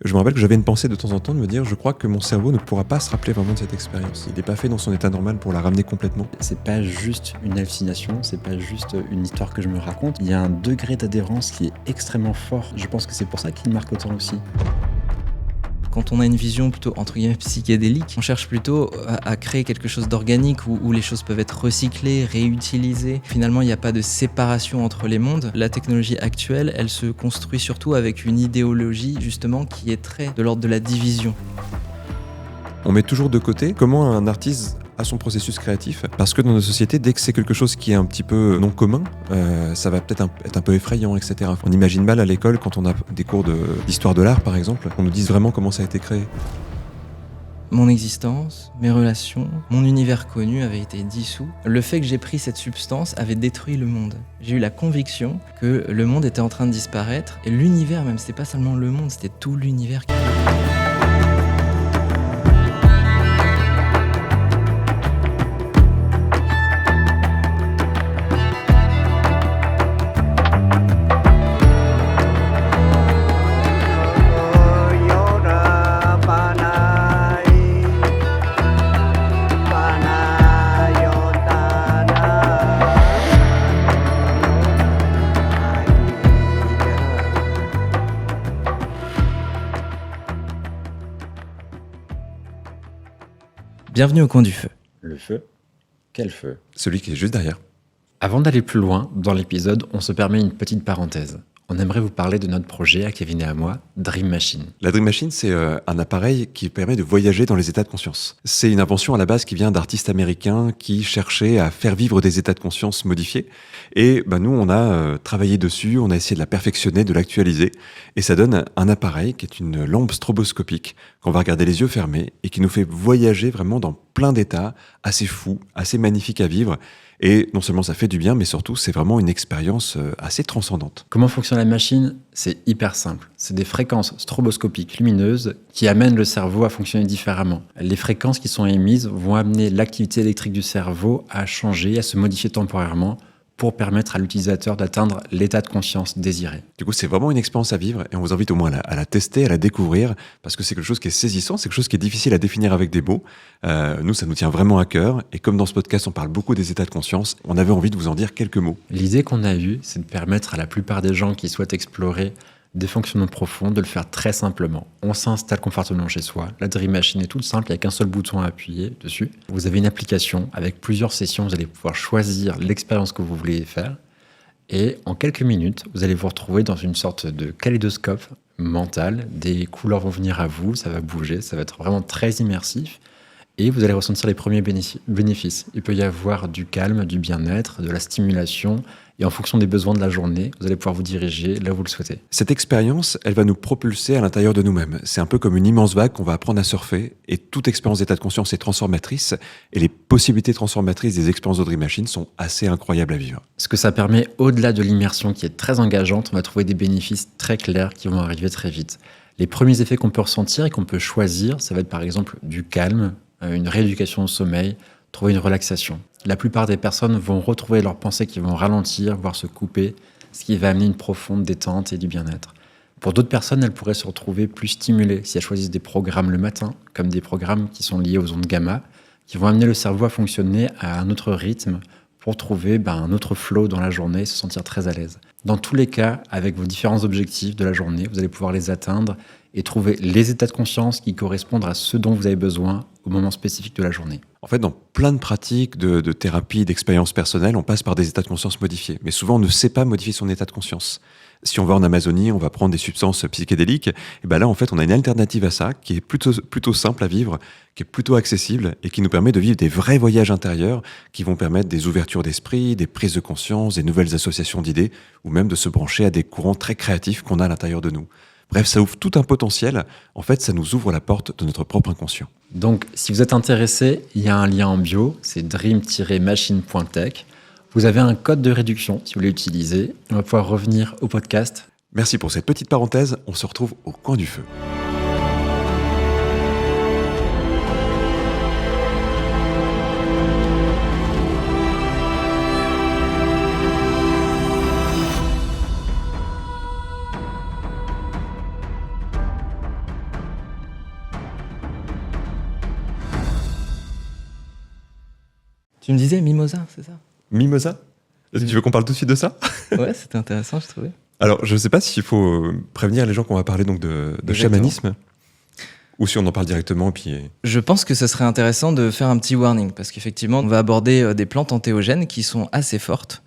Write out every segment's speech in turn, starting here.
Je me rappelle que j'avais une pensée de temps en temps de me dire, je crois que mon cerveau ne pourra pas se rappeler vraiment de cette expérience. Il n'est pas fait dans son état normal pour la ramener complètement. C'est pas juste une hallucination, c'est pas juste une histoire que je me raconte. Il y a un degré d'adhérence qui est extrêmement fort. Je pense que c'est pour ça qu'il marque autant aussi. Quand on a une vision plutôt entre guillemets psychédélique, on cherche plutôt à créer quelque chose d'organique où les choses peuvent être recyclées, réutilisées. Finalement, il n'y a pas de séparation entre les mondes. La technologie actuelle, elle se construit surtout avec une idéologie justement qui est très de l'ordre de la division. On met toujours de côté comment un artiste a son processus créatif, parce que dans nos sociétés, dès que c'est quelque chose qui est un petit peu non commun, ça va peut-être être un peu effrayant, etc. On imagine mal à l'école, quand on a des cours d'histoire de l'art par exemple, qu'on nous dise vraiment comment ça a été créé. Mon existence, mes relations, mon univers connu avait été dissous. Le fait que j'ai pris cette substance avait détruit le monde. J'ai eu la conviction que le monde était en train de disparaître, et l'univers même, c'était pas seulement le monde, c'était tout l'univers qui... Bienvenue au coin du feu. Le feu? Quel feu? Celui qui est juste derrière. Avant d'aller plus loin dans l'épisode, on se permet une petite parenthèse. On aimerait vous parler de notre projet à Kevin et à moi, Dream Machine. La Dream Machine, c'est un appareil qui permet de voyager dans les états de conscience. C'est une invention à la base qui vient d'artistes américains qui cherchaient à faire vivre des états de conscience modifiés. Et nous, on a travaillé dessus, on a essayé de la perfectionner, de l'actualiser. Et ça donne un appareil qui est une lampe stroboscopique qu'on va regarder les yeux fermés et qui nous fait voyager vraiment dans plein d'états assez fous, assez magnifiques à vivre. Et non seulement ça fait du bien, mais surtout c'est vraiment une expérience assez transcendante. Comment fonctionne la machine? C'est hyper simple. C'est des fréquences stroboscopiques lumineuses qui amènent le cerveau à fonctionner différemment. Les fréquences qui sont émises vont amener l'activité électrique du cerveau à changer, à se modifier temporairement pour permettre à l'utilisateur d'atteindre l'état de conscience désiré. Du coup, c'est vraiment une expérience à vivre et on vous invite au moins à la tester, à la découvrir, parce que c'est quelque chose qui est saisissant, c'est quelque chose qui est difficile à définir avec des mots. Nous, ça nous tient vraiment à cœur et comme dans ce podcast, on parle beaucoup des états de conscience, on avait envie de vous en dire quelques mots. L'idée qu'on a eue, c'est de permettre à la plupart des gens qui souhaitent explorer des fonctionnements profonds, de le faire très simplement. On s'installe confortablement chez soi. La Dream Machine est toute simple, il n'y a qu'un seul bouton à appuyer dessus. Vous avez une application avec plusieurs sessions, vous allez pouvoir choisir l'expérience que vous voulez faire. Et en quelques minutes, vous allez vous retrouver dans une sorte de kaléidoscope mental. Des couleurs vont venir à vous, ça va bouger, ça va être vraiment très immersif. Et vous allez ressentir les premiers bénéfices. Il peut y avoir du calme, du bien-être, de la stimulation. Et en fonction des besoins de la journée, vous allez pouvoir vous diriger là où vous le souhaitez. Cette expérience, elle va nous propulser à l'intérieur de nous-mêmes. C'est un peu comme une immense vague qu'on va apprendre à surfer. Et toute expérience d'état de conscience est transformatrice. Et les possibilités transformatrices des expériences de Dream Machine sont assez incroyables à vivre. Ce que ça permet, au-delà de l'immersion qui est très engageante, on va trouver des bénéfices très clairs qui vont arriver très vite. Les premiers effets qu'on peut ressentir et qu'on peut choisir, ça va être par exemple du calme, une rééducation au sommeil, trouver une relaxation. La plupart des personnes vont retrouver leurs pensées qui vont ralentir, voire se couper, ce qui va amener une profonde détente et du bien-être. Pour d'autres personnes, elles pourraient se retrouver plus stimulées si elles choisissent des programmes le matin, comme des programmes qui sont liés aux ondes gamma, qui vont amener le cerveau à fonctionner à un autre rythme pour trouver un autre flow dans la journée et se sentir très à l'aise. Dans tous les cas, avec vos différents objectifs de la journée, vous allez pouvoir les atteindre et trouver les états de conscience qui correspondent à ce dont vous avez besoin au moment spécifique de la journée. En fait, dans plein de pratiques de thérapie, d'expériences personnelles, on passe par des états de conscience modifiés. Mais souvent, on ne sait pas modifier son état de conscience. Si on va en Amazonie, on va prendre des substances psychédéliques. Et là, en fait, on a une alternative à ça qui est plutôt simple à vivre, qui est plutôt accessible et qui nous permet de vivre des vrais voyages intérieurs qui vont permettre des ouvertures d'esprit, des prises de conscience, des nouvelles associations d'idées ou même de se brancher à des courants très créatifs qu'on a à l'intérieur de nous. Bref, ça ouvre tout un potentiel. En fait, ça nous ouvre la porte de notre propre inconscient. Donc, si vous êtes intéressé, il y a un lien en bio, c'est dream-machine.tech. Vous avez un code de réduction si vous voulez l'utiliser. On va pouvoir revenir au podcast. Merci pour cette petite parenthèse. On se retrouve au coin du feu. Tu me disais mimosa, c'est ça? Mimosa? Tu veux qu'on parle tout de suite de ça? Ouais, c'était intéressant, je trouvais. Alors, je ne sais pas s'il faut prévenir les gens qu'on va parler donc de chamanisme, ou si on en parle directement. Puis... Je pense que ce serait intéressant de faire un petit warning, parce qu'effectivement, on va aborder des plantes entéogènes qui sont assez fortes.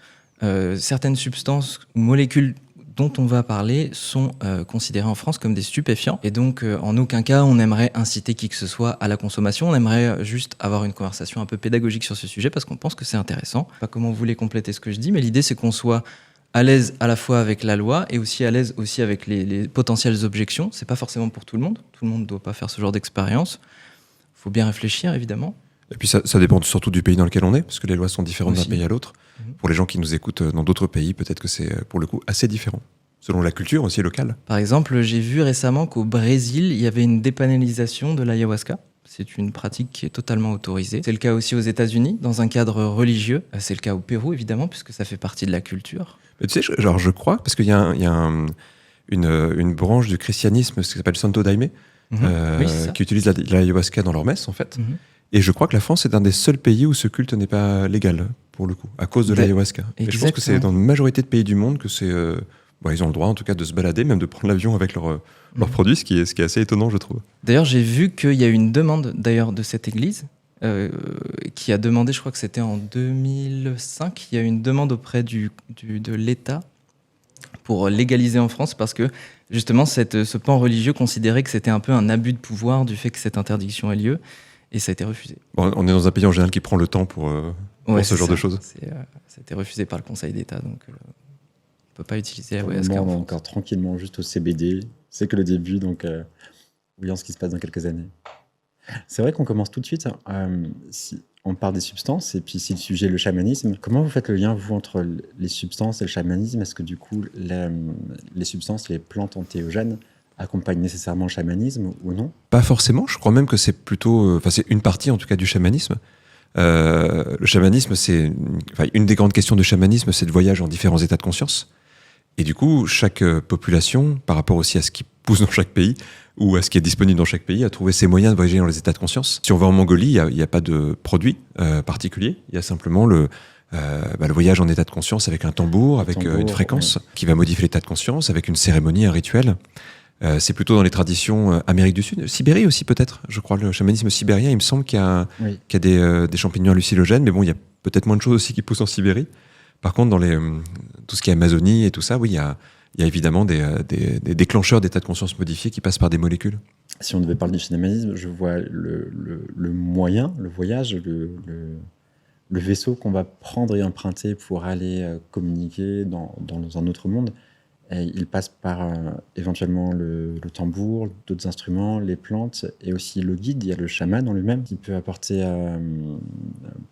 Certaines substances ou molécules dont on va parler sont considérées en France comme des stupéfiants. Et donc, en aucun cas, on aimerait inciter qui que ce soit à la consommation. On aimerait juste avoir une conversation un peu pédagogique sur ce sujet, parce qu'on pense que c'est intéressant. Pas comment vous voulez compléter ce que je dis, mais l'idée, c'est qu'on soit à l'aise à la fois avec la loi et aussi à l'aise aussi avec les potentielles objections. C'est pas forcément pour tout le monde. Tout le monde ne doit pas faire ce genre d'expérience. Il faut bien réfléchir, évidemment. Et puis ça dépend surtout du pays dans lequel on est, parce que les lois sont différentes d'un pays à l'autre. Pour les gens qui nous écoutent dans d'autres pays, peut-être que c'est pour le coup assez différent, selon la culture aussi locale. Par exemple, j'ai vu récemment qu'au Brésil, il y avait une dépénalisation de l'ayahuasca. C'est une pratique qui est totalement autorisée. C'est le cas aussi aux États-Unis, dans un cadre religieux. C'est le cas au Pérou, évidemment, puisque ça fait partie de la culture. Mais tu sais, je crois, parce qu'il y a une branche du christianisme qui s'appelle Santo Daime, Oui, qui utilise l'ayahuasca dans leur messe, en fait. Et je crois que la France est un des seuls pays où ce culte n'est pas légal, pour le coup, à cause de l'ayahuasca. Et je pense que c'est dans une majorité de pays du monde que c'est... ils ont le droit, en tout cas, de se balader, même de prendre l'avion avec leurs produits, ce qui est assez étonnant, je trouve. D'ailleurs, j'ai vu qu'il y a eu une demande, d'ailleurs, de cette église, qui a demandé, je crois que c'était en 2005, il y a eu une demande auprès de l'État pour légaliser en France, parce que, justement, ce pan religieux considérait que c'était un peu un abus de pouvoir du fait que cette interdiction ait lieu. Et ça a été refusé. Bon, on est dans un pays en général qui prend le temps pour ce genre de choses. Ça a été refusé par le Conseil d'État, donc on ne peut pas utiliser la on est encore tranquillement juste au CBD. C'est que le début, donc voyons ce qui se passe dans quelques années. C'est vrai qu'on commence tout de suite. Si on parle des substances, et puis si le sujet est le chamanisme, comment vous faites le lien, vous, entre les substances et le chamanisme? Est-ce que du coup, les substances, les plantes entéogènes, accompagne nécessairement le chamanisme ou non? Pas forcément, je crois même que c'est plutôt... c'est une partie en tout cas du chamanisme. Le chamanisme, une des grandes questions de chamanisme, c'est le voyage en différents états de conscience. Et du coup, chaque population, par rapport aussi à ce qui pousse dans chaque pays, ou à ce qui est disponible dans chaque pays, a trouvé ses moyens de voyager dans les états de conscience. Si on va en Mongolie, il n'y a pas de produit particulier, il y a simplement le voyage en état de conscience avec un tambour, avec une fréquence qui va modifier l'état de conscience, avec une cérémonie, un rituel. C'est plutôt dans les traditions Amérique du Sud, Sibérie aussi peut-être, je crois, le chamanisme sibérien, il me semble qu'il y a des champignons hallucinogènes, mais bon, il y a peut-être moins de choses aussi qui poussent en Sibérie. Par contre, dans tout ce qui est Amazonie et tout ça, oui, il y a évidemment des déclencheurs d'état de conscience modifiés qui passent par des molécules. Si on devait parler du chamanisme, je vois le moyen, le voyage, le vaisseau qu'on va prendre et emprunter pour aller communiquer dans un autre monde. Et il passe par éventuellement le tambour, d'autres instruments, les plantes et aussi le guide. Il y a le chaman en lui-même qui peut apporter,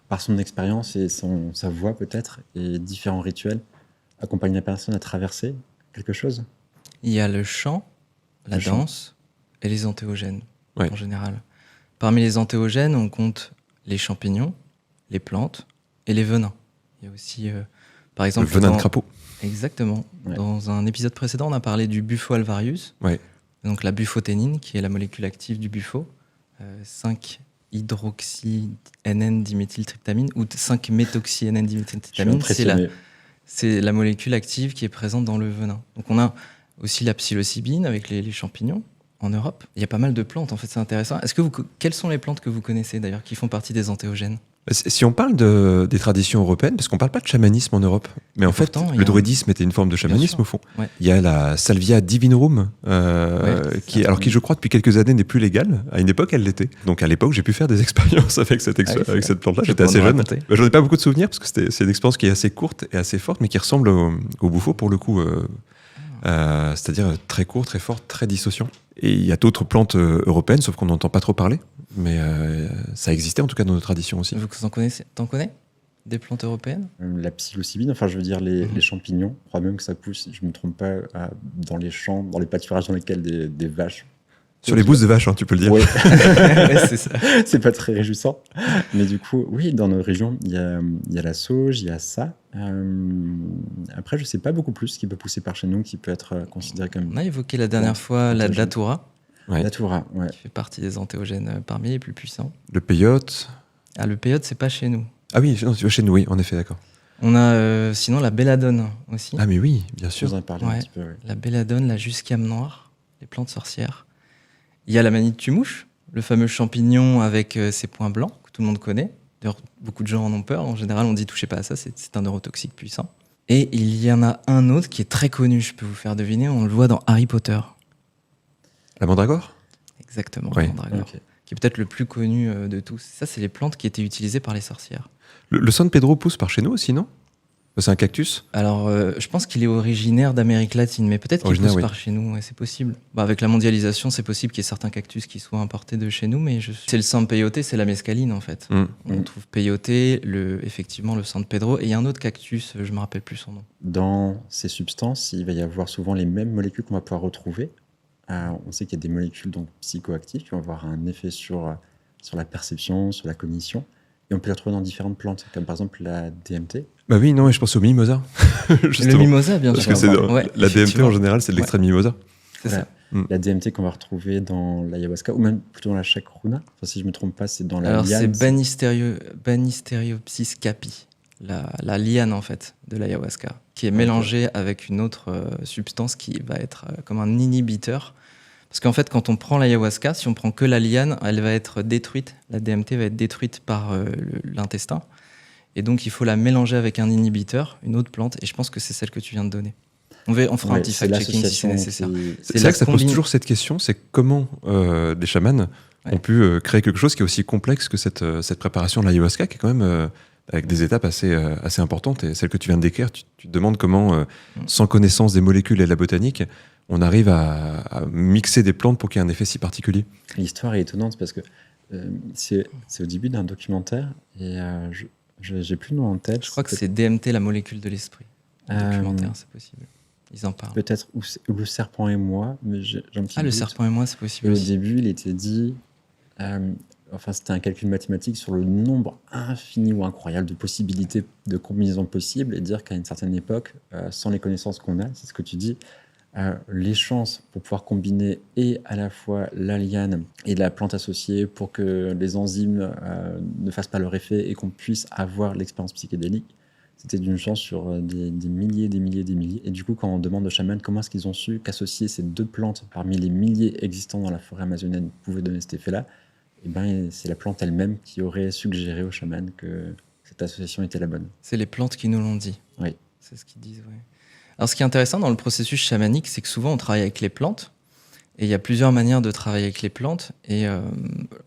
par son expérience et sa voix peut-être, et différents rituels, accompagner la personne à traverser quelque chose. Il y a le chant, la danse et les entéogènes en général. Parmi les entéogènes, on compte les champignons, les plantes et les venins. Il y a aussi, par exemple... Le venin de crapaud. Exactement. Ouais. Dans un épisode précédent, on a parlé du Bufo alvarius, donc la bufothénine, qui est la molécule active du bufo, 5-hydroxy-NN-diméthyltryptamine, ou 5-méthoxy-NN-diméthyltryptamine, c'est la molécule active qui est présente dans le venin. Donc on a aussi la psilocybine avec les champignons en Europe. Il y a pas mal de plantes, en fait, c'est intéressant. Quelles sont les plantes que vous connaissez d'ailleurs, qui font partie des entéogènes ? Si on parle des traditions européennes, parce qu'on ne parle pas de chamanisme en Europe, mais en fait, le druidisme était une forme de chamanisme au fond. Ouais. Il y a la Salvia divinorum, qui je crois depuis quelques années n'est plus légale. À une époque, elle l'était. Donc à l'époque, j'ai pu faire des expériences avec cette plante-là. J'étais assez jeune. J'en ai pas beaucoup de souvenirs, parce que c'est une expérience qui est assez courte et assez forte, mais qui ressemble au bufo pour le coup. C'est-à-dire très court, très fort, très dissociant. Et il y a d'autres plantes européennes, sauf qu'on n'entend pas trop parler. Mais ça existait en tout cas dans nos traditions aussi. Vous t'en connais des plantes européennes ? La psilocybine, enfin je veux dire les champignons. Je crois même que ça pousse, si je ne me trompe pas, dans les champs, dans les pâturages dans lesquels des vaches. Sur les bousses de vaches, hein, tu peux le dire. Oui. C'est ça. C'est pas très réjouissant. Mais du coup, oui, dans nos régions, il y a la sauge, il y a ça. Après, je ne sais pas beaucoup plus ce qui peut pousser par chez nous, qui peut être considéré comme... On a évoqué la dernière fois la datura. Datura, qui fait partie des entéogènes parmi les plus puissants. Le peyote. Le peyote, c'est pas chez nous. Ah oui, non, tu vois, chez nous, oui, en effet, d'accord. On a sinon la belladone aussi. Ah mais oui, bien Je sûr. vous en parler Ouais. un petit peu. Oui. La belladone, la jusquiame noire, les plantes sorcières. Il y a la manite tumouche, le fameux champignon avec ses points blancs que tout le monde connaît. D'ailleurs, beaucoup de gens en ont peur. En général, on dit touchez pas à ça, c'est un neurotoxique puissant. Et il y en a un autre qui est très connu, je peux vous faire deviner, on le voit dans Harry Potter. La mandragore? Exactement, Oui. le mandragore, Ok. qui est peut-être le plus connu de tous. Ça, c'est les plantes qui étaient utilisées par les sorcières. Le San Pedro pousse par chez nous aussi, non? C'est un cactus? Alors, je pense qu'il est originaire d'Amérique latine, mais peut-être qu'il Originaire, pousse oui. par chez nous, ouais, c'est possible. Avec la mondialisation, c'est possible qu'il y ait certains cactus qui soient importés de chez nous, mais c'est le San Peyote, c'est la mescaline en fait. On trouve Peyote, effectivement le San Pedro, et il y a un autre cactus, je me rappelle plus son nom. Dans ces substances, il va y avoir souvent les mêmes molécules qu'on va pouvoir retrouver. On sait qu'il y a des molécules donc, psychoactives qui vont avoir un effet sur la perception, sur la cognition. Et on peut les retrouver dans différentes plantes, comme par exemple la DMT. Bah oui, non, mais je pense au mimosa. Le Justement. mimosa, bien Parce sûr. que c'est Ouais, la DMT effectivement. en général, c'est de l'extrait de mimosa. C'est ça. La DMT qu'on va retrouver dans l'ayahuasca, ou même plutôt dans la chacruna. Enfin, si je ne me trompe pas, c'est dans la Alors c'est liane. Banisteriopsis capi, la liane en fait de l'ayahuasca, qui est mélangée avec une autre substance qui va être comme un inhibiteur. Parce qu'en fait, quand on prend l'ayahuasca, si on prend que la liane, elle va être détruite. La DMT va être détruite par l'intestin. Et donc, il faut la mélanger avec un inhibiteur, une autre plante. Et je pense que c'est celle que tu viens de donner. On fera un petit c'est fact-checking si c'est l'association nécessaire. C'est la vrai que ça pose combine- toujours cette question, c'est comment des chamans Ouais. ont pu créer quelque chose qui est aussi complexe que cette préparation de l'ayahuasca, qui est quand même avec des étapes assez importantes. Et celle que tu viens de décrire, tu te demandes comment, sans connaissance des molécules et de la botanique, on arrive à mixer des plantes pour qu'il y ait un effet si particulier. L'histoire est étonnante parce que c'est au début d'un documentaire et j'ai plus le nom en tête. Je crois que c'est DMT, la molécule de l'esprit. Un documentaire, c'est possible. Ils en parlent. Peut-être ou Le Serpent et moi, mais j'ai un petit Ah, le doute. serpent et moi, c'est Et possible au aussi. début, il était dit, c'était un calcul mathématique sur le nombre infini ou incroyable de possibilités de combinaisons possibles et dire qu'à une certaine époque, sans les connaissances qu'on a, c'est ce que tu dis, les chances pour pouvoir combiner et à la fois la liane et la plante associée pour que les enzymes ne fassent pas leur effet et qu'on puisse avoir l'expérience psychédélique, c'était d'une chance sur des milliers, des milliers, des milliers. Et du coup, quand on demande aux chamans comment est-ce qu'ils ont su qu'associer ces deux plantes parmi les milliers existants dans la forêt amazonienne pouvaient donner cet effet-là, eh ben, c'est la plante elle-même qui aurait suggéré aux chamans que cette association était la bonne. C'est les plantes qui nous l'ont dit. Oui. C'est ce qu'ils disent, oui. Alors, ce qui est intéressant dans le processus chamanique, c'est que souvent, on travaille avec les plantes. Et il y a plusieurs manières de travailler avec les plantes. Et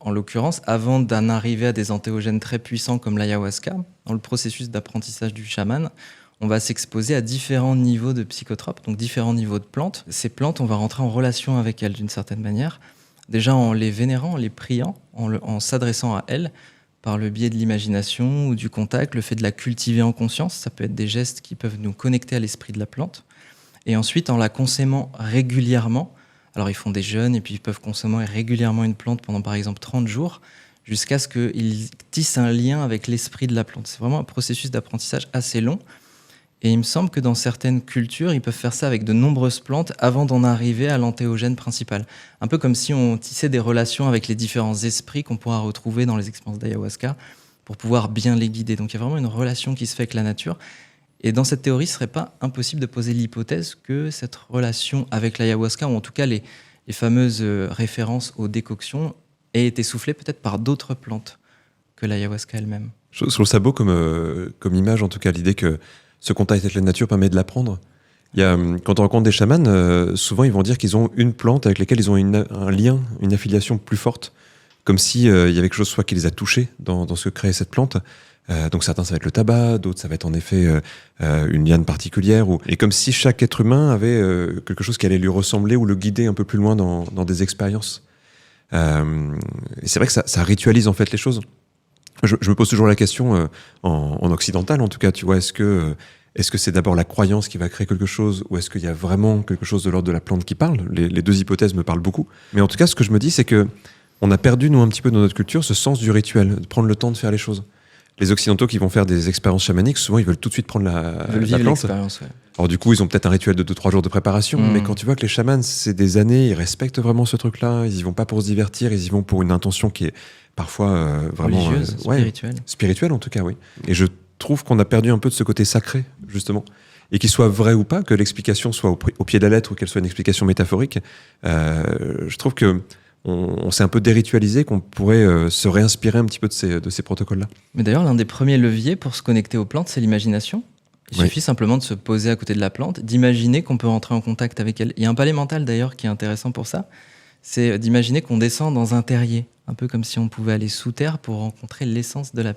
en l'occurrence, avant d'en arriver à des entéogènes très puissants comme l'ayahuasca, dans le processus d'apprentissage du chaman, on va s'exposer à différents niveaux de psychotropes, donc différents niveaux de plantes. Ces plantes, on va rentrer en relation avec elles d'une certaine manière. Déjà en les vénérant, en les priant, en s'adressant à elles, par le biais de l'imagination ou du contact, le fait de la cultiver en conscience, ça peut être des gestes qui peuvent nous connecter à l'esprit de la plante. Et ensuite, en la consommant régulièrement, alors ils font des jeûnes et puis ils peuvent consommer régulièrement une plante pendant par exemple 30 jours, jusqu'à ce qu'ils tissent un lien avec l'esprit de la plante. C'est vraiment un processus d'apprentissage assez long. Et il me semble que dans certaines cultures, ils peuvent faire ça avec de nombreuses plantes avant d'en arriver à l'entéogène principal. Un peu comme si on tissait des relations avec les différents esprits qu'on pourra retrouver dans les expériences d'ayahuasca pour pouvoir bien les guider. Donc il y a vraiment une relation qui se fait avec la nature. Et dans cette théorie, ce ne serait pas impossible de poser l'hypothèse que cette relation avec l'ayahuasca, ou en tout cas les fameuses références aux décoctions, ait été soufflée peut-être par d'autres plantes que l'ayahuasca elle-même. Je trouve ça beau comme image, en tout cas, l'idée que ce contact avec la nature permet de l'apprendre. Quand on rencontre des chamans, souvent ils vont dire qu'ils ont une plante avec laquelle ils ont un lien, une affiliation plus forte, comme si il y avait quelque chose soit qui les a touchés dans ce que crée cette plante. Donc certains, ça va être le tabac, d'autres, ça va être en effet une liane particulière. Et comme si chaque être humain avait quelque chose qui allait lui ressembler ou le guider un peu plus loin dans des expériences. Et c'est vrai que ça ritualise en fait les choses. Je me pose toujours la question, en occidental en tout cas, tu vois, est-ce que c'est d'abord la croyance qui va créer quelque chose ou est-ce qu'il y a vraiment quelque chose de l'ordre de la plante qui parle ? Les deux hypothèses me parlent beaucoup. Mais en tout cas, ce que je me dis, c'est que on a perdu, nous, un petit peu dans notre culture, ce sens du rituel, de prendre le temps de faire les choses. Les Occidentaux qui vont faire des expériences chamaniques, souvent ils veulent tout de suite prendre la Vivre plante. l'expérience, ouais. Alors du coup, ils ont peut-être un rituel de 2-3 jours de préparation, mais quand tu vois que les chamans, c'est des années, ils respectent vraiment ce truc-là, ils y vont pas pour se divertir, ils y vont pour une intention qui est parfois vraiment... Religieuse, spirituelle. Spirituelle en tout cas, oui. Et je trouve qu'on a perdu un peu de ce côté sacré, justement. Et qu'il soit vrai ou pas, que l'explication soit au pied de la lettre ou qu'elle soit une explication métaphorique, je trouve que on s'est un peu déritualisé, qu'on pourrait se réinspirer un petit peu de ces protocoles-là. Mais d'ailleurs, l'un des premiers leviers pour se connecter aux plantes, c'est l'imagination. Il Oui. suffit simplement de se poser à côté de la plante, d'imaginer qu'on peut rentrer en contact avec elle. Il y a un palais mental d'ailleurs qui est intéressant pour ça, c'est d'imaginer qu'on descend dans un terrier, un peu comme si on pouvait aller sous terre pour rencontrer l'essence de la...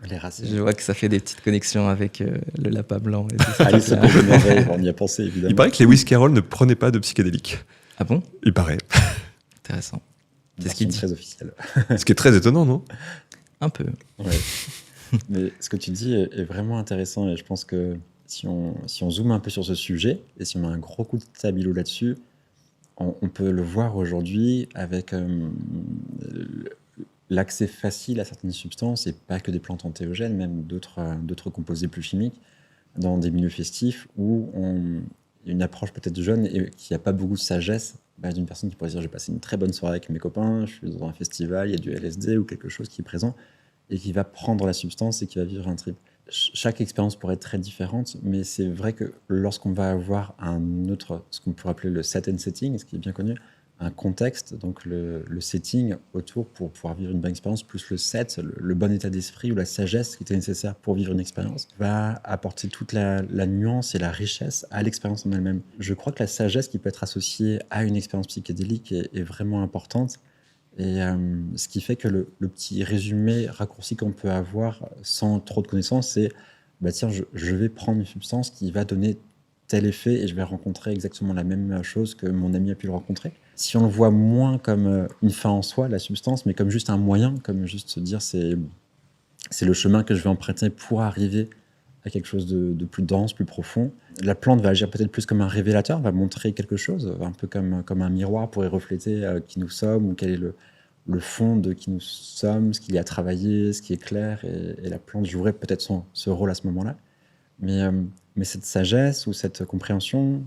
Les racines. Je vois que ça fait des petites connexions avec le lapin blanc. Et tout ça. Ah oui, c'est une merveille, on y a pensé évidemment. Il paraît que Lewis Carroll ne prenait pas de psychédéliques. Ah bon? Il paraît. Intéressant. C'est ce qu'il dit. très officiel. Ce qui est très étonnant, non? Un peu. Ouais. Mais ce que tu dis est vraiment intéressant et je pense que si on zoome un peu sur ce sujet et si on met un gros coup de stabilo là-dessus, on peut le voir aujourd'hui avec l'accès facile à certaines substances et pas que des plantes entéogènes, même d'autres composés plus chimiques dans des milieux festifs où une approche peut-être jeune et qui n'a pas beaucoup de sagesse d'une personne qui pourrait dire j'ai passé une très bonne soirée avec mes copains, je suis dans un festival, il y a du LSD ou quelque chose qui est présent et qui va prendre la substance et qui va vivre un trip. Chaque expérience pourrait être très différente, mais c'est vrai que lorsqu'on va avoir un autre, ce qu'on pourrait appeler le set and setting, ce qui est bien connu, un contexte, donc le setting autour pour pouvoir vivre une bonne expérience, plus le set, le bon état d'esprit ou la sagesse qui était nécessaire pour vivre une expérience, va apporter toute la nuance et la richesse à l'expérience en elle-même. Je crois que la sagesse qui peut être associée à une expérience psychédélique est vraiment importante. Et ce qui fait que le petit résumé raccourci qu'on peut avoir sans trop de connaissances, c'est tiens, je vais prendre une substance qui va donner tel effet et je vais rencontrer exactement la même chose que mon ami a pu le rencontrer. Si on le voit moins comme une fin en soi, la substance, mais comme juste un moyen, comme juste se dire c'est le chemin que je vais emprunter pour arriver à quelque chose de plus dense, plus profond. La plante va agir peut-être plus comme un révélateur, va montrer quelque chose, un peu comme un miroir pour y refléter qui nous sommes ou quel est le fond de qui nous sommes, ce qu'il y a à travailler, ce qui est clair, et la plante jouerait peut-être ce rôle à ce moment-là. Mais cette sagesse ou cette compréhension,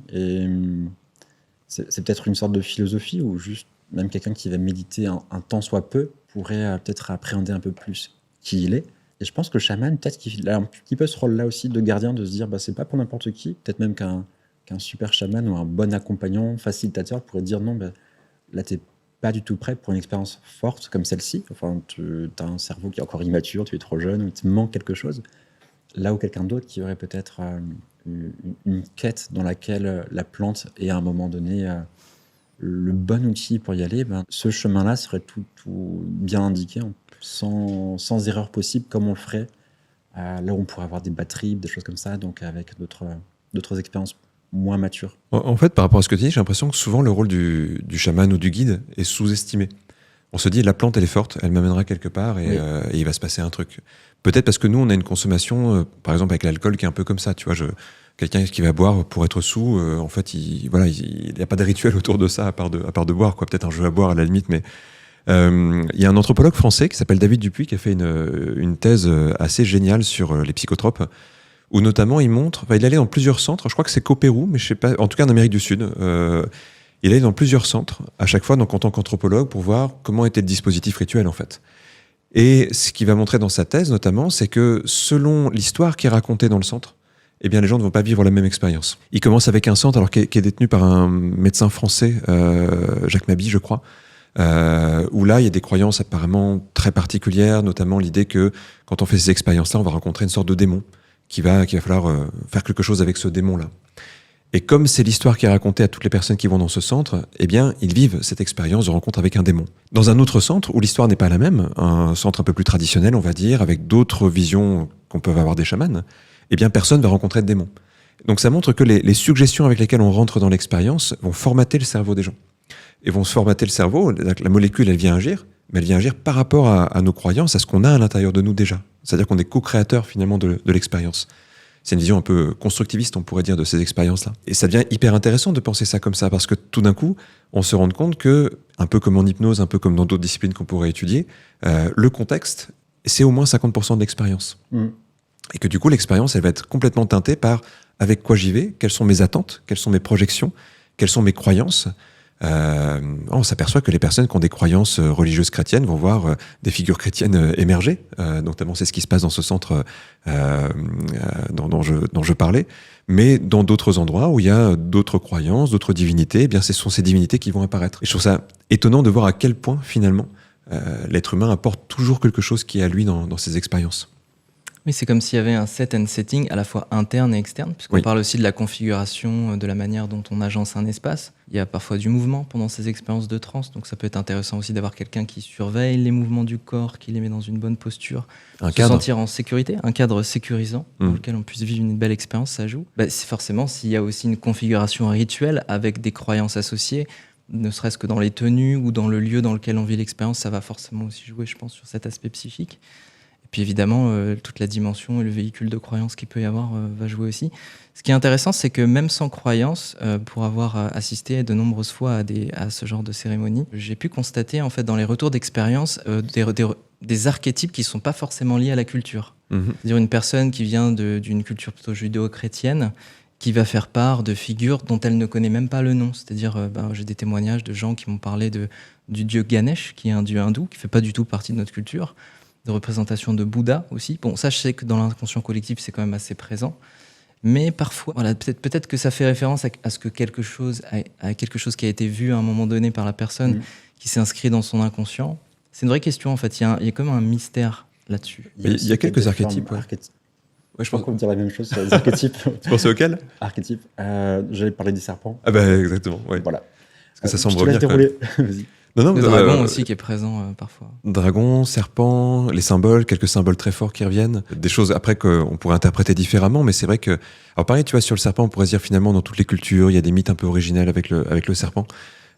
c'est peut-être une sorte de philosophie où juste même quelqu'un qui va méditer un temps soit peu pourrait peut-être appréhender un peu plus qui il est. Et je pense que le chaman, peut-être qu'il a un petit peu ce rôle-là aussi de gardien, de se dire c'est pas pour n'importe qui, peut-être même qu'un super chaman ou un bon accompagnant, facilitateur pourrait dire non, là t'es pas du tout prêt pour une expérience forte comme celle-ci. Enfin, tu as un cerveau qui est encore immature, tu es trop jeune, ou il te manque quelque chose. Là où quelqu'un d'autre qui aurait peut-être une quête dans laquelle la plante est à un moment donné le bon outil pour y aller, ce chemin-là serait tout bien indiqué, sans erreur possible, comme on le ferait là où on pourrait avoir des batteries, des choses comme ça, donc avec d'autres expériences moins matures. En fait, par rapport à ce que tu dis, j'ai l'impression que souvent le rôle du chaman ou du guide est sous-estimé. On se dit, la plante, elle est forte, elle m'amènera quelque part et il va se passer un truc. Peut-être parce que nous, on a une consommation, par exemple avec l'alcool, qui est un peu comme ça. Tu vois, quelqu'un qui va boire pour être sous, en fait, il n'y a pas de rituel autour de ça, à part de boire, quoi. Peut-être un jeu à boire à la limite, mais il y a un anthropologue français qui s'appelle David Dupuis qui a fait une thèse assez géniale sur les psychotropes, où notamment il montre, il allait dans plusieurs centres, je crois que c'est qu'au Pérou, mais je sais pas, en tout cas en Amérique du Sud, il allait dans plusieurs centres, à chaque fois donc en tant qu'anthropologue, pour voir comment était le dispositif rituel en fait. Et ce qu'il va montrer dans sa thèse notamment, c'est que selon l'histoire qui est racontée dans le centre, eh bien les gens ne vont pas vivre la même expérience. Il commence avec un centre alors qui est détenu par un médecin français, Jacques Mabi, je crois, où là il y a des croyances apparemment très particulières, notamment l'idée que quand on fait ces expériences-là, on va rencontrer une sorte de démon, qu'il va falloir faire quelque chose avec ce démon-là. Et comme c'est l'histoire qui est racontée à toutes les personnes qui vont dans ce centre, eh bien, ils vivent cette expérience de rencontre avec un démon. Dans un autre centre, où l'histoire n'est pas la même, un centre un peu plus traditionnel, on va dire, avec d'autres visions qu'on peut avoir des chamans, eh bien, personne va rencontrer de démon. Donc ça montre que les suggestions avec lesquelles on rentre dans l'expérience vont formater le cerveau des gens. Et vont se formater le cerveau, la molécule, elle vient agir, mais elle vient agir par rapport à nos croyances, à ce qu'on a à l'intérieur de nous déjà. C'est-à-dire qu'on est co-créateur finalement de l'expérience. C'est une vision un peu constructiviste, on pourrait dire, de ces expériences-là. Et ça devient hyper intéressant de penser ça comme ça, parce que tout d'un coup, on se rend compte que, un peu comme en hypnose, un peu comme dans d'autres disciplines qu'on pourrait étudier, le contexte c'est au moins 50% de l'expérience. Et que du coup, l'expérience, elle va être complètement teintée par avec quoi j'y vais, quelles sont mes attentes, quelles sont mes projections, quelles sont mes croyances. On s'aperçoit que les personnes qui ont des croyances religieuses chrétiennes vont voir des figures chrétiennes émerger. Notamment, c'est ce qui se passe dans ce centre dont je parlais. Mais dans d'autres endroits où il y a d'autres croyances, d'autres divinités, eh bien, ce sont ces divinités qui vont apparaître. Et je trouve ça étonnant de voir à quel point, finalement, l'être humain apporte toujours quelque chose qui est à lui dans ses expériences. Oui, c'est comme s'il y avait un set and setting à la fois interne et externe, puisqu'on parle aussi de la configuration, de la manière dont on agence un espace. Il y a parfois du mouvement pendant ces expériences de transe, donc ça peut être intéressant aussi d'avoir quelqu'un qui surveille les mouvements du corps, qui les met dans une bonne posture, se sentir en sécurité, un cadre sécurisant dans lequel on puisse vivre une belle expérience, ça joue. C'est forcément s'il y a aussi une configuration rituelle avec des croyances associées, ne serait-ce que dans les tenues ou dans le lieu dans lequel on vit l'expérience, ça va forcément aussi jouer, je pense, sur cet aspect psychique. Et puis évidemment, toute la dimension et le véhicule de croyance qu'il peut y avoir va jouer aussi. Ce qui est intéressant, c'est que même sans croyance, pour avoir assisté de nombreuses fois à ce genre de cérémonie, j'ai pu constater en fait dans les retours d'expérience des archétypes qui ne sont pas forcément liés à la culture. C'est-à-dire une personne qui vient d'une culture plutôt judéo-chrétienne, qui va faire part de figures dont elle ne connaît même pas le nom. C'est-à-dire, j'ai des témoignages de gens qui m'ont parlé du dieu Ganesh, qui est un dieu hindou, qui ne fait pas du tout partie de notre culture, de représentation de Bouddha aussi. Bon, ça, je sais que dans l'inconscient collectif, c'est quand même assez présent. Mais parfois, voilà, peut-être que ça fait référence à ce que quelque chose qui a été vu à un moment donné par la personne, qui s'est inscrit dans son inconscient. C'est une vraie question, en fait. Il y a comme un mystère là-dessus. Il y a quelques archétypes. Ouais, je pense qu'on peut dire la même chose sur les archétypes. Tu pensais auquel? Archétypes. J'allais parler des serpents. Ah bah exactement, ouais. Voilà. Parce que ça semble bien. Vas-y. Non, le dragon aussi qui est présent parfois. Dragon, serpent, les symboles, quelques symboles très forts qui reviennent. Des choses après qu'on pourrait interpréter différemment, mais c'est vrai que... Alors pareil, tu vois, sur le serpent, on pourrait se dire finalement dans toutes les cultures, il y a des mythes un peu originels avec le serpent,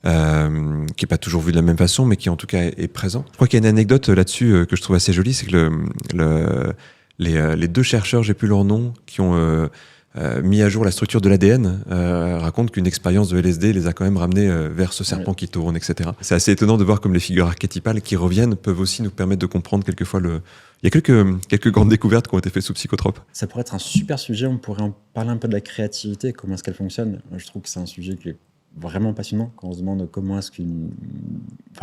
qui est pas toujours vu de la même façon, mais qui en tout cas est présent. Je crois qu'il y a une anecdote là-dessus que je trouve assez jolie, c'est que les deux chercheurs, j'ai plus leur nom, qui ont... mis à jour la structure de l'ADN, raconte qu'une expérience de LSD les a quand même ramenés vers ce serpent qui tourne, etc. C'est assez étonnant de voir comme les figures archétypales qui reviennent peuvent aussi nous permettre de comprendre quelquefois Il y a quelques grandes découvertes qui ont été faites sous psychotropes. Ça pourrait être un super sujet, on pourrait en parler un peu de la créativité, comment est-ce qu'elle fonctionne. Je trouve que c'est un sujet qui est vraiment passionnant quand on se demande comment est-ce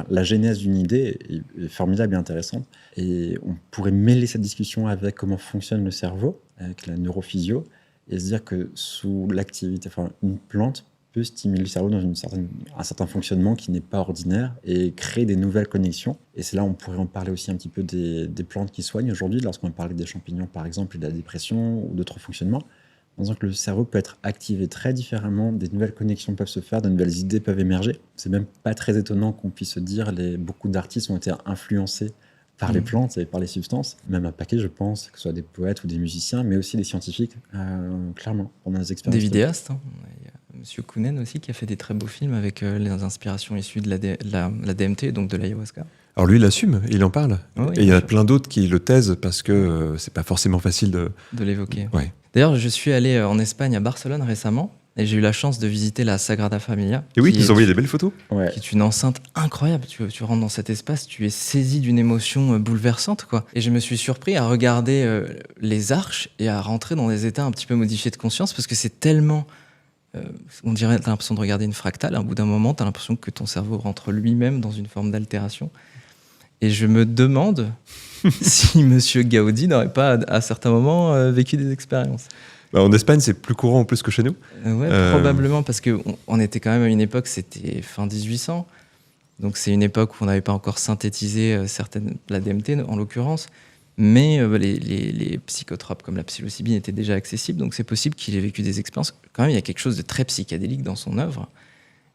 la genèse d'une idée est formidable et intéressante. Et on pourrait mêler cette discussion avec comment fonctionne le cerveau, avec la neurophysio, et se dire que sous l'activité, une plante peut stimuler le cerveau dans un certain fonctionnement qui n'est pas ordinaire et créer des nouvelles connexions. Et c'est là on pourrait en parler aussi un petit peu des plantes qui soignent aujourd'hui, lorsqu'on parlait des champignons par exemple, et de la dépression ou d'autres fonctionnements, en disant que le cerveau peut être activé très différemment, des nouvelles connexions peuvent se faire, de nouvelles idées peuvent émerger. C'est même pas très étonnant qu'on puisse se dire beaucoup d'artistes ont été influencés par les plantes et par les substances, même un paquet, je pense, que ce soit des poètes ou des musiciens, mais aussi des scientifiques, clairement, pendant des expériences. Des vidéastes, hein. Il y a Monsieur Kounen aussi qui a fait des très beaux films avec les inspirations issues de la DMT, donc de l'ayahuasca. Alors lui, il assume, il en parle. Oui, et il y a plein d'autres qui le taisent parce que c'est pas forcément facile de l'évoquer. Ouais. D'ailleurs, je suis allé en Espagne, à Barcelone récemment, et j'ai eu la chance de visiter la Sagrada Familia. Et oui, tu nous as envoyé des belles photos. Ouais. Qui est une enceinte incroyable. Tu rentres dans cet espace, tu es saisi d'une émotion bouleversante, quoi. Et je me suis surpris à regarder les arches et à rentrer dans des états un petit peu modifiés de conscience, parce que c'est tellement... on dirait, t'as l'impression de regarder une fractale. À un bout d'un moment, t'as l'impression que ton cerveau rentre lui-même dans une forme d'altération. Et je me demande si Monsieur Gaudi n'aurait pas, à certains moments, vécu des expériences. En Espagne, c'est plus courant en plus que chez nous. Probablement, parce qu'on était quand même à une époque, c'était fin 1800. Donc c'est une époque où on n'avait pas encore synthétisé la DMT en l'occurrence. Mais les psychotropes comme la psilocybine étaient déjà accessibles. Donc c'est possible qu'il ait vécu des expériences. Quand même, il y a quelque chose de très psychédélique dans son œuvre.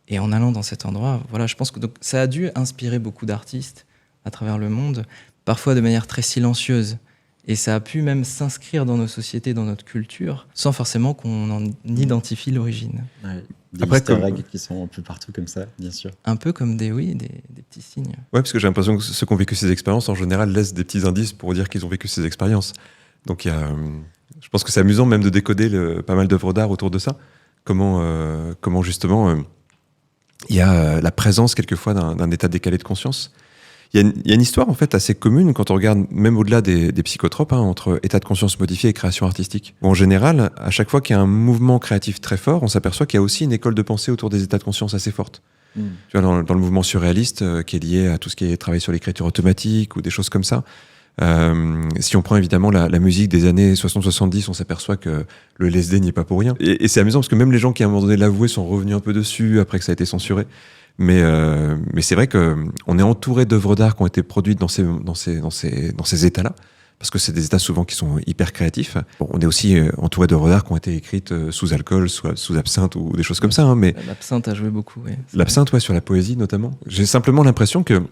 Et en allant dans cet endroit, voilà, je pense que donc, ça a dû inspirer beaucoup d'artistes à travers le monde, parfois de manière très silencieuse. Et ça a pu même s'inscrire dans nos sociétés, dans notre culture, sans forcément qu'on en identifie l'origine. Ouais, des easter eggs qui sont un peu partout comme ça, bien sûr. Un peu comme des petits signes. Ouais, parce que j'ai l'impression que ceux qui ont vécu ces expériences, en général, laissent des petits indices pour dire qu'ils ont vécu ces expériences. Donc je pense que c'est amusant même de décoder pas mal d'œuvres d'art autour de ça. Comment justement, il y a la présence quelquefois d'un état décalé de conscience. Il y a une histoire en fait assez commune quand on regarde même au-delà des psychotropes, entre état de conscience modifié et création artistique. En général, à chaque fois qu'il y a un mouvement créatif très fort, on s'aperçoit qu'il y a aussi une école de pensée autour des états de conscience assez forte. Tu vois, dans le mouvement surréaliste qui est lié à tout ce qui est travail sur l'écriture automatique ou des choses comme ça. Si on prend évidemment la musique des années 60-70, on s'aperçoit que le LSD n'y est pas pour rien. Et c'est amusant parce que même les gens qui à un moment donné l'avouaient sont revenus un peu dessus après que ça a été censuré. Mais c'est vrai qu'on est entouré d'œuvres d'art qui ont été produites dans ces états-là, parce que c'est des états souvent qui sont hyper créatifs. Bon, on est aussi entouré d'œuvres d'art qui ont été écrites sous alcool, sous absinthe ou des choses comme ça. Mais L'absinthe a joué beaucoup. Ouais. l'absinthe, sur la poésie notamment. J'ai simplement l'impression que,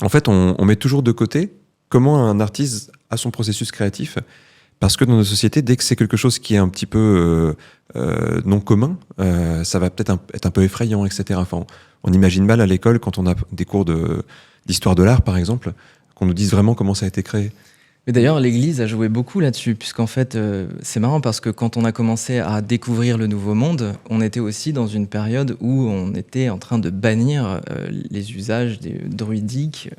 en fait, on met toujours de côté comment un artiste a son processus créatif. Parce que dans nos sociétés, dès que c'est quelque chose qui est un petit peu non commun, ça va peut-être être un peu effrayant, etc. Enfin, on imagine mal à l'école, quand on a des cours d'histoire de l'art, par exemple, qu'on nous dise vraiment comment ça a été créé. Mais d'ailleurs, l'Église a joué beaucoup là-dessus, puisqu'en fait, c'est marrant parce que quand on a commencé à découvrir le Nouveau Monde, on était aussi dans une période où on était en train de bannir les usages druidiques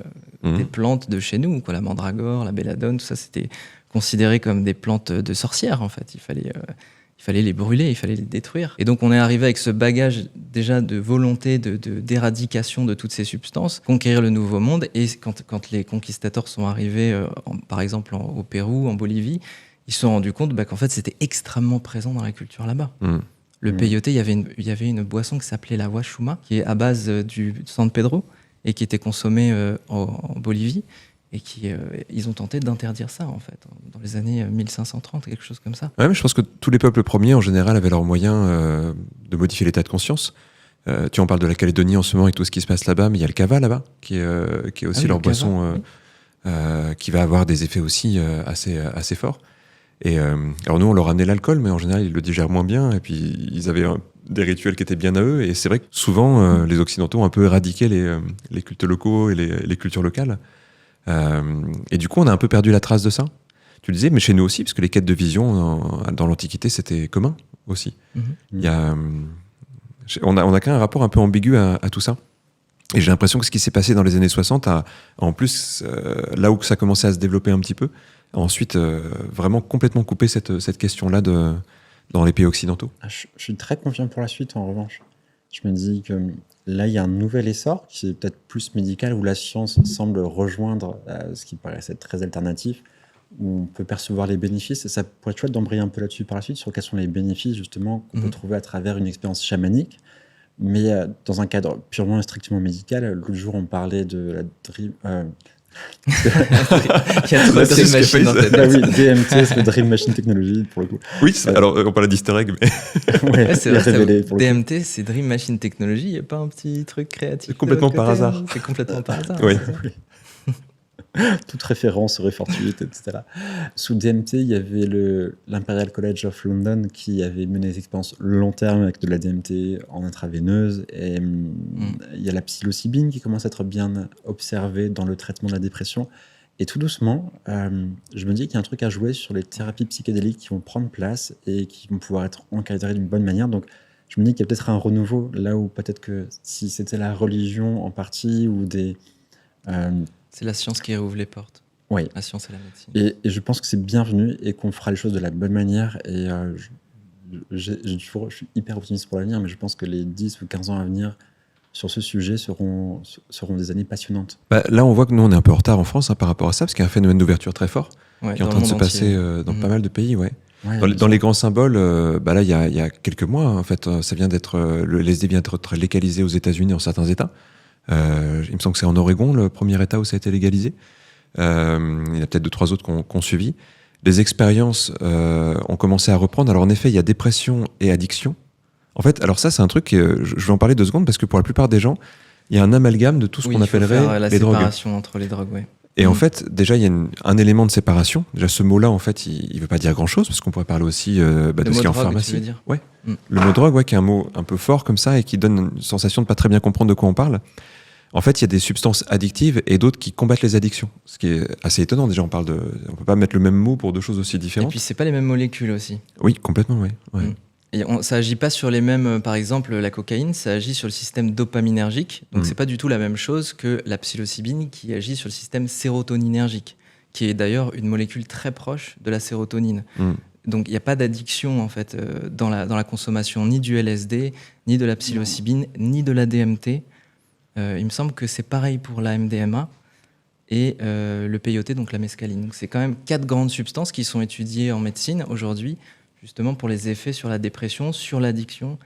des plantes de chez nous, quoi, la mandragore, la belladone, tout ça, c'était considéré comme des plantes de sorcières, en fait. Il fallait les brûler, il fallait les détruire. Et donc on est arrivé avec ce bagage déjà de volonté d'éradication de toutes ces substances, conquérir le Nouveau Monde. Et quand les conquistadors sont arrivés, par exemple au Pérou, en Bolivie, ils se sont rendus compte qu'en fait c'était extrêmement présent dans la culture là-bas. Le peyote, il y avait une boisson qui s'appelait la wachuma, qui est à base du San Pedro et qui était consommée en Bolivie. Et ils ont tenté d'interdire ça, en fait, dans les années 1530, quelque chose comme ça. Ouais, mais je pense que tous les peuples premiers, en général, avaient leurs moyens de modifier l'état de conscience. Tu en parles de la Calédonie en ce moment avec tout ce qui se passe là-bas, mais il y a le kava là-bas, qui est aussi leur boisson qui va avoir des effets aussi assez forts. Et alors nous, on leur amenait l'alcool, mais en général, ils le digèrent moins bien. Et puis, ils avaient des rituels qui étaient bien à eux. Et c'est vrai que souvent, les Occidentaux ont un peu éradiqué les cultes locaux et les cultures locales. Et du coup, on a un peu perdu la trace de ça. Tu le disais, mais chez nous aussi, parce que les quêtes de vision dans l'Antiquité, c'était commun aussi. Il y a, on a quand même un rapport un peu ambigu à tout ça. Et j'ai l'impression que ce qui s'est passé dans les années 60 a, en plus, là où ça commençait à se développer un petit peu, a ensuite vraiment complètement coupé cette question-là dans les pays occidentaux. Je suis très confiant pour la suite, en revanche. Je me dis que là, il y a un nouvel essor qui est peut-être plus médical, où la science semble rejoindre ce qui paraissait être très alternatif, où on peut percevoir les bénéfices. Et ça pourrait être chouette d'embrayer un peu là-dessus par la suite, sur quels sont les bénéfices justement qu'on peut trouver à travers une expérience chamanique. Mais dans un cadre purement et strictement médical, l'autre jour, on parlait de la dream... Il y a trop de machines dans ta tête. Ah oui, DMT, c'est le Dream Machine Technology, pour le coup. Oui, alors on parlait d'easter egg, mais... Ouais, c'est vrai, révélé, pour le coup. DMT, c'est Dream Machine Technology, il n'y a pas un petit truc créatif C'est complètement par hasard. C'est complètement par hasard. Oui. Toute référence serait fortuite, etc. Sous DMT, il y avait l'Imperial College of London qui avait mené des expériences long terme avec de la DMT en intraveineuse. Et il y a la psilocybine qui commence à être bien observée dans le traitement de la dépression. Et tout doucement, je me dis qu'il y a un truc à jouer sur les thérapies psychédéliques qui vont prendre place et qui vont pouvoir être encadrées d'une bonne manière. Donc, je me dis qu'il y a peut-être un renouveau là où peut-être que si c'était la religion en partie ou des... C'est la science qui rouvre les portes. Oui. La science et la médecine. Et je pense que c'est bienvenu et qu'on fera les choses de la bonne manière. Et je suis hyper optimiste pour l'avenir, mais je pense que les 10 ou 15 ans à venir sur ce sujet seront des années passionnantes. Là, on voit que nous, on est un peu en retard en France par rapport à ça, parce qu'il y a un phénomène d'ouverture très fort qui est en train de se passer dans pas mal de pays. Ouais. Dans les grands symboles, là, il y a quelques mois, en fait, ça vient le LSD vient d'être légalisé aux États-Unis, dans certains États. Il me semble que c'est en Oregon, le premier État où ça a été légalisé. Il y en a peut-être 2-3 autres qui ont suivi. Les expériences ont commencé à reprendre. Alors en effet, il y a dépression et addiction. En fait, alors ça, c'est un truc, je vais en parler 2 secondes, parce que pour la plupart des gens, il y a un amalgame de tout ce qu'on appellerait les drogues. La séparation entre les drogues, oui. Et en fait, déjà, il y a un élément de séparation. Déjà, ce mot-là, en fait, il ne veut pas dire grand-chose, parce qu'on pourrait parler aussi de ce qui est en pharmacie. Tu veux dire. Ouais. Le mot drogue, qui est un mot un peu fort comme ça, et qui donne une sensation de ne pas très bien comprendre de quoi on parle. En fait, il y a des substances addictives et d'autres qui combattent les addictions. Ce qui est assez étonnant. Déjà, on peut pas mettre le même mot pour 2 choses aussi différentes. Et puis, c'est pas les mêmes molécules aussi. Oui, complètement, oui. Ouais. Et ça agit pas sur les mêmes, par exemple, la cocaïne, ça agit sur le système dopaminergique. Donc, c'est pas du tout la même chose que la psilocybine qui agit sur le système sérotoninergique, qui est d'ailleurs une molécule très proche de la sérotonine. Donc, il n'y a pas d'addiction, en fait, dans la consommation ni du LSD, ni de la psilocybine, ni de la DMT. Il me semble que c'est pareil pour la MDMA et le peyote, donc la mescaline. Donc, c'est quand même 4 grandes substances qui sont étudiées en médecine aujourd'hui, justement pour les effets sur la dépression, sur l'addiction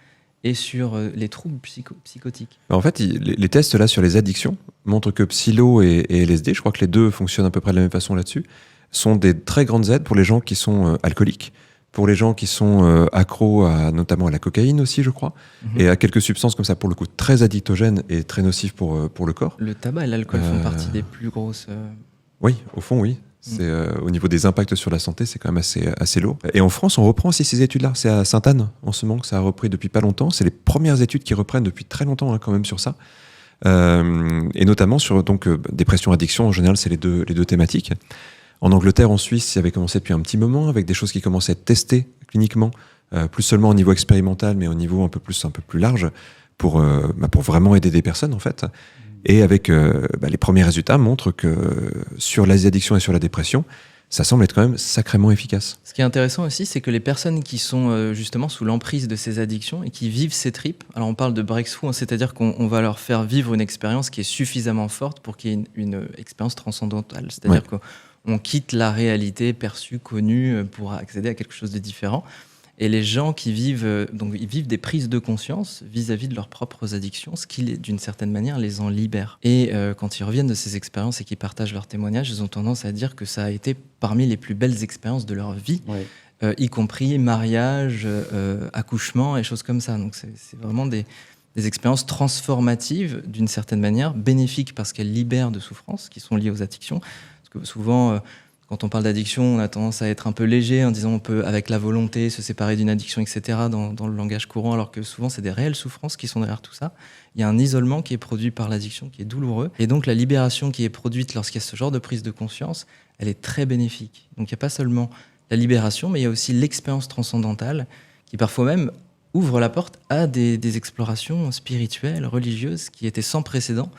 et sur les troubles psychotiques. En fait, les tests là sur les addictions montrent que Psylo et LSD, je crois que les deux fonctionnent à peu près de la même façon là-dessus, sont des très grandes aides pour les gens qui sont alcooliques, pour les gens qui sont accros notamment à la cocaïne aussi, je crois, et à quelques substances comme ça, pour le coup, très addictogènes et très nocives pour le corps. Le tabac et l'alcool font partie des plus grosses... Oui, au fond, oui. C'est, au niveau des impacts sur la santé, c'est quand même assez lourd. Et en France, on reprend aussi ces études-là. C'est à Sainte-Anne, en ce moment, que ça a repris depuis pas longtemps. C'est les premières études qui reprennent depuis très longtemps, quand même, sur ça. Et notamment sur dépression, addiction. En général, c'est les deux thématiques. En Angleterre, en Suisse, ça avait commencé depuis un petit moment, avec des choses qui commençaient à être testées cliniquement, plus seulement au niveau expérimental, mais au niveau un peu plus large, pour vraiment aider des personnes, en fait. Et avec les premiers résultats montrent que sur les addictions et sur la dépression, ça semble être quand même sacrément efficace. Ce qui est intéressant aussi, c'est que les personnes qui sont justement sous l'emprise de ces addictions et qui vivent ces tripes, alors on parle de breakthrough, c'est-à-dire qu'on va leur faire vivre une expérience qui est suffisamment forte pour qu'il y ait une expérience transcendantale. C'est-à-dire qu'on quitte la réalité perçue, connue, pour accéder à quelque chose de différent. Et les gens qui vivent des prises de conscience vis-à-vis de leurs propres addictions, ce qui, d'une certaine manière, les en libère. Et quand ils reviennent de ces expériences et qu'ils partagent leurs témoignages, ils ont tendance à dire que ça a été parmi les plus belles expériences de leur vie, y compris mariage, accouchement et choses comme ça. Donc c'est vraiment des expériences transformatives, d'une certaine manière, bénéfiques parce qu'elles libèrent de souffrances qui sont liées aux addictions. Parce que souvent... Quand on parle d'addiction, on a tendance à être un peu léger en disant on peut, avec la volonté, se séparer d'une addiction, etc., dans le langage courant, alors que souvent, c'est des réelles souffrances qui sont derrière tout ça. Il y a un isolement qui est produit par l'addiction, qui est douloureux. Et donc, la libération qui est produite lorsqu'il y a ce genre de prise de conscience, elle est très bénéfique. Donc, il n'y a pas seulement la libération, mais il y a aussi l'expérience transcendantale qui, parfois même, ouvre la porte à des explorations spirituelles, religieuses, qui étaient sans précédent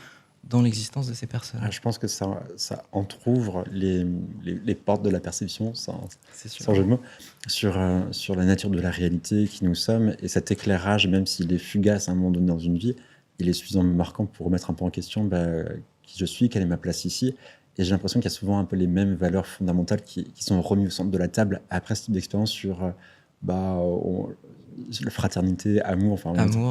dans l'existence de ces personnes. Je pense que ça entrouvre les portes de la perception, sans jeu de mots, sur la nature de la réalité qui nous sommes. Et cet éclairage, même s'il est fugace à un moment donné dans une vie, il est suffisamment marquant pour remettre un peu en question qui je suis, quelle est ma place ici. Et j'ai l'impression qu'il y a souvent un peu les mêmes valeurs fondamentales qui sont remises au centre de la table après ce type d'expérience sur la fraternité, amour,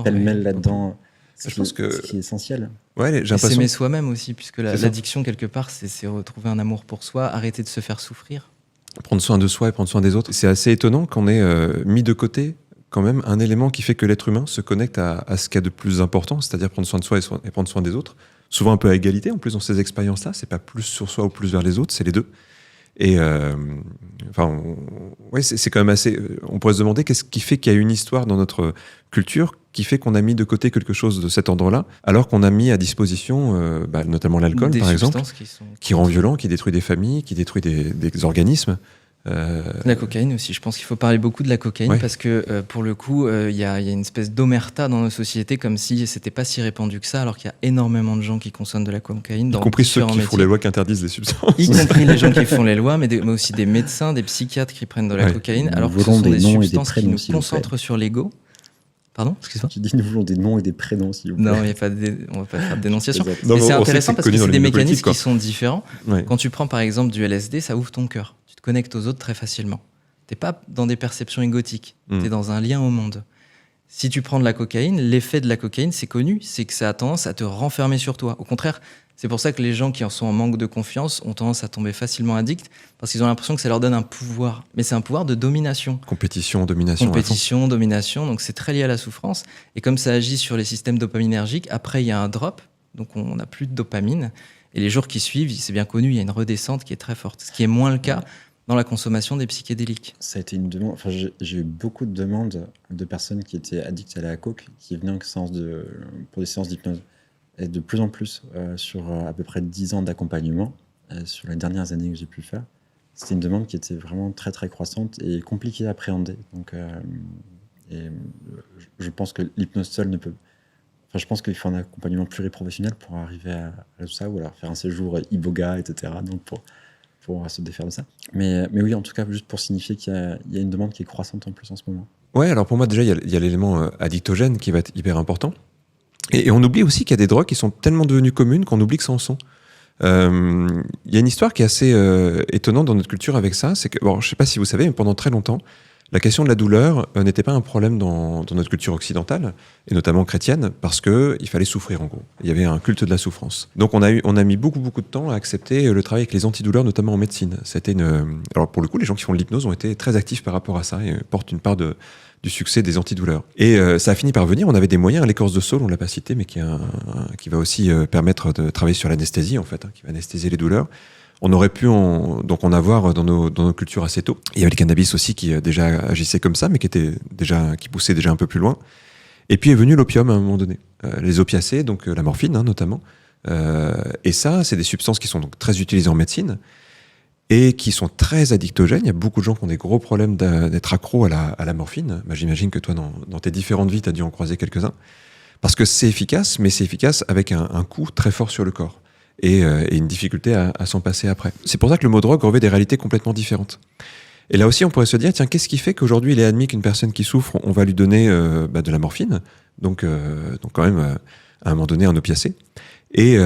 pêle-mêle là-dedans. Ce qui est essentiel. Ouais, j'ai l'impression... S'aimer soi-même aussi, puisque l'addiction, quelque part, c'est retrouver un amour pour soi, arrêter de se faire souffrir. Prendre soin de soi et prendre soin des autres. C'est assez étonnant qu'on ait mis de côté quand même un élément qui fait que l'être humain se connecte à ce qu'il y a de plus important, c'est-à-dire prendre soin de soi et prendre soin des autres. Souvent un peu à égalité, en plus, dans ces expériences-là. C'est pas plus sur soi ou plus vers les autres, c'est les deux. Et c'est quand même assez... On pourrait se demander qu'est-ce qui fait qu'il y a une histoire dans notre culture qui fait qu'on a mis de côté quelque chose de cet ordre-là, alors qu'on a mis à disposition notamment l'alcool, par exemple, qui rend violent, qui détruit des familles, qui détruit des organismes. La cocaïne aussi, je pense qu'il faut parler beaucoup de la cocaïne parce que pour le coup, il y a une espèce d'omerta dans nos sociétés, comme si c'était pas si répandu que ça, alors qu'il y a énormément de gens qui consomment de la cocaïne. Y compris ceux qui font les lois qui interdisent les substances. Y compris les gens qui font les lois, mais aussi des médecins, des psychiatres qui prennent de la cocaïne, alors que ce sont des substances qui nous concentrent sur l'ego. Pardon, excuse-moi. Tu dis nous voulons des noms et des prénoms, s'il vous plaît. Non, on va pas faire de dénonciation. Mais c'est intéressant parce que c'est des mécanismes qui sont différents. Quand tu prends par exemple du LSD, ça ouvre ton cœur. Tu te connectes aux autres très facilement. T'es pas dans des perceptions égotiques. T'es dans un lien au monde. Si tu prends de la cocaïne, l'effet de la cocaïne, c'est connu, c'est que ça a tendance à te renfermer sur toi. Au contraire, c'est pour ça que les gens qui en sont en manque de confiance ont tendance à tomber facilement addicts, parce qu'ils ont l'impression que ça leur donne un pouvoir. Mais c'est un pouvoir de domination. Compétition, domination. Donc c'est très lié à la souffrance. Et comme ça agit sur les systèmes dopaminergiques, après il y a un drop, donc on n'a plus de dopamine. Et les jours qui suivent, c'est bien connu, il y a une redescente qui est très forte. Ce qui est moins le cas dans la consommation des psychédéliques. Ça a été une demande. Enfin, j'ai eu beaucoup de demandes de personnes qui étaient addictes à la coke, qui venaient pour des séances d'hypnose. Et de plus en plus, sur à peu près 10 ans d'accompagnement, sur les dernières années que j'ai pu faire, c'était une demande qui était vraiment très très croissante et compliquée à appréhender. Donc Et je pense que l'hypnose seule ne peut... Enfin, je pense qu'il faut un accompagnement pluriprofessionnel pour arriver à tout ça, ou alors faire un séjour iboga, etc. Donc pour se défaire de ça. Mais oui, en tout cas, juste pour signifier qu'il y a une demande qui est croissante en plus en ce moment. Ouais, alors pour moi, déjà, il y a l'élément addictogène qui va être hyper important. Et on oublie aussi qu'il y a des drogues qui sont tellement devenues communes qu'on oublie que ça en sont. Il y a une histoire qui est assez étonnante dans notre culture avec ça. C'est que, bon, je ne sais pas si vous savez, mais pendant très longtemps, la question de la douleur n'était pas un problème dans notre culture occidentale, et notamment chrétienne, parce qu'il fallait souffrir en gros. Il y avait un culte de la souffrance. Donc on a mis beaucoup de temps à accepter le travail avec les antidouleurs, notamment en médecine. Alors pour le coup, les gens qui font de l'hypnose ont été très actifs par rapport à ça et portent une part du succès des antidouleurs. Et ça a fini par venir. On avait des moyens, l'écorce de saule, on l'a pas cité, mais qui va aussi permettre de travailler sur l'anesthésie en fait, qui va anesthésier les douleurs. On aurait pu en avoir dans nos cultures assez tôt. Il y avait le cannabis aussi qui déjà agissait comme ça, mais qui poussait déjà un peu plus loin. Et puis est venu l'opium à un moment donné. Les opiacés, donc la morphine notamment. Et ça, c'est des substances qui sont donc très utilisées en médecine et qui sont très addictogènes. Il y a beaucoup de gens qui ont des gros problèmes d'être accros à la morphine. Bah, j'imagine que toi, dans tes différentes vies, tu as dû en croiser quelques-uns. Parce que c'est efficace, mais c'est efficace avec un coup très fort sur le corps. Et une difficulté à s'en passer après. C'est pour ça que le mot drogue revêt des réalités complètement différentes. Et là aussi, on pourrait se dire, tiens, qu'est-ce qui fait qu'aujourd'hui, il est admis qu'une personne qui souffre, on va lui donner de la morphine, donc quand même, à un moment donné, un opiacé. Et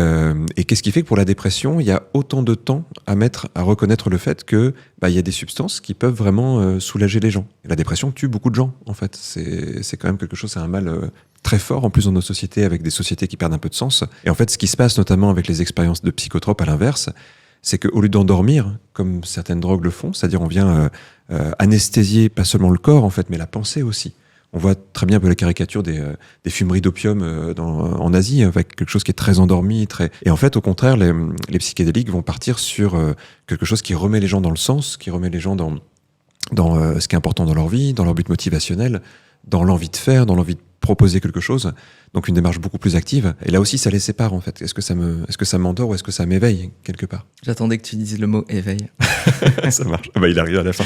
qu'est-ce qui fait que pour la dépression, il y a autant de temps à reconnaître le fait que il y a des substances qui peuvent vraiment soulager les gens. Et la dépression tue beaucoup de gens, en fait. C'est quand même quelque chose, c'est un mal très fort, en plus dans nos sociétés, avec des sociétés qui perdent un peu de sens. Et en fait, ce qui se passe notamment avec les expériences de psychotropes à l'inverse, c'est qu'au lieu d'endormir, comme certaines drogues le font, c'est-à-dire on vient anesthésier pas seulement le corps, en fait, mais la pensée aussi. On voit très bien un peu la caricature des fumeries d'opium en Asie, avec quelque chose qui est très endormi. Et en fait, au contraire, les psychédéliques vont partir sur quelque chose qui remet les gens dans le sens, qui remet les gens dans ce qui est important dans leur vie, dans leur but motivationnel, dans l'envie de faire, dans l'envie de proposer quelque chose. Donc une démarche beaucoup plus active. Et là aussi, ça les sépare, en fait. Est-ce que ça m'endort ou est-ce que ça m'éveille, quelque part? J'attendais que tu dises le mot éveil. Ça marche. Il arrive à la fin.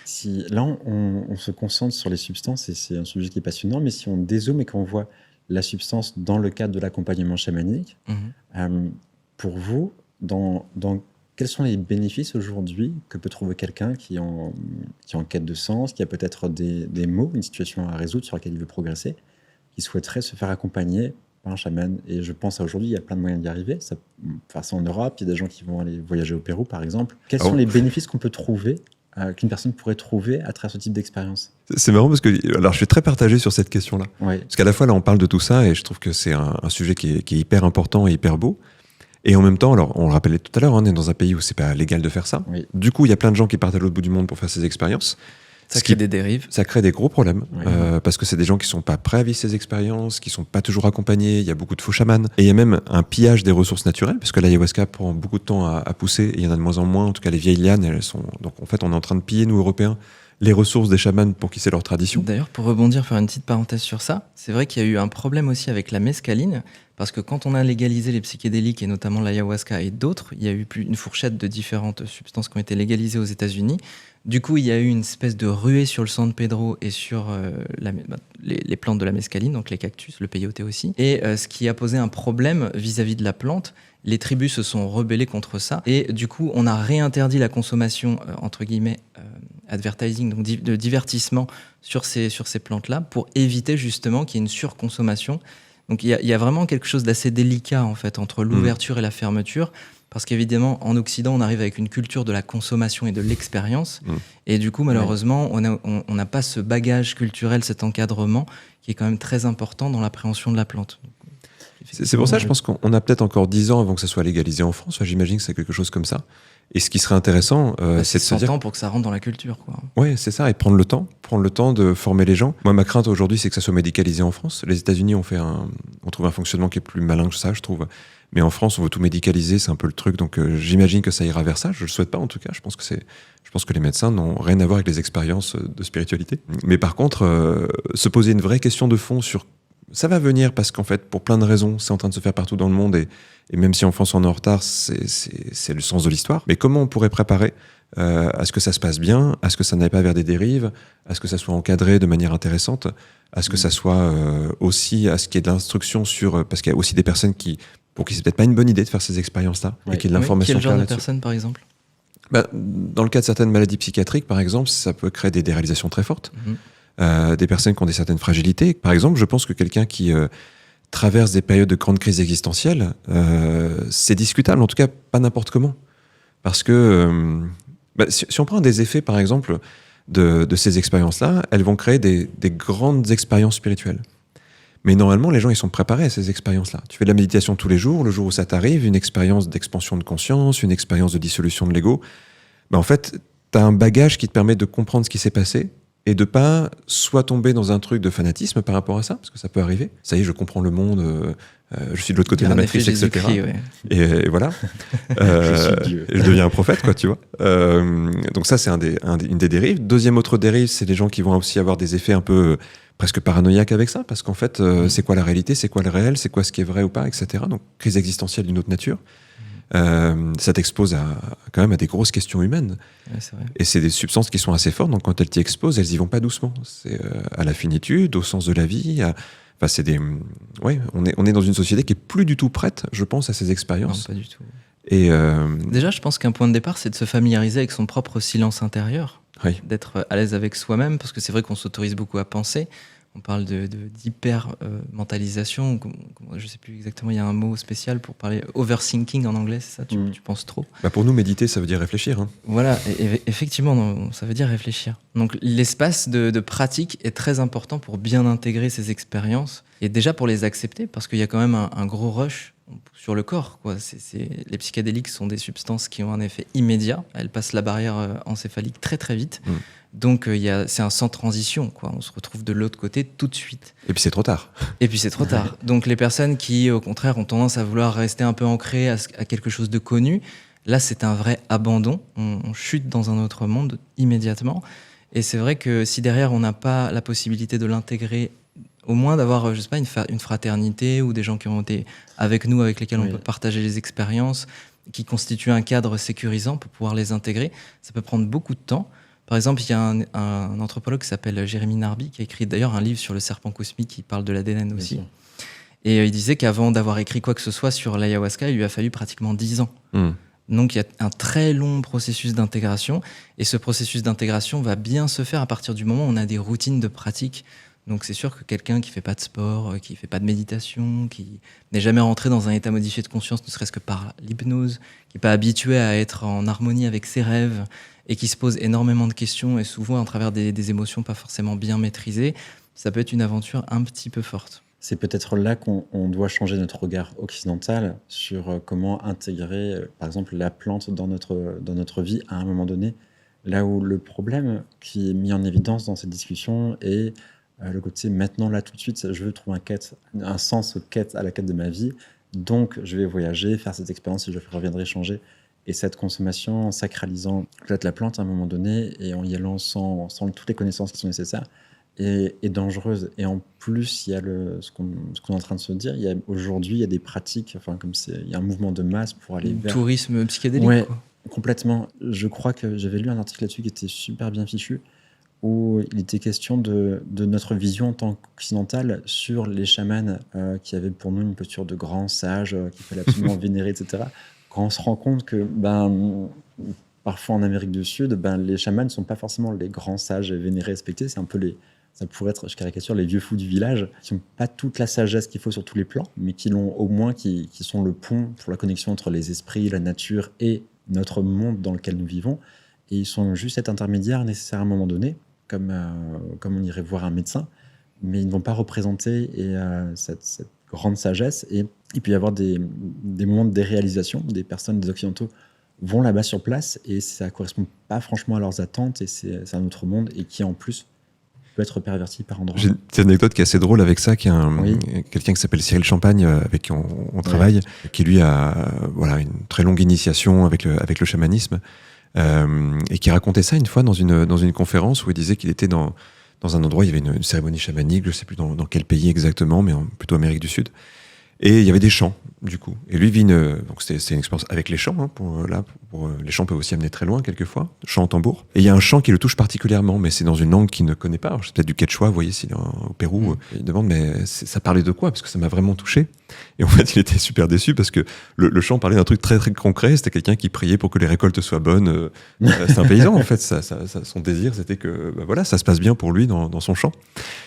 Si, là, on se concentre sur les substances et c'est un sujet qui est passionnant, mais si on dézoome et qu'on voit la substance dans le cadre de l'accompagnement chamanique, pour vous, quels sont les bénéfices aujourd'hui que peut trouver quelqu'un qui est en quête de sens, qui a peut-être des maux, une situation à résoudre sur laquelle il veut progresser, qui souhaiterait se faire accompagner par un chaman? Et je pense à aujourd'hui, il y a plein de moyens d'y arriver. Ça en Europe, il y a des gens qui vont aller voyager au Pérou, par exemple. Quels sont les bénéfices qu'on peut trouver, qu'une personne pourrait trouver à travers ce type d'expérience? C'est marrant parce que alors, je suis très partagé sur cette question-là. Oui. Parce qu'à la fois, là, on parle de tout ça et je trouve que c'est un sujet qui est hyper important et hyper beau. Et en même temps, alors, on le rappelait tout à l'heure, on est dans un pays où c'est pas légal de faire ça. Oui. Du coup, il y a plein de gens qui partent à l'autre bout du monde pour faire ces expériences. Ça crée des dérives. Ça crée des gros problèmes. Oui. Parce que c'est des gens qui sont pas prêts à vivre ces expériences, qui sont pas toujours accompagnés. Il y a beaucoup de faux chamans. Et il y a même un pillage des ressources naturelles, parce que l'ayahuasca prend beaucoup de temps à pousser. Et il y en a de moins en moins. En tout cas, les vieilles lianes, elles sont. Donc, en fait, on est en train de piller, nous, Européens, les ressources des chamans pour qui c'est leur tradition. D'ailleurs, pour rebondir, faire une petite parenthèse sur ça, c'est vrai qu'il y a eu un problème aussi avec la mescaline, parce que quand on a légalisé les psychédéliques, et notamment l'ayahuasca et d'autres, il y a eu plus une fourchette de différentes substances qui ont été légalisées aux États-Unis. Du coup, il y a eu une espèce de ruée sur le San Pedro et sur les plantes de la mescaline, donc les cactus, le peyote aussi. Et ce qui a posé un problème vis-à-vis de la plante. Les tribus se sont rebellées contre ça. Et du coup, on a réinterdit la consommation, entre guillemets, advertising, donc de divertissement sur ces plantes-là, pour éviter justement qu'il y ait une surconsommation. Donc il y a vraiment quelque chose d'assez délicat, en fait, entre l'ouverture et la fermeture. Parce qu'évidemment, en Occident, on arrive avec une culture de la consommation et de l'expérience. Et du coup, malheureusement, on n'a pas ce bagage culturel, cet encadrement, qui est quand même très important dans l'appréhension de la plante. C'est pour ça, je pense qu'on a peut-être encore 10 ans avant que ça soit légalisé en France. J'imagine que c'est quelque chose comme ça. Et ce qui serait intéressant, c'est de se dire... 100 ans pour que ça rentre dans la culture, quoi. Oui, c'est ça, et prendre le temps de former les gens. Moi, ma crainte aujourd'hui, c'est que ça soit médicalisé en France. Les États-Unis on trouve un fonctionnement qui est plus malin que ça, je trouve. Mais en France, on veut tout médicaliser, c'est un peu le truc. Donc, j'imagine que ça ira vers ça. Je le souhaite pas, en tout cas. Je pense que les médecins n'ont rien à voir avec les expériences de spiritualité. Mais par contre, se poser une vraie question de fond sur... Ça va venir parce qu'en fait, pour plein de raisons, c'est en train de se faire partout dans le monde et même si en France on est en retard, c'est le sens de l'histoire. Mais comment on pourrait préparer à ce que ça se passe bien, à ce que ça n'aille pas vers des dérives, à ce que ça soit encadré de manière intéressante, à ce que ça soit aussi, à ce qu'il y ait de l'instruction sur... Parce qu'il y a aussi des personnes pour qui c'est peut-être pas une bonne idée de faire ces expériences-là, Ouais. et qu'il y ait de l'information Quel genre claire de là-dessus. personne, par exemple? Dans le cas de certaines maladies psychiatriques, par exemple, ça peut créer des déréalisations très fortes. Des personnes qui ont des certaines fragilités. Par exemple, je pense que quelqu'un qui traverse des périodes de grandes crises existentielles, c'est discutable, en tout cas pas n'importe comment. Parce que si on prend des effets, par exemple, de ces expériences-là, elles vont créer des grandes expériences spirituelles. Mais normalement, les gens, ils sont préparés à ces expériences-là. Tu fais de la méditation tous les jours, le jour où ça t'arrive, une expérience d'expansion de conscience, une expérience de dissolution de l'ego. En fait, tu as un bagage qui te permet de comprendre ce qui s'est passé et de pas soit tomber dans un truc de fanatisme par rapport à ça, parce que ça peut arriver. Ça y est, je comprends le monde, je suis de l'autre côté de la matrice, etc. Ouais. Et voilà. Je suis Dieu. Je deviens un prophète, quoi, tu vois. Donc ça, c'est une des dérives. Deuxième autre dérive, c'est les gens qui vont aussi avoir des effets un peu presque paranoïaques avec ça, parce qu'en fait, c'est quoi la réalité, c'est quoi le réel, c'est quoi ce qui est vrai ou pas, etc. Donc, crise existentielle d'une autre nature. Ça t'expose quand même à des grosses questions humaines. Ouais, c'est vrai. Et c'est des substances qui sont assez fortes, donc quand elles t'y exposent, elles y vont pas doucement. C'est à la finitude, au sens de la vie. Enfin, on est dans une société qui est plus du tout prête, je pense, à ces Non, expériences. pas du tout. Et Déjà, je pense qu'un point de départ, c'est de se familiariser avec son propre silence intérieur, oui. d'être à l'aise avec soi-même, parce que c'est vrai qu'on s'autorise beaucoup à penser. On parle d'hyper-mentalisation. Je ne sais plus exactement, il y a un mot spécial pour parler. Overthinking en anglais, c'est ça? Tu penses trop. Pour nous, méditer, ça veut dire réfléchir. Hein. Voilà, et effectivement, non, ça veut dire réfléchir. Donc l'espace de pratique est très important pour bien intégrer ces expériences, et déjà pour les accepter, parce qu'il y a quand même un gros rush sur le corps, quoi. Les psychédéliques sont des substances qui ont un effet immédiat. Elles passent la barrière encéphalique très très vite. Donc c'est un sans transition, quoi. On se retrouve de l'autre côté tout de suite. Et puis c'est trop tard. Et puis c'est trop tard. Donc les personnes qui, au contraire, ont tendance à vouloir rester un peu ancrées à quelque chose de connu, là c'est un vrai abandon. On chute dans un autre monde immédiatement. Et c'est vrai que si derrière on n'a pas la possibilité de l'intégrer, au moins d'avoir, je sais pas, une fraternité ou des gens qui ont été avec nous, avec lesquels on peut partager les expériences, qui constituent un cadre sécurisant pour pouvoir les intégrer, ça peut prendre beaucoup de temps. Par exemple, il y a un anthropologue qui s'appelle Jérémy Narby, qui a écrit d'ailleurs un livre sur le serpent cosmique qui parle de l'ADN aussi. Et il disait qu'avant d'avoir écrit quoi que ce soit sur l'ayahuasca, il lui a fallu pratiquement 10 ans. Donc il y a un très long processus d'intégration. Et ce processus d'intégration va bien se faire à partir du moment où on a des routines de pratique. Donc c'est sûr que quelqu'un qui fait pas de sport, qui fait pas de méditation, qui n'est jamais rentré dans un état modifié de conscience, ne serait-ce que par l'hypnose, qui n'est pas habitué à être en harmonie avec ses rêves, et qui se pose énormément de questions, et souvent à travers des émotions pas forcément bien maîtrisées, ça peut être une aventure un petit peu forte. C'est peut-être là qu'on doit changer notre regard occidental sur comment intégrer, par exemple, la plante dans notre vie à un moment donné. Là où le problème qui est mis en évidence dans cette discussion est le côté maintenant, là, tout de suite, je veux trouver un sens à la quête de ma vie, donc je vais voyager, faire cette expérience et je reviendrai changer. Et cette consommation, en sacralisant peut-être la plante à un moment donné et en y allant sans toutes les connaissances qui sont nécessaires, est dangereuse. Et en plus, il y a ce qu'on est en train de se dire, aujourd'hui, il y a des pratiques, il y a un mouvement de masse pour aller vers... Tourisme psychédélique, ouais, quoi. Complètement. Je crois que j'avais lu un article là-dessus qui était super bien fichu, où il était question de notre vision en tant qu'occidental sur les chamans qui avaient pour nous une posture de grands sages qu'il fallait absolument vénérer, etc. Quand on se rend compte que parfois en Amérique du Sud, les chamans ne sont pas forcément les grands sages vénérés, respectés, c'est un peu ça pourrait être, je caricature, les vieux fous du village, qui n'ont pas toute la sagesse qu'il faut sur tous les plans, mais qui l'ont au moins, qui sont le pont pour la connexion entre les esprits, la nature et notre monde dans lequel nous vivons. Et ils sont juste cet intermédiaire nécessaire à un moment donné, comme on irait voir un médecin, mais ils ne vont pas représenter cette grande sagesse. Et il peut y avoir des moments de déréalisation, des personnes, des occidentaux vont là-bas sur place et ça ne correspond pas franchement à leurs attentes et c'est un autre monde et qui en plus peut être perverti par endroits. J'ai une petite anecdote qui est assez drôle avec ça, qui est quelqu'un qui s'appelle Cyril Champagne, avec qui on travaille, qui lui a une très longue initiation avec le chamanisme, et qui racontait ça une fois dans une conférence où il disait qu'il était dans un endroit, il y avait une cérémonie chamanique, je ne sais plus dans quel pays exactement, mais plutôt Amérique du Sud, et il y avait des chants. du coup. Et lui vit donc c'est une expérience avec les chants. Hein, les chants peuvent aussi amener très loin quelquefois, chant en tambour. Et il y a un chant qui le touche particulièrement, mais c'est dans une langue qu'il ne connaît pas. Alors, c'est peut-être du quechua, vous voyez, s'il est au Pérou. Il demande, mais ça parlait de quoi? Parce que ça m'a vraiment touché. Et en fait, il était super déçu parce que le chant parlait d'un truc très très concret. C'était quelqu'un qui priait pour que les récoltes soient bonnes. C'est un paysan en fait. Son désir, c'était que voilà, ça se passe bien pour lui dans son chant.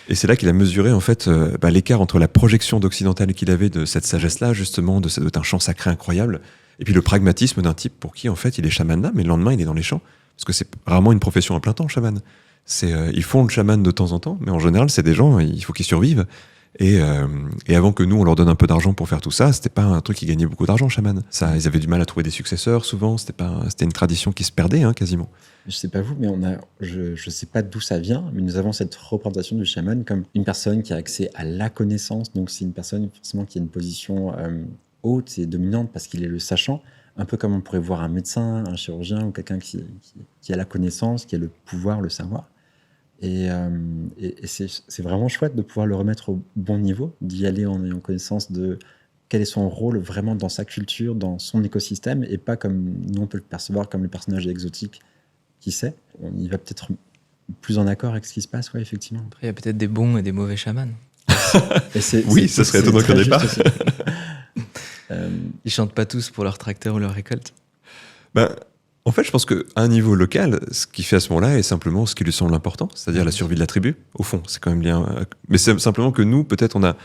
Et c'est là qu'il a mesuré en fait l'écart entre la projection d'occidental qu'il avait de cette sagesse-là, justement, d'un chant sacré incroyable, et puis le pragmatisme d'un type pour qui en fait il est chaman là, mais le lendemain il est dans les champs, parce que c'est rarement une profession à plein temps, chaman. Ils font le chaman de temps en temps, mais en général c'est des gens, il faut qu'ils survivent. Et avant que nous on leur donne un peu d'argent pour faire tout ça, c'était pas un truc qui gagnait beaucoup d'argent, chaman. Ça, ils avaient du mal à trouver des successeurs souvent. C'était une tradition qui se perdait quasiment. Je sais pas vous, mais je sais pas d'où ça vient, mais nous avons cette représentation du chaman comme une personne qui a accès à la connaissance. Donc c'est une personne forcément qui a une position haute et dominante parce qu'il est le sachant. Un peu comme on pourrait voir un médecin, un chirurgien ou quelqu'un qui a la connaissance, qui a le pouvoir, le savoir. Et c'est vraiment chouette de pouvoir le remettre au bon niveau, d'y aller en ayant connaissance de quel est son rôle vraiment dans sa culture, dans son écosystème, et pas comme nous on peut le percevoir comme le personnage exotique qui sait. On y va peut-être plus en accord avec ce qui se passe, ouais, effectivement. Après, il y a peut-être des bons et des mauvais chamans. Oui, ça serait étonnant qu'il n'y en ait pas. Ils chantent pas tous pour leur tracteur ou leur récolte. En fait, je pense qu'à un niveau local, ce qu'il fait à ce moment-là est simplement ce qui lui semble important, c'est-à-dire la survie de la tribu. Au fond, c'est quand même bien. Mais c'est simplement que nous, peut-être, on a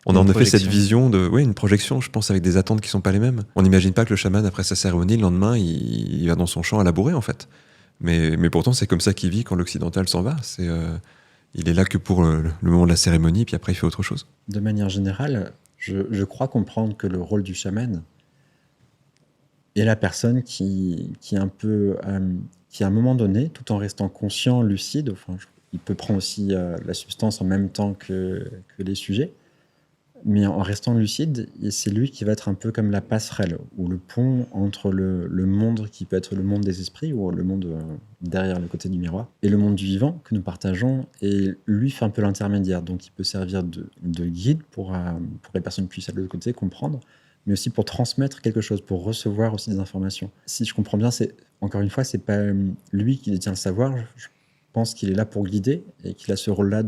en effet cette vision une projection, je pense, avec des attentes qui sont pas les mêmes. On n'imagine pas que le chaman, après sa cérémonie, le lendemain, il va dans son champ à labourer, en fait. Mais pourtant, c'est comme ça qu'il vit quand l'occidental s'en va. Il est là que pour le moment de la cérémonie, puis après, il fait autre chose. De manière générale, je crois comprendre que le rôle du chaman est la personne qui un peu, qui à un moment donné, tout en restant conscient, lucide, il peut prendre aussi la substance en même temps que les sujets, mais en restant lucide, et c'est lui qui va être un peu comme la passerelle ou le pont entre le monde qui peut être le monde des esprits ou le monde derrière le côté du miroir et le monde du vivant que nous partageons, et lui fait un peu l'intermédiaire, donc il peut servir de guide pour les personnes qui puissent à l'autre côté comprendre, mais aussi pour transmettre quelque chose, pour recevoir aussi des informations. Si je comprends bien, encore une fois, c'est pas lui qui détient le savoir, je pense qu'il est là pour guider et qu'il a ce rôle-là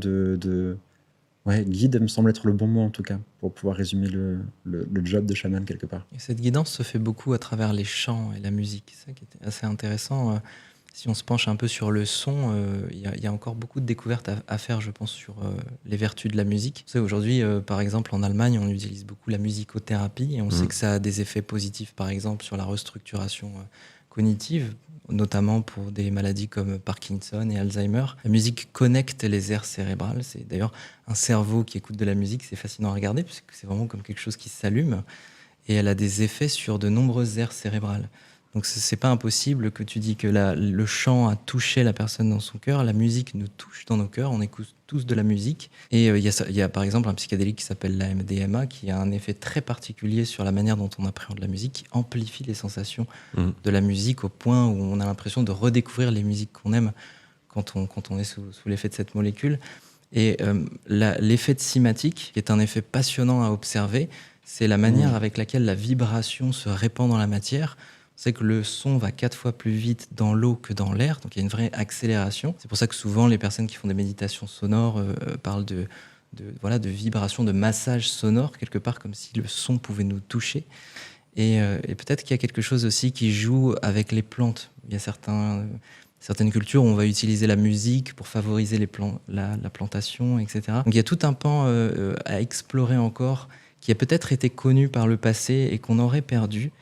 guide me semble être le bon mot en tout cas, pour pouvoir résumer le job de chaman quelque part. Et cette guidance se fait beaucoup à travers les chants et la musique, c'est ça qui était assez intéressant. Si on se penche un peu sur le son, il y a encore beaucoup de découvertes à faire, je pense, sur les vertus de la musique. Vous savez, aujourd'hui, par exemple, en Allemagne, on utilise beaucoup la musicothérapie et on sait que ça a des effets positifs, par exemple, sur la restructuration cognitive, notamment pour des maladies comme Parkinson et Alzheimer. La musique connecte les aires cérébrales. C'est d'ailleurs un cerveau qui écoute de la musique, c'est fascinant à regarder, puisque c'est vraiment comme quelque chose qui s'allume. Et elle a des effets sur de nombreuses aires cérébrales. Donc c'est pas impossible que tu dis que le chant a touché la personne dans son cœur, la musique nous touche dans nos cœurs, on écoute tous de la musique. Et il y a par exemple un psychédélique qui s'appelle la MDMA qui a un effet très particulier sur la manière dont on appréhende la musique, qui amplifie les sensations de la musique au point où on a l'impression de redécouvrir les musiques qu'on aime quand on est sous l'effet de cette molécule. Et l'effet de cymatique, qui est un effet passionnant à observer, c'est la manière avec laquelle la vibration se répand dans la matière. C'est que le son va 4 fois plus vite dans l'eau que dans l'air, donc il y a une vraie accélération. C'est pour ça que souvent les personnes qui font des méditations sonores parlent de vibration, de massage sonore, quelque part comme si le son pouvait nous toucher. Et peut-être qu'il y a quelque chose aussi qui joue avec les plantes. Il y a certaines cultures où on va utiliser la musique pour favoriser la plantation, etc. Donc il y a tout un pan à explorer encore, qui a peut-être été connu par le passé et qu'on aurait perdu.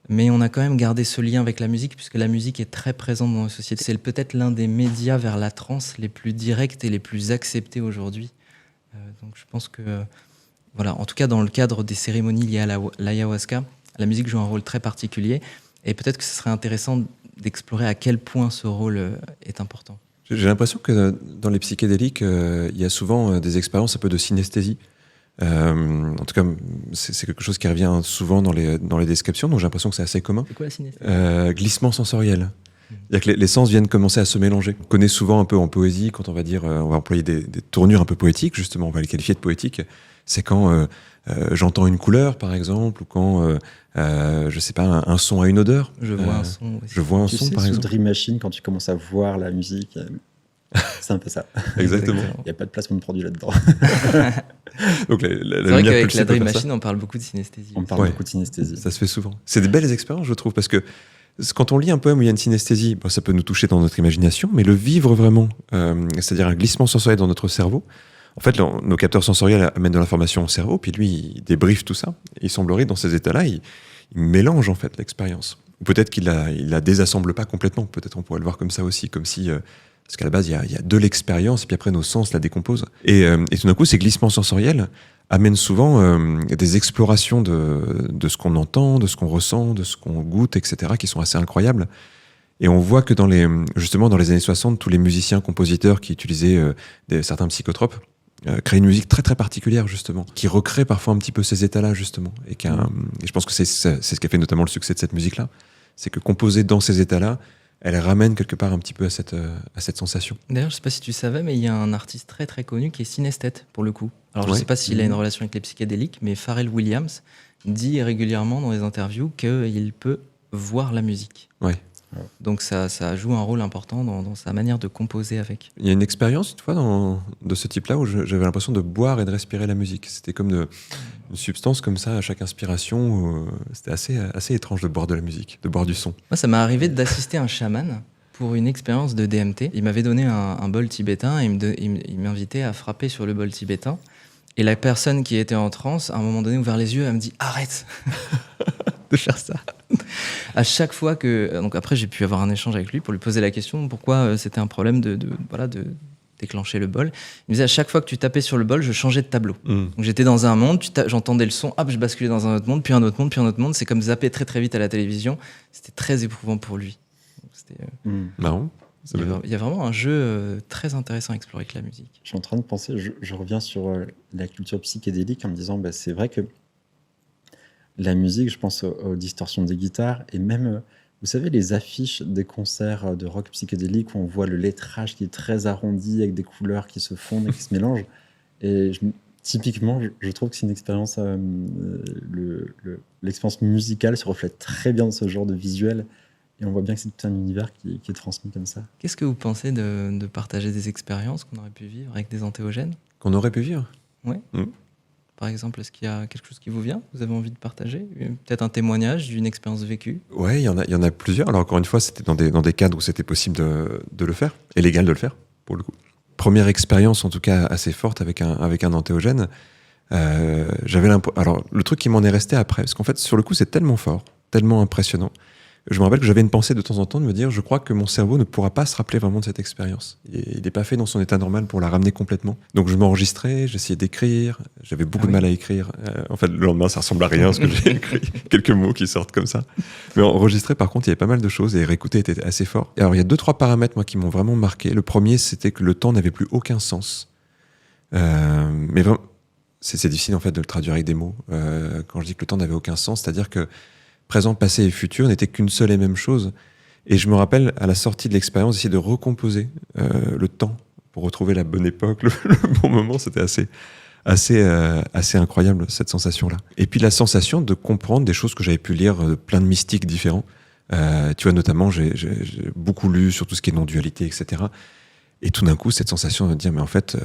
Mais on a quand même gardé ce lien avec la musique, puisque la musique est très présente dans nos sociétés. C'est peut-être l'un des médias vers la transe les plus directs et les plus acceptés aujourd'hui. Donc je pense que, en tout cas dans le cadre des cérémonies liées à l'ayahuasca, la musique joue un rôle très particulier. Et peut-être que ce serait intéressant d'explorer à quel point ce rôle est important. J'ai l'impression que dans les psychédéliques, il y a souvent des expériences un peu de synesthésie. En tout cas, c'est quelque chose qui revient souvent dans les descriptions, donc j'ai l'impression que c'est assez commun. C'est quoi la synesthésie ? Glissement sensoriel. C'est-à-dire que les sens viennent commencer à se mélanger. On connaît souvent un peu en poésie, quand on va dire, on va employer des tournures un peu poétiques, justement, on va les qualifier de poétiques. C'est quand j'entends une couleur, par exemple, ou quand, je sais pas, un son a une odeur. Je vois un son aussi. Je vois un Tu son, sais, par sous exemple. Dream Machine, quand tu commences à voir la musique, c'est un peu ça. Exactement. Il n'y a pas de placement de produit là-dedans. Donc, la C'est vrai lumière qu'avec pulsée la peut Dream faire ça. Machine, on parle beaucoup de synesthésie. On parle Ouais. beaucoup de synesthésie. Ça se fait souvent. C'est des belles expériences, je trouve, parce que quand on lit un poème où il y a une synesthésie, bon, ça peut nous toucher dans notre imagination, mais le vivre vraiment, c'est-à-dire un glissement sensoriel dans notre cerveau. En fait, nos capteurs sensoriels amènent de l'information au cerveau, puis lui, il débriefe tout ça. Et il semblerait, dans ces états-là, il mélange en fait l'expérience. Ou peut-être qu'il la désassemble pas complètement. Peut-être on pourrait le voir comme ça aussi, comme si, parce qu'à la base, il y a de l'expérience, et puis après nos sens la décomposent. Et tout d'un coup, ces glissements sensoriels amènent souvent des explorations de ce qu'on entend, de ce qu'on ressent, de ce qu'on goûte, etc., qui sont assez incroyables. Et on voit que justement dans les années 60, tous les musiciens, compositeurs qui utilisaient certains psychotropes créent une musique très très particulière, justement, qui recrée parfois un petit peu ces états-là, justement. Et je pense que c'est ce qui a fait notamment le succès de cette musique-là. C'est que composée dans ces états-là, elle ramène quelque part un petit peu à cette sensation. D'ailleurs, je sais pas si tu savais, mais il y a un artiste très très connu qui est synesthète, pour le coup. Alors, je Ouais. sais pas s'il a une relation avec les psychédéliques, mais Pharrell Williams dit régulièrement dans les interviews qu'il peut voir la musique. Ouais. Donc ça joue un rôle important dans sa manière de composer avec. Il y a une expérience, une fois, de ce type-là, où j'avais l'impression de boire et de respirer la musique. C'était comme une substance comme ça à chaque inspiration. C'était assez étrange de boire de la musique, de boire du son. Moi, ça m'est arrivé d'assister un chaman pour une expérience de DMT. Il m'avait donné un bol tibétain et il m'invitait à frapper sur le bol tibétain. Et la personne qui était en transe, à un moment donné, ouvert les yeux, elle me dit « Arrête de faire ça !» À chaque fois que... Donc après, j'ai pu avoir un échange avec lui pour lui poser la question pourquoi c'était un problème de déclencher le bol. Il me disait à chaque fois que tu tapais sur le bol, je changeais de tableau. Donc j'étais dans un monde, j'entendais le son, hop, je basculais dans un autre monde, puis un autre monde, puis un autre monde. C'est comme zapper très très vite à la télévision. C'était très éprouvant pour lui. Donc, c'était, Marrant. il y a vraiment un jeu très intéressant à explorer avec la musique. Je suis en train de penser, je reviens sur la culture psychédélique en me disant, c'est vrai que la musique, je pense aux distorsions des guitares et même, vous savez, les affiches des concerts de rock psychédélique où on voit le lettrage qui est très arrondi avec des couleurs qui se fondent et qui se mélangent. Et typiquement, je trouve que c'est une expérience, l'expérience musicale se reflète très bien dans ce genre de visuel. Et on voit bien que c'est tout un univers qui est transmis comme ça. Qu'est-ce que vous pensez de partager des expériences qu'on aurait pu vivre avec des entéogènes ? Qu'on aurait pu vivre. Par exemple, est-ce qu'il y a quelque chose qui vous vient ? Vous avez envie de partager ? Peut-être un témoignage d'une expérience vécue ? Ouais, il y en a plusieurs. Alors encore une fois, c'était dans des cadres où c'était possible de le faire, et légal de le faire, pour le coup. Première expérience, en tout cas, assez forte avec un entéogène. Alors, le truc qui m'en est resté après, parce qu'en fait, sur le coup, c'est tellement fort, tellement impressionnant. Je me rappelle que j'avais une pensée de temps en temps de me dire, je crois que mon cerveau ne pourra pas se rappeler vraiment de cette expérience. Il n'est pas fait dans son état normal pour la ramener complètement. Donc je m'enregistrais, j'essayais d'écrire, j'avais beaucoup de mal à écrire. En fait, le lendemain, ça ressemble à rien, ce que j'ai écrit, quelques mots qui sortent comme ça. Mais enregistrer, par contre, il y avait pas mal de choses, et réécouter était assez fort. Et alors, il y a 2-3 paramètres, moi, qui m'ont vraiment marqué. Le premier, c'était que le temps n'avait plus aucun sens. Mais vraiment, c'est difficile, en fait, de le traduire avec des mots. Quand je dis que le temps n'avait aucun sens, c'est-à-dire que présent, passé et futur n'étaient qu'une seule et même chose. Et je me rappelle, à la sortie de l'expérience, d'essayer de recomposer le temps pour retrouver la bonne époque, le bon moment. C'était assez incroyable, cette sensation-là. Et puis la sensation de comprendre des choses que j'avais pu lire de plein de mystiques différents. Tu vois, notamment, j'ai beaucoup lu sur tout ce qui est non-dualité, etc. Et tout d'un coup, cette sensation de dire, mais en fait,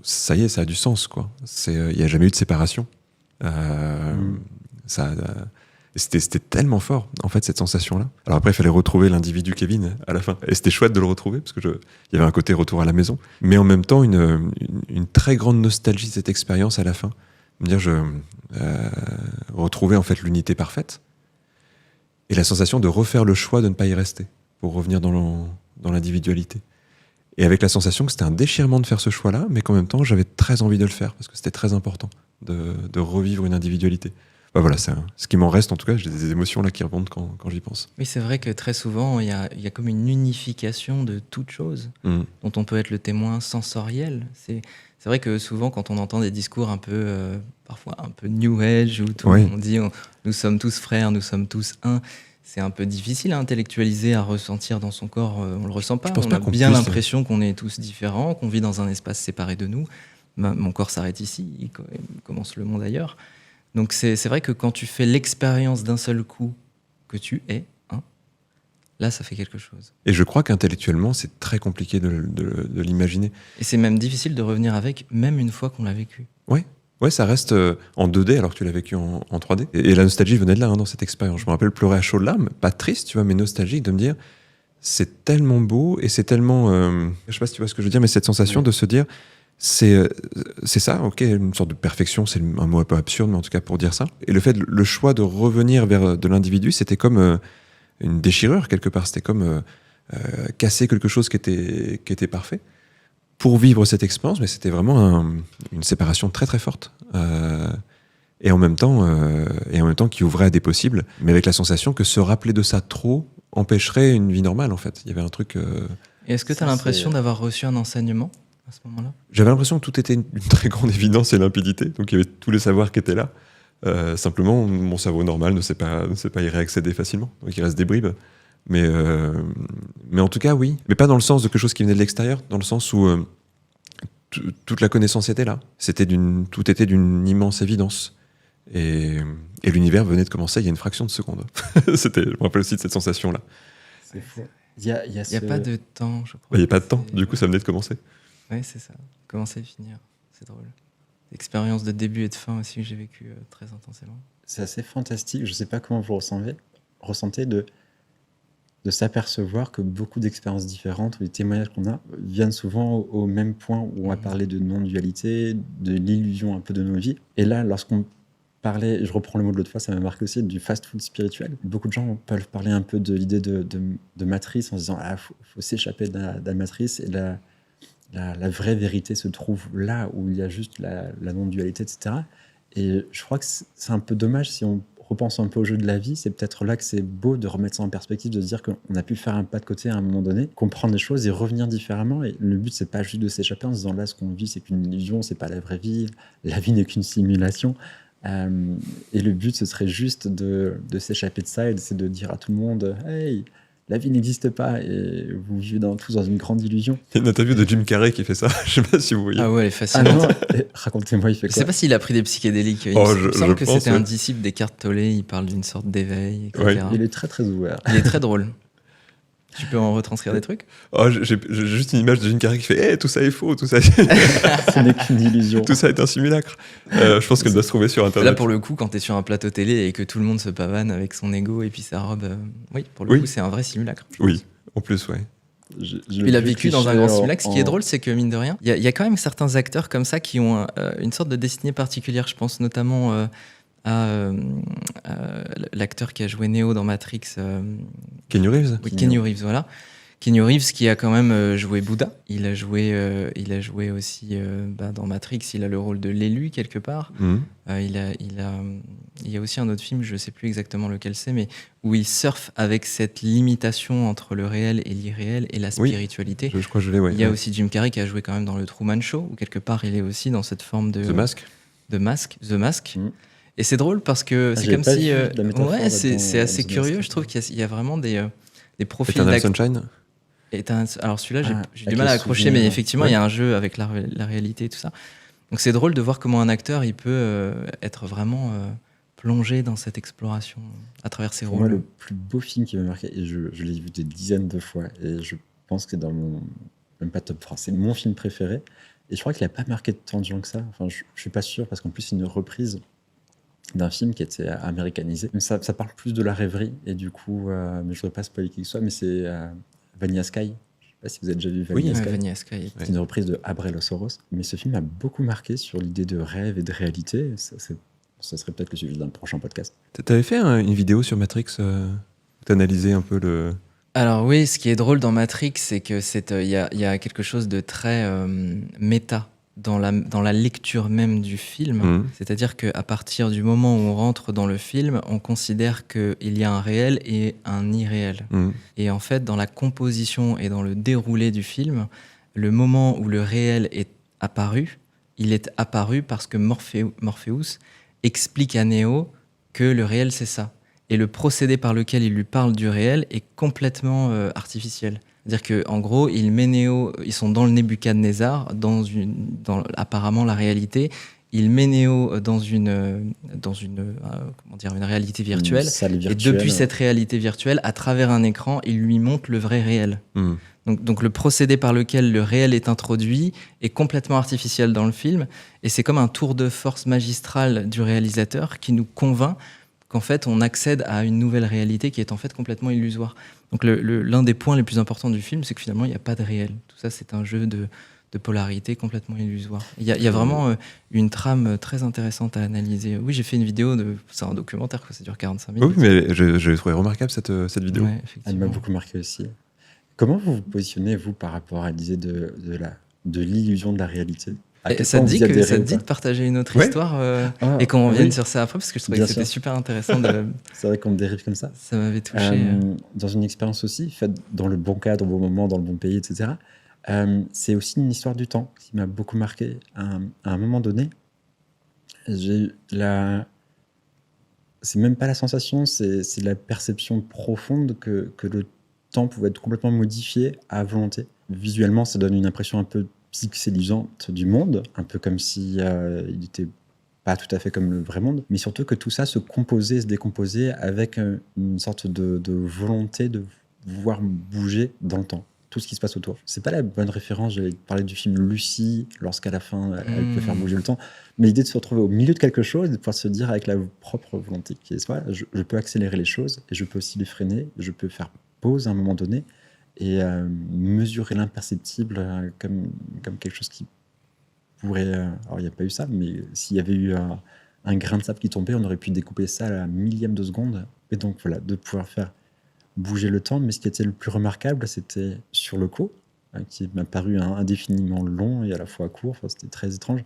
ça y est, ça a du sens, quoi. Il n'y a jamais eu de séparation. C'était tellement fort, en fait, cette sensation-là. Alors après, il fallait retrouver l'individu Kevin à la fin. Et c'était chouette de le retrouver, parce qu'il y avait un côté retour à la maison. Mais en même temps, une très grande nostalgie de cette expérience à la fin. Me dire, retrouver en fait l'unité parfaite. Et la sensation de refaire le choix de ne pas y rester, pour revenir dans l'individualité. Et avec la sensation que c'était un déchirement de faire ce choix-là, mais qu'en même temps, j'avais très envie de le faire, parce que c'était très important de revivre une individualité. Voilà, c'est ce qui m'en reste, en tout cas. J'ai des émotions là qui remontent quand j'y pense. Oui, c'est vrai que très souvent, il y a comme une unification de toute chose dont on peut être le témoin sensoriel. C'est vrai que souvent, quand on entend des discours un peu, parfois un peu New Age, où on dit nous sommes tous frères, nous sommes tous un, c'est un peu difficile à intellectualiser, à ressentir dans son corps. On le ressent pas. On a bien l'impression qu'on est tous différents, qu'on vit dans un espace séparé de nous. mon corps s'arrête ici, il commence le monde ailleurs. Donc c'est vrai que quand tu fais l'expérience d'un seul coup que tu es, hein, là ça fait quelque chose. Et je crois qu'intellectuellement, c'est très compliqué de l'imaginer. Et c'est même difficile de revenir avec, même une fois qu'on l'a vécu. Ouais, ça reste en 2D alors que tu l'as vécu en 3D. Et la nostalgie venait de là, hein, dans cette expérience. Je me rappelle pleurer à chaudes larmes, pas triste, tu vois, mais nostalgique de me dire, c'est tellement beau et c'est tellement... je sais pas si tu vois ce que je veux dire, mais cette sensation de se dire, c'est ça, ok, une sorte de perfection, c'est un mot un peu absurde, mais en tout cas pour dire ça. Et le choix de revenir vers de l'individu, c'était comme une déchirure quelque part. C'était comme casser quelque chose qui était parfait pour vivre cette expérience, mais c'était vraiment une séparation très très forte. Et en même temps qui ouvrait à des possibles, mais avec la sensation que se rappeler de ça trop empêcherait une vie normale en fait. Il y avait un truc... Et est-ce que tu as l'impression d'avoir reçu un enseignement à ce moment-là ? J'avais l'impression que tout était une très grande évidence et limpidité, donc il y avait tous les savoirs qui étaient là. Simplement, mon cerveau normal ne sait pas y réaccéder facilement, donc il reste des bribes. Mais en tout cas, oui. Mais pas dans le sens de quelque chose qui venait de l'extérieur, dans le sens où toute la connaissance était là. Tout était d'une immense évidence. Et l'univers venait de commencer il y a une fraction de seconde. Je me rappelle aussi de cette sensation-là. C'est fou. Il n'y a pas de temps, je crois. Il n'y a pas de temps, du coup ça venait de commencer. Oui, c'est ça. Commencer et finir. C'est drôle. L'expérience de début et de fin aussi que j'ai vécu très intensément. C'est assez fantastique. Je ne sais pas comment vous ressentez de s'apercevoir que beaucoup d'expériences différentes ou les témoignages qu'on a viennent souvent au même point où on va parler de non-dualité, de l'illusion un peu de nos vies. Et là, lorsqu'on parlait, je reprends le mot de l'autre fois, ça m'a marqué aussi, du fast-food spirituel. Beaucoup de gens peuvent parler un peu de l'idée de matrice en se disant faut s'échapper de la matrice et la vraie vérité se trouve là où il y a juste la non-dualité, etc. Et je crois que c'est un peu dommage si on repense un peu au jeu de la vie, c'est peut-être là que c'est beau de remettre ça en perspective, de se dire qu'on a pu faire un pas de côté à un moment donné, comprendre les choses et revenir différemment. Et le but, c'est pas juste de s'échapper en se disant là, ce qu'on vit, c'est qu'une illusion, c'est pas la vraie vie, la vie n'est qu'une simulation. Et le but, ce serait juste de s'échapper de ça et d'essayer de dire à tout le monde hey, la vie n'existe pas et vous vivez tous dans une grande illusion. Il y a une interview de Jim Carrey qui fait ça, je sais pas si vous voyez. Ah ouais, elle est fascinante. Racontez-moi, il fait quoi? Je sais pas s'il a pris des psychédéliques. Il me semble que c'était un disciple d'Eckhart Tolle, il parle d'une sorte d'éveil, etc. Ouais. Il est très très ouvert. Il est très drôle. Tu peux en retranscrire des trucs? J'ai juste une image de Jim Carrey qui fait tout ça est faux, tout ça ce n'est qu'une illusion. Tout ça est un simulacre. Je pense qu'elle doit se trouver sur Internet. Là, pour le coup, quand t'es sur un plateau télé et que tout le monde se pavane avec son ego et puis sa robe, oui, pour le coup, c'est un vrai simulacre. Oui, en plus, ouais. Il a vécu dans un grand simulacre. Ce qui est drôle, c'est que mine de rien, il y a quand même certains acteurs comme ça qui ont une sorte de destinée particulière. Je pense notamment à l'acteur qui a joué Neo dans Matrix. Keanu Reeves. Oui, Keanu Reeves, voilà. Keanu Reeves qui a quand même joué Bouddha. Il a joué aussi dans Matrix. Il a le rôle de l'élu quelque part. Il y a aussi un autre film, je ne sais plus exactement lequel c'est, mais où il surfe avec cette limitation entre le réel et l'irréel et la spiritualité. Je crois que je l'ai, ouais. Il y a aussi Jim Carrey qui a joué quand même dans le Truman Show, où quelque part il est aussi dans cette forme de... The Mask. The Mask. Et c'est drôle parce que c'est comme si... c'est assez curieux, je trouve qu'il y a vraiment des profils Eternal Sunshine. Alors celui-là, j'ai du mal à accrocher, mais effectivement, il y a un jeu avec la réalité et tout ça. Donc c'est drôle de voir comment un acteur, il peut être vraiment plongé dans cette exploration à travers ses rôles. Moi, le plus beau film qui m'a marqué, et je l'ai vu des dizaines de fois, et je pense que c'est dans mon... Même pas top 3, c'est mon film préféré. Et je crois qu'il n'a pas marqué tant de gens que ça. Enfin, je suis pas sûr, parce qu'en plus, c'est une reprise d'un film qui était américanisé. Ça parle plus de la rêverie, et du coup, mais je ne voudrais pas spoiler qui que ce soit, mais c'est... Vanilla Sky, je ne sais pas si vous avez déjà vu Vanilla Sky. Vanilla Sky. C'est une reprise de Abre los Oros. Mais ce film m'a beaucoup marqué sur l'idée de rêve et de réalité. Ça serait peut-être le sujet d'un prochain podcast. Tu avais fait une vidéo sur Matrix où tu analysais un peu le... Alors oui, ce qui est drôle dans Matrix, c'est que y a quelque chose de très méta dans la lecture même du film. C'est-à-dire qu'à partir du moment où on rentre dans le film, on considère qu'il y a un réel et un irréel. Et en fait, dans la composition et dans le déroulé du film, le moment où le réel est apparu, il est apparu parce que Morpheus explique à Neo que le réel, c'est ça. Et le procédé par lequel il lui parle du réel est complètement artificiel. C'est-à-dire qu'en gros, ils sont dans le Nebuchadnezzar, dans apparemment la réalité. Il met Néo dans une réalité virtuelle. Une salle Et virtuelle. depuis cette réalité virtuelle, à travers un écran, il lui montre le vrai réel. Donc le procédé par lequel le réel est introduit est complètement artificiel dans le film. Et c'est comme un tour de force magistral du réalisateur qui nous convainc qu'en fait, on accède à une nouvelle réalité qui est en fait complètement illusoire. Donc l'un des points les plus importants du film, c'est que finalement, il n'y a pas de réel. Tout ça, c'est un jeu de polarité complètement illusoire. Il y a vraiment une trame très intéressante à analyser. Oui, j'ai fait une vidéo, c'est un documentaire, ça dure 45 minutes. Oui, mais je l'ai trouvé remarquable cette vidéo. Ouais, Elle effectivement. m'a beaucoup marqué aussi. Comment vous vous positionnez, vous, par rapport à l'idée de l'illusion de la réalité? À quel Ça point te dit vous y adhérez ça te ou dit pas? de partager une autre Ouais. histoire Ah, et qu'on revienne oui. sur ça après, parce que je trouvais Bien que c'était sûr. super intéressant. C'est vrai qu'on dérive comme ça. Ça m'avait touché. Dans une expérience aussi, faite dans le bon cadre, au bon moment, dans le bon pays, etc. C'est aussi une histoire du temps qui m'a beaucoup marqué. À un moment donné, j'ai eu c'est même pas la sensation, c'est la perception profonde que le temps pouvait être complètement modifié à volonté. Visuellement, ça donne une impression un peu pixelisante du monde, un peu comme si il était pas tout à fait comme le vrai monde, mais surtout que tout ça se composait, se décomposait avec une sorte de volonté de voir bouger dans le temps tout ce qui se passe autour. C'est pas la bonne référence, j'allais parler du film Lucie, lorsqu'à la fin, elle peut faire bouger le temps, mais l'idée de se retrouver au milieu de quelque chose, de pouvoir se dire avec la propre volonté qui est voilà, je peux accélérer les choses, et je peux aussi les freiner, je peux faire pause à un moment donné, et mesurer l'imperceptible comme quelque chose qui pourrait... alors, il n'y a pas eu ça, mais s'il y avait eu un grain de sable qui tombait, on aurait pu découper ça à la millième de seconde. Et donc, voilà, de pouvoir faire bouger le temps. Mais ce qui était le plus remarquable, c'était sur le coup, qui m'a paru indéfiniment long et à la fois court. Enfin, c'était très étrange.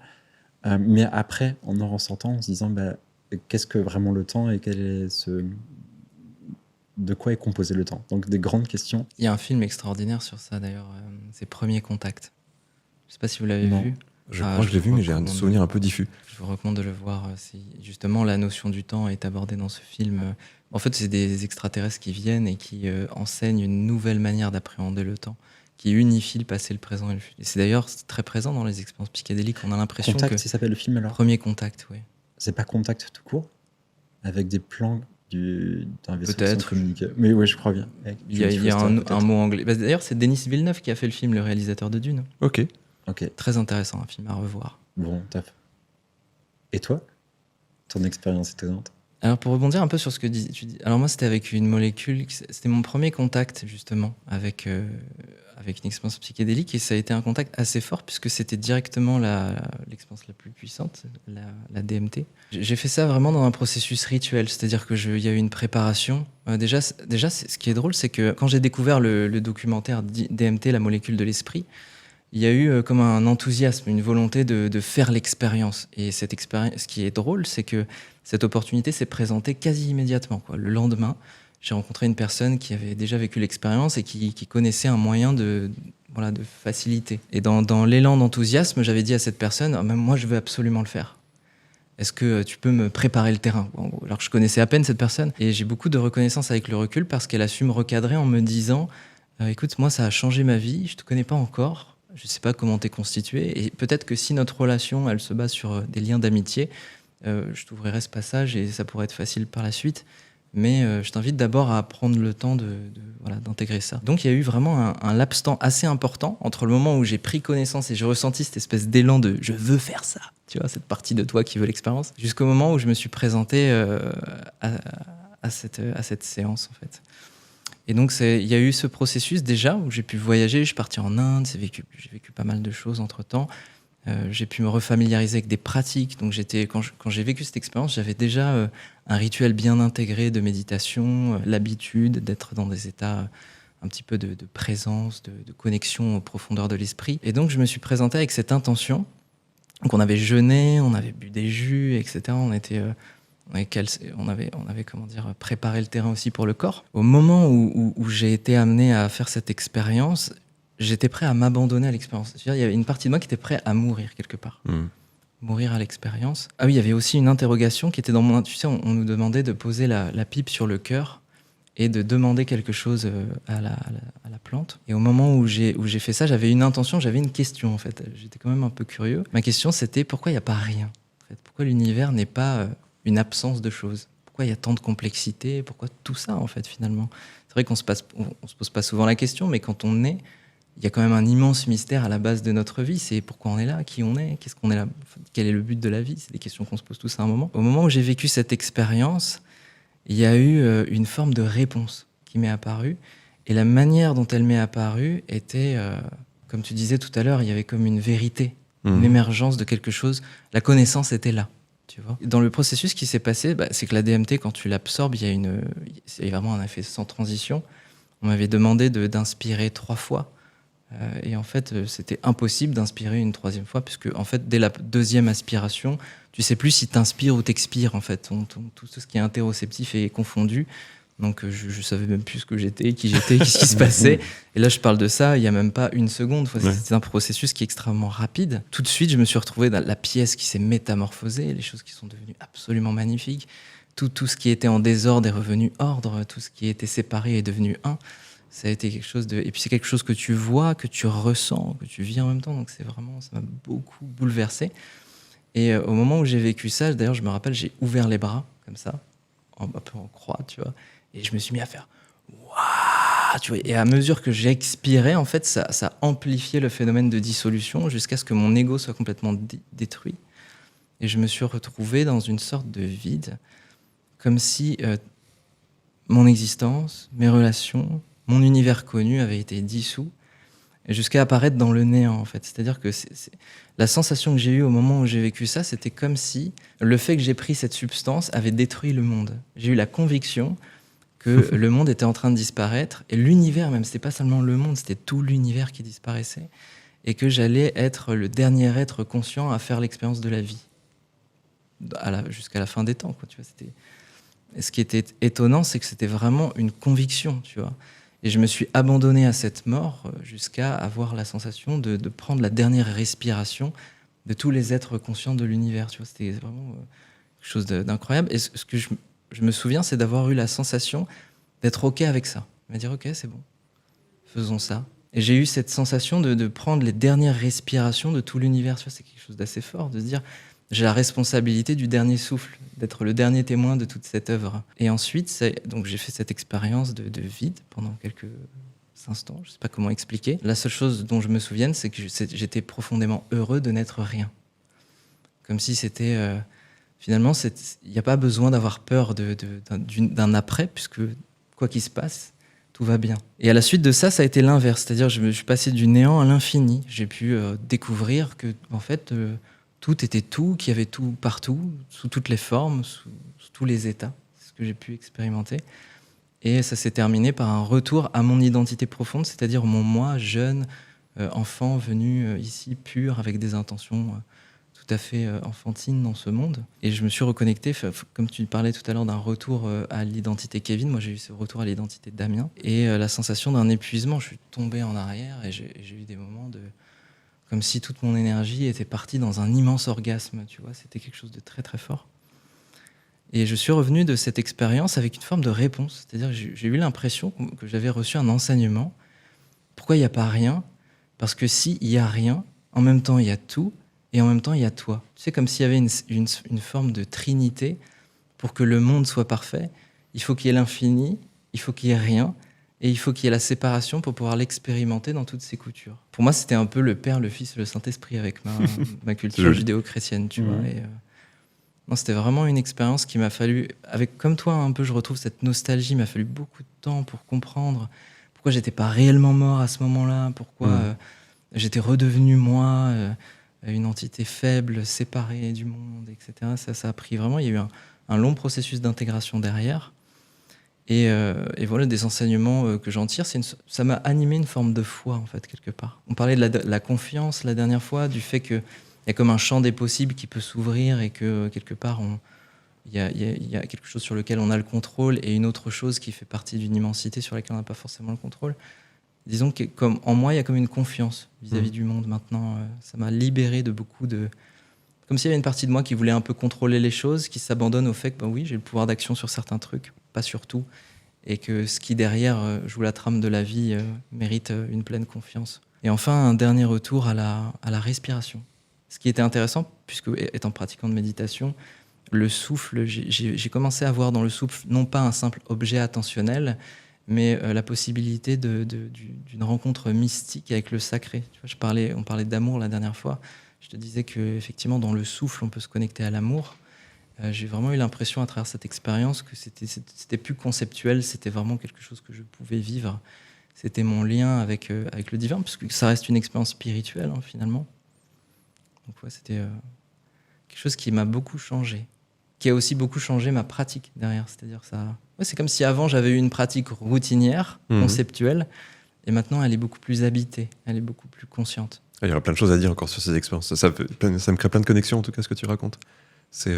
Mais après, en ressentant, en se disant, qu'est-ce que vraiment le temps et quel est de quoi est composé le temps? Donc, des grandes questions. Il y a un film extraordinaire sur ça, d'ailleurs. C'est Premier Contact. Je sais pas si vous l'avez Non. vu. Je crois que je l'ai vu, mais j'ai un recommande. souvenir un peu diffus. Je vous recommande de le voir. Justement, la notion du temps est abordée dans ce film. En fait, c'est des extraterrestres qui viennent et qui enseignent une nouvelle manière d'appréhender le temps, qui unifie le passé, le présent et le futur. Et c'est d'ailleurs très présent dans les expériences psychédéliques. On a l'impression Contact, que... ça s'appelle le film alors? Premier Contact, oui. C'est pas Contact tout court? Avec des plans d'un vaisseau Peut-être. sans communiquer. Mais oui, je crois bien. Il y a un mot anglais. D'ailleurs, c'est Denis Villeneuve qui a fait le film, le réalisateur de Dune. Ok. Ok, Très intéressant, un film à revoir. bon, top. Et toi? Ton expérience étonnante? Alors, pour rebondir un peu sur ce que tu dis, alors moi, c'était avec une molécule, c'était mon premier contact, justement, avec une expérience psychédélique, et ça a été un contact assez fort, puisque c'était directement l'expérience la plus puissante, la DMT. J'ai fait ça vraiment dans un processus rituel, c'est-à-dire qu'il y a eu une préparation. Déjà, ce qui est drôle, c'est que quand j'ai découvert le documentaire DMT, la molécule de l'esprit, il y a eu comme un enthousiasme, une volonté de faire l'expérience. Et cette expérience, ce qui est drôle, c'est que cette opportunité s'est présentée quasi immédiatement, quoi. Le lendemain, j'ai rencontré une personne qui avait déjà vécu l'expérience et qui connaissait un moyen de faciliter. Et dans l'élan d'enthousiasme, j'avais dit à cette personne, même moi, je veux absolument le faire. Est-ce que tu peux me préparer le terrain? Alors que je connaissais à peine cette personne. Et j'ai beaucoup de reconnaissance avec le recul parce qu'elle a su me recadrer en me disant, écoute, moi, ça a changé ma vie, je te connais pas encore. Je ne sais pas comment t'es constitué, et peut-être que si notre relation, elle se base sur des liens d'amitié, je t'ouvrirai ce passage et ça pourrait être facile par la suite. Mais je t'invite d'abord à prendre le temps d'intégrer ça. Donc il y a eu vraiment un laps de temps assez important entre le moment où j'ai pris connaissance et j'ai ressenti cette espèce d'élan de « je veux faire ça », tu vois, cette partie de toi qui veut l'expérience, jusqu'au moment où je me suis présenté à cette séance, en fait. Et donc, il y a eu ce processus déjà où j'ai pu voyager. Je suis parti en Inde, j'ai vécu pas mal de choses entre-temps. J'ai pu me refamiliariser avec des pratiques. Donc, quand j'ai vécu cette expérience, j'avais déjà un rituel bien intégré de méditation, l'habitude d'être dans des états un petit peu de présence, de connexion aux profondeurs de l'esprit. Et donc, je me suis présenté avec cette intention. Donc, on avait jeûné, on avait bu des jus, etc. On avait préparé le terrain aussi pour le corps. Au moment où j'ai été amené à faire cette expérience, j'étais prêt à m'abandonner à l'expérience. C'est-à-dire, il y avait une partie de moi qui était prêt à mourir quelque part. Mourir à l'expérience. Ah oui, il y avait aussi une interrogation qui était dans mon... Tu sais, on nous demandait de poser la pipe sur le cœur et de demander quelque chose à la plante. Et au moment où j'ai fait ça, j'avais une intention, j'avais une question en fait. J'étais quand même un peu curieux. Ma question c'était pourquoi il n'y a pas rien en fait. Pourquoi l'univers n'est pas une absence de choses? Pourquoi il y a tant de complexité? Pourquoi tout ça en fait finalement? C'est vrai qu'on se pose pas souvent la question, mais quand on est, il y a quand même un immense mystère à la base de notre vie. C'est pourquoi on est là, qui on est, qu'est-ce qu'on est là, quel est le but de la vie? C'est des questions qu'on se pose tous à un moment. Au moment où j'ai vécu cette expérience, il y a eu une forme de réponse qui m'est apparue. Et la manière dont elle m'est apparue était, comme tu disais tout à l'heure, il y avait comme une vérité, une émergence de quelque chose. La connaissance était là. Tu vois. Dans le processus qui s'est passé, c'est que la DMT, quand tu l'absorbes, il y a vraiment un effet sans transition. On m'avait demandé d'inspirer 3 fois. Et en fait, c'était impossible d'inspirer une 3e fois, puisque en fait, dès la 2e aspiration, tu sais plus si t'inspires ou t'expires. En fait, tout ce qui est interoceptif est confondu. Donc, je savais même plus ce que j'étais, qui j'étais, qu'est-ce qui se passait. Et là, je parle de ça, il y a même pas une seconde. C'est un processus qui est extrêmement rapide. Tout de suite, je me suis retrouvé dans la pièce qui s'est métamorphosée, les choses qui sont devenues absolument magnifiques. Tout ce qui était en désordre est revenu ordre. Tout ce qui était séparé est devenu un. Ça a été quelque chose de... Et puis c'est quelque chose que tu vois, que tu ressens, que tu vis en même temps. Donc c'est vraiment... Ça m'a beaucoup bouleversé. Et au moment où j'ai vécu ça, d'ailleurs, je me rappelle, j'ai ouvert les bras, comme ça, un peu en croix, tu vois. Et je me suis mis à faire... Waouh, tu vois. Et à mesure que j'expirais, en fait, ça amplifiait le phénomène de dissolution jusqu'à ce que mon ego soit complètement détruit. Et je me suis retrouvé dans une sorte de vide, comme si mon existence, mes relations... mon univers connu avait été dissous jusqu'à apparaître dans le néant, en fait. C'est-à-dire que la sensation que j'ai eue au moment où j'ai vécu ça, c'était comme si le fait que j'ai pris cette substance avait détruit le monde. J'ai eu la conviction que le monde était en train de disparaître, et l'univers même, c'était pas seulement le monde, c'était tout l'univers qui disparaissait, et que j'allais être le dernier être conscient à faire l'expérience de la vie, jusqu'à la fin des temps, quoi, tu vois. Et ce qui était étonnant, c'est que c'était vraiment une conviction, tu vois. Et je me suis abandonné à cette mort jusqu'à avoir la sensation de prendre la dernière respiration de tous les êtres conscients de l'univers. Tu vois, c'était vraiment quelque chose d'incroyable. Et ce que je me souviens, c'est d'avoir eu la sensation d'être OK avec ça. De me dire, OK, c'est bon, faisons ça. Et j'ai eu cette sensation de prendre les dernières respirations de tout l'univers. Tu vois, c'est quelque chose d'assez fort, de se dire, j'ai la responsabilité du dernier souffle, d'être le dernier témoin de toute cette œuvre. Et ensuite, donc j'ai fait cette expérience de vide pendant quelques instants, je ne sais pas comment expliquer. La seule chose dont je me souvienne, c'est que j'étais profondément heureux de n'être rien. Comme si c'était... finalement, il n'y a pas besoin d'avoir peur d'un après, puisque quoi qu'il se passe, tout va bien. Et à la suite de ça, ça a été l'inverse. C'est-à-dire je suis passé du néant à l'infini. J'ai pu découvrir que, en fait... tout était tout, qu'il y avait tout partout, sous toutes les formes, sous tous les états. C'est ce que j'ai pu expérimenter. Et ça s'est terminé par un retour à mon identité profonde, c'est-à-dire mon moi, jeune, enfant, venu ici, pur, avec des intentions tout à fait enfantines dans ce monde. Et je me suis reconnecté, comme tu parlais tout à l'heure d'un retour à l'identité Kevin, moi j'ai eu ce retour à l'identité Damien. Et la sensation d'un épuisement, je suis tombé en arrière et j'ai eu des moments comme si toute mon énergie était partie dans un immense orgasme, tu vois, c'était quelque chose de très très fort. Et je suis revenu de cette expérience avec une forme de réponse, c'est-à-dire que j'ai eu l'impression que j'avais reçu un enseignement. Pourquoi il n'y a pas rien? Parce que s'il y a rien, en même temps il y a tout, et en même temps il y a toi. Tu sais, comme s'il y avait une forme de trinité. Pour que le monde soit parfait, il faut qu'il y ait l'infini, il faut qu'il y ait rien, et il faut qu'il y ait la séparation pour pouvoir l'expérimenter dans toutes ses coutures. Pour moi, c'était un peu le Père, le Fils et le Saint-Esprit avec ma culture judéo-chrétienne, tu vois. Et, non, c'était vraiment une expérience qui m'a fallu, comme toi un peu, je retrouve cette nostalgie, il m'a fallu beaucoup de temps pour comprendre pourquoi j'étais pas réellement mort à ce moment-là, pourquoi j'étais redevenu moi, une entité faible, séparée du monde, etc. Ça a pris vraiment, il y a eu un long processus d'intégration derrière. Et voilà, des enseignements que j'en tire, ça m'a animé une forme de foi, en fait, quelque part. On parlait de la confiance la dernière fois, du fait qu'il y a comme un champ des possibles qui peut s'ouvrir et que, quelque part, il y a quelque chose sur lequel on a le contrôle et une autre chose qui fait partie d'une immensité sur laquelle on n'a pas forcément le contrôle. Disons que en moi, il y a comme une confiance vis-à-vis du monde maintenant. Ça m'a libéré de beaucoup de... Comme s'il y avait une partie de moi qui voulait un peu contrôler les choses, qui s'abandonne au fait que, oui, j'ai le pouvoir d'action sur certains trucs, pas sur tout. et que ce qui derrière joue la trame de la vie mérite une pleine confiance. Et enfin, un dernier retour à la respiration. Ce qui était intéressant, puisque étant pratiquant de méditation, le souffle, j'ai commencé à voir dans le souffle non pas un simple objet attentionnel, mais la possibilité d'une rencontre mystique avec le sacré. Tu vois, on parlait d'amour la dernière fois. Je te disais qu'effectivement, dans le souffle, on peut se connecter à l'amour. J'ai vraiment eu l'impression à travers cette expérience que c'était plus conceptuel, c'était vraiment quelque chose que je pouvais vivre. C'était mon lien avec le divin, parce que ça reste une expérience spirituelle, finalement. Donc ouais, c'était quelque chose qui m'a beaucoup changé, qui a aussi beaucoup changé ma pratique derrière. C'est-à-dire ça, ouais, c'est comme si avant j'avais eu une pratique routinière, conceptuelle, et maintenant elle est beaucoup plus habitée, elle est beaucoup plus consciente. Il y aurait plein de choses à dire encore sur ces expériences. Ça me crée plein de connexions, en tout cas, ce que tu racontes. C'est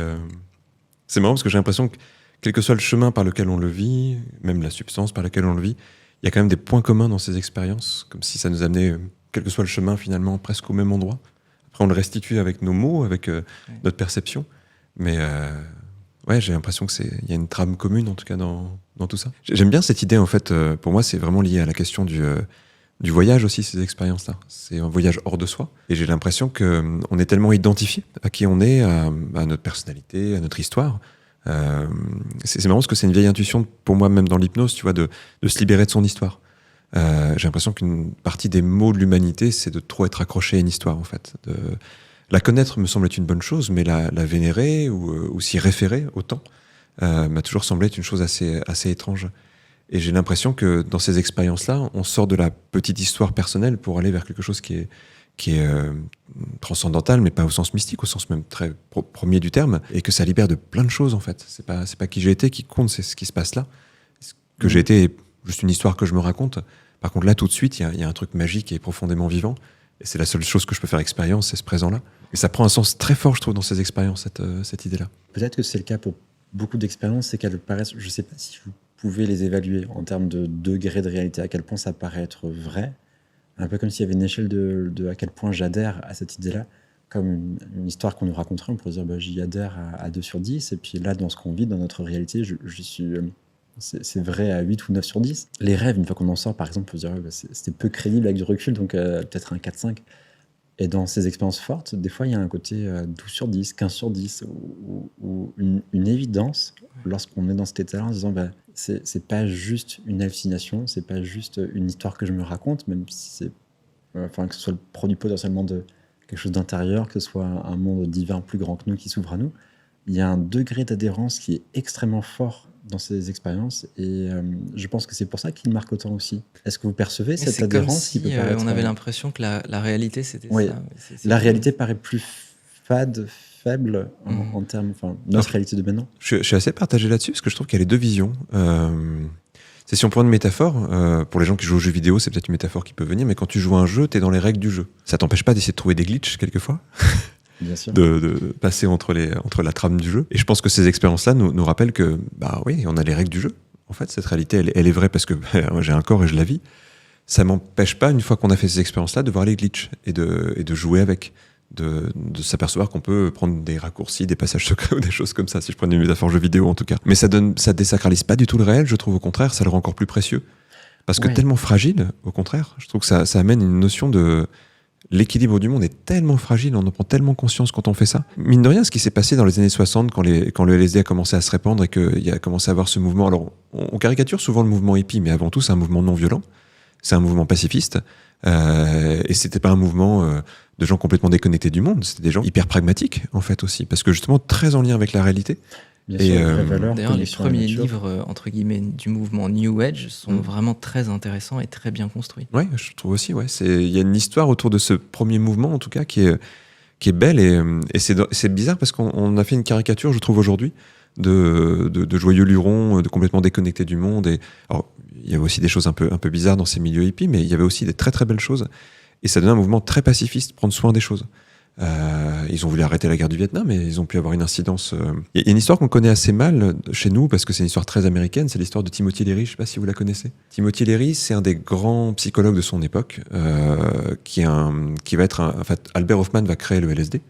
marrant parce que j'ai l'impression que, quel que soit le chemin par lequel on le vit, même la substance par laquelle on le vit, il y a quand même des points communs dans ces expériences, comme si ça nous amenait, quel que soit le chemin, finalement, presque au même endroit. Après, on le restitue avec nos mots, avec notre perception. Mais ouais, j'ai l'impression qu'il y a une trame commune, en tout cas, dans tout ça. J'aime bien cette idée, en fait. Pour moi, c'est vraiment lié à la question du voyage aussi, ces expériences-là. C'est un voyage hors de soi. Et j'ai l'impression qu'on est tellement identifié à qui on est, à notre personnalité, à notre histoire. C'est marrant parce que c'est une vieille intuition pour moi, même dans l'hypnose, tu vois, de se libérer de son histoire. J'ai l'impression qu'une partie des maux de l'humanité, c'est de trop être accroché à une histoire, en fait. La connaître me semble être une bonne chose, mais la vénérer ou s'y référer autant m'a toujours semblé être une chose assez étrange. Et j'ai l'impression que dans ces expériences-là, on sort de la petite histoire personnelle pour aller vers quelque chose qui est transcendantal, mais pas au sens mystique, au sens même très premier du terme, et que ça libère de plein de choses, en fait. C'est pas qui j'ai été qui compte, c'est ce qui se passe là. Ce que j'ai été est juste une histoire que je me raconte. Par contre, là, tout de suite, il y a un truc magique et profondément vivant, et c'est la seule chose que je peux faire expérience, c'est ce présent-là. Et ça prend un sens très fort, je trouve, dans ces expériences, cette idée-là. Peut-être que c'est le cas pour beaucoup d'expériences, c'est qu'elles paraissent, je ne sais pas si vous pouvez les évaluer en termes de degré de réalité, à quel point ça paraît être vrai, un peu comme s'il y avait une échelle de à quel point j'adhère à cette idée-là, comme une histoire qu'on nous raconterait, on pourrait dire j'y adhère à 2 sur 10, et puis là, dans ce qu'on vit, dans notre réalité, c'est vrai à 8 ou 9 sur 10. Les rêves, une fois qu'on en sort, par exemple, on peut dire c'était peu crédible avec du recul, donc peut-être un 4-5. Et dans ces expériences fortes, des fois, il y a un côté 12 sur 10, 15 sur 10, ou une évidence lorsqu'on est dans cet état-là en se disant c'est pas juste une hallucination, c'est pas juste une histoire que je me raconte, même si c'est, que ce soit le produit potentiellement de quelque chose d'intérieur, que ce soit un monde divin plus grand que nous qui s'ouvre à nous. Il y a un degré d'adhérence qui est extrêmement fort dans ces expériences, et je pense que c'est pour ça qu'il marque autant aussi. Est-ce que vous percevez cette adhérence qui peut paraître, on avait l'impression que la réalité c'était ça. La réalité paraît plus faible en termes, notre réalité de maintenant. Je suis assez partagé là-dessus parce que je trouve qu'il y a les deux visions. C'est si on prend une métaphore, pour les gens qui jouent aux jeux vidéo, c'est peut-être une métaphore qui peut venir, mais quand tu joues à un jeu, t'es dans les règles du jeu. Ça t'empêche pas d'essayer de trouver des glitches quelquefois. Bien sûr. De passer entre la trame du jeu. Et je pense que ces expériences-là nous rappellent que, oui, on a les règles du jeu. En fait, cette réalité, elle est vraie parce que j'ai un corps et je la vis. Ça m'empêche pas, une fois qu'on a fait ces expériences-là, de voir les glitches et de jouer avec, de s'apercevoir qu'on peut prendre des raccourcis, des passages secrets ou des choses comme ça, si je prends une métaphore jeu vidéo en tout cas. Mais ça désacralise pas du tout le réel, je trouve au contraire, ça le rend encore plus précieux. Parce que tellement fragile, au contraire, je trouve que ça amène une notion de... L'équilibre du monde est tellement fragile, on en prend tellement conscience quand on fait ça. Mine de rien, ce qui s'est passé dans les années 60, quand le LSD a commencé à se répandre et qu'il a commencé à avoir ce mouvement... Alors, on caricature souvent le mouvement hippie, mais avant tout, c'est un mouvement non violent. C'est un mouvement pacifiste. Et c'était pas un mouvement de gens complètement déconnectés du monde. C'était des gens hyper pragmatiques, en fait, aussi. Parce que justement, très en lien avec la réalité. Bien sûr, d'ailleurs, les premiers livres, entre guillemets, du mouvement New Age sont vraiment très intéressants et très bien construits. Oui, je trouve aussi. Il y a une histoire autour de ce premier mouvement, en tout cas, qui est belle. Et c'est bizarre parce qu'on a fait une caricature, je trouve, aujourd'hui, de joyeux lurons, de complètement déconnectés du monde. Et, alors, il y avait aussi des choses un peu bizarres dans ces milieux hippies, mais il y avait aussi des très très belles choses. Et ça donnait un mouvement très pacifiste, prendre soin des choses. Ils ont voulu arrêter la guerre du Vietnam, mais ils ont pu avoir une incidence. Il y a une histoire qu'on connaît assez mal chez nous, parce que c'est une histoire très américaine, c'est l'histoire de Timothy Leary, je ne sais pas si vous la connaissez. Timothy Leary, c'est un des grands psychologues de son époque, qui va être... En fait, Albert Hoffman va créer le LSD,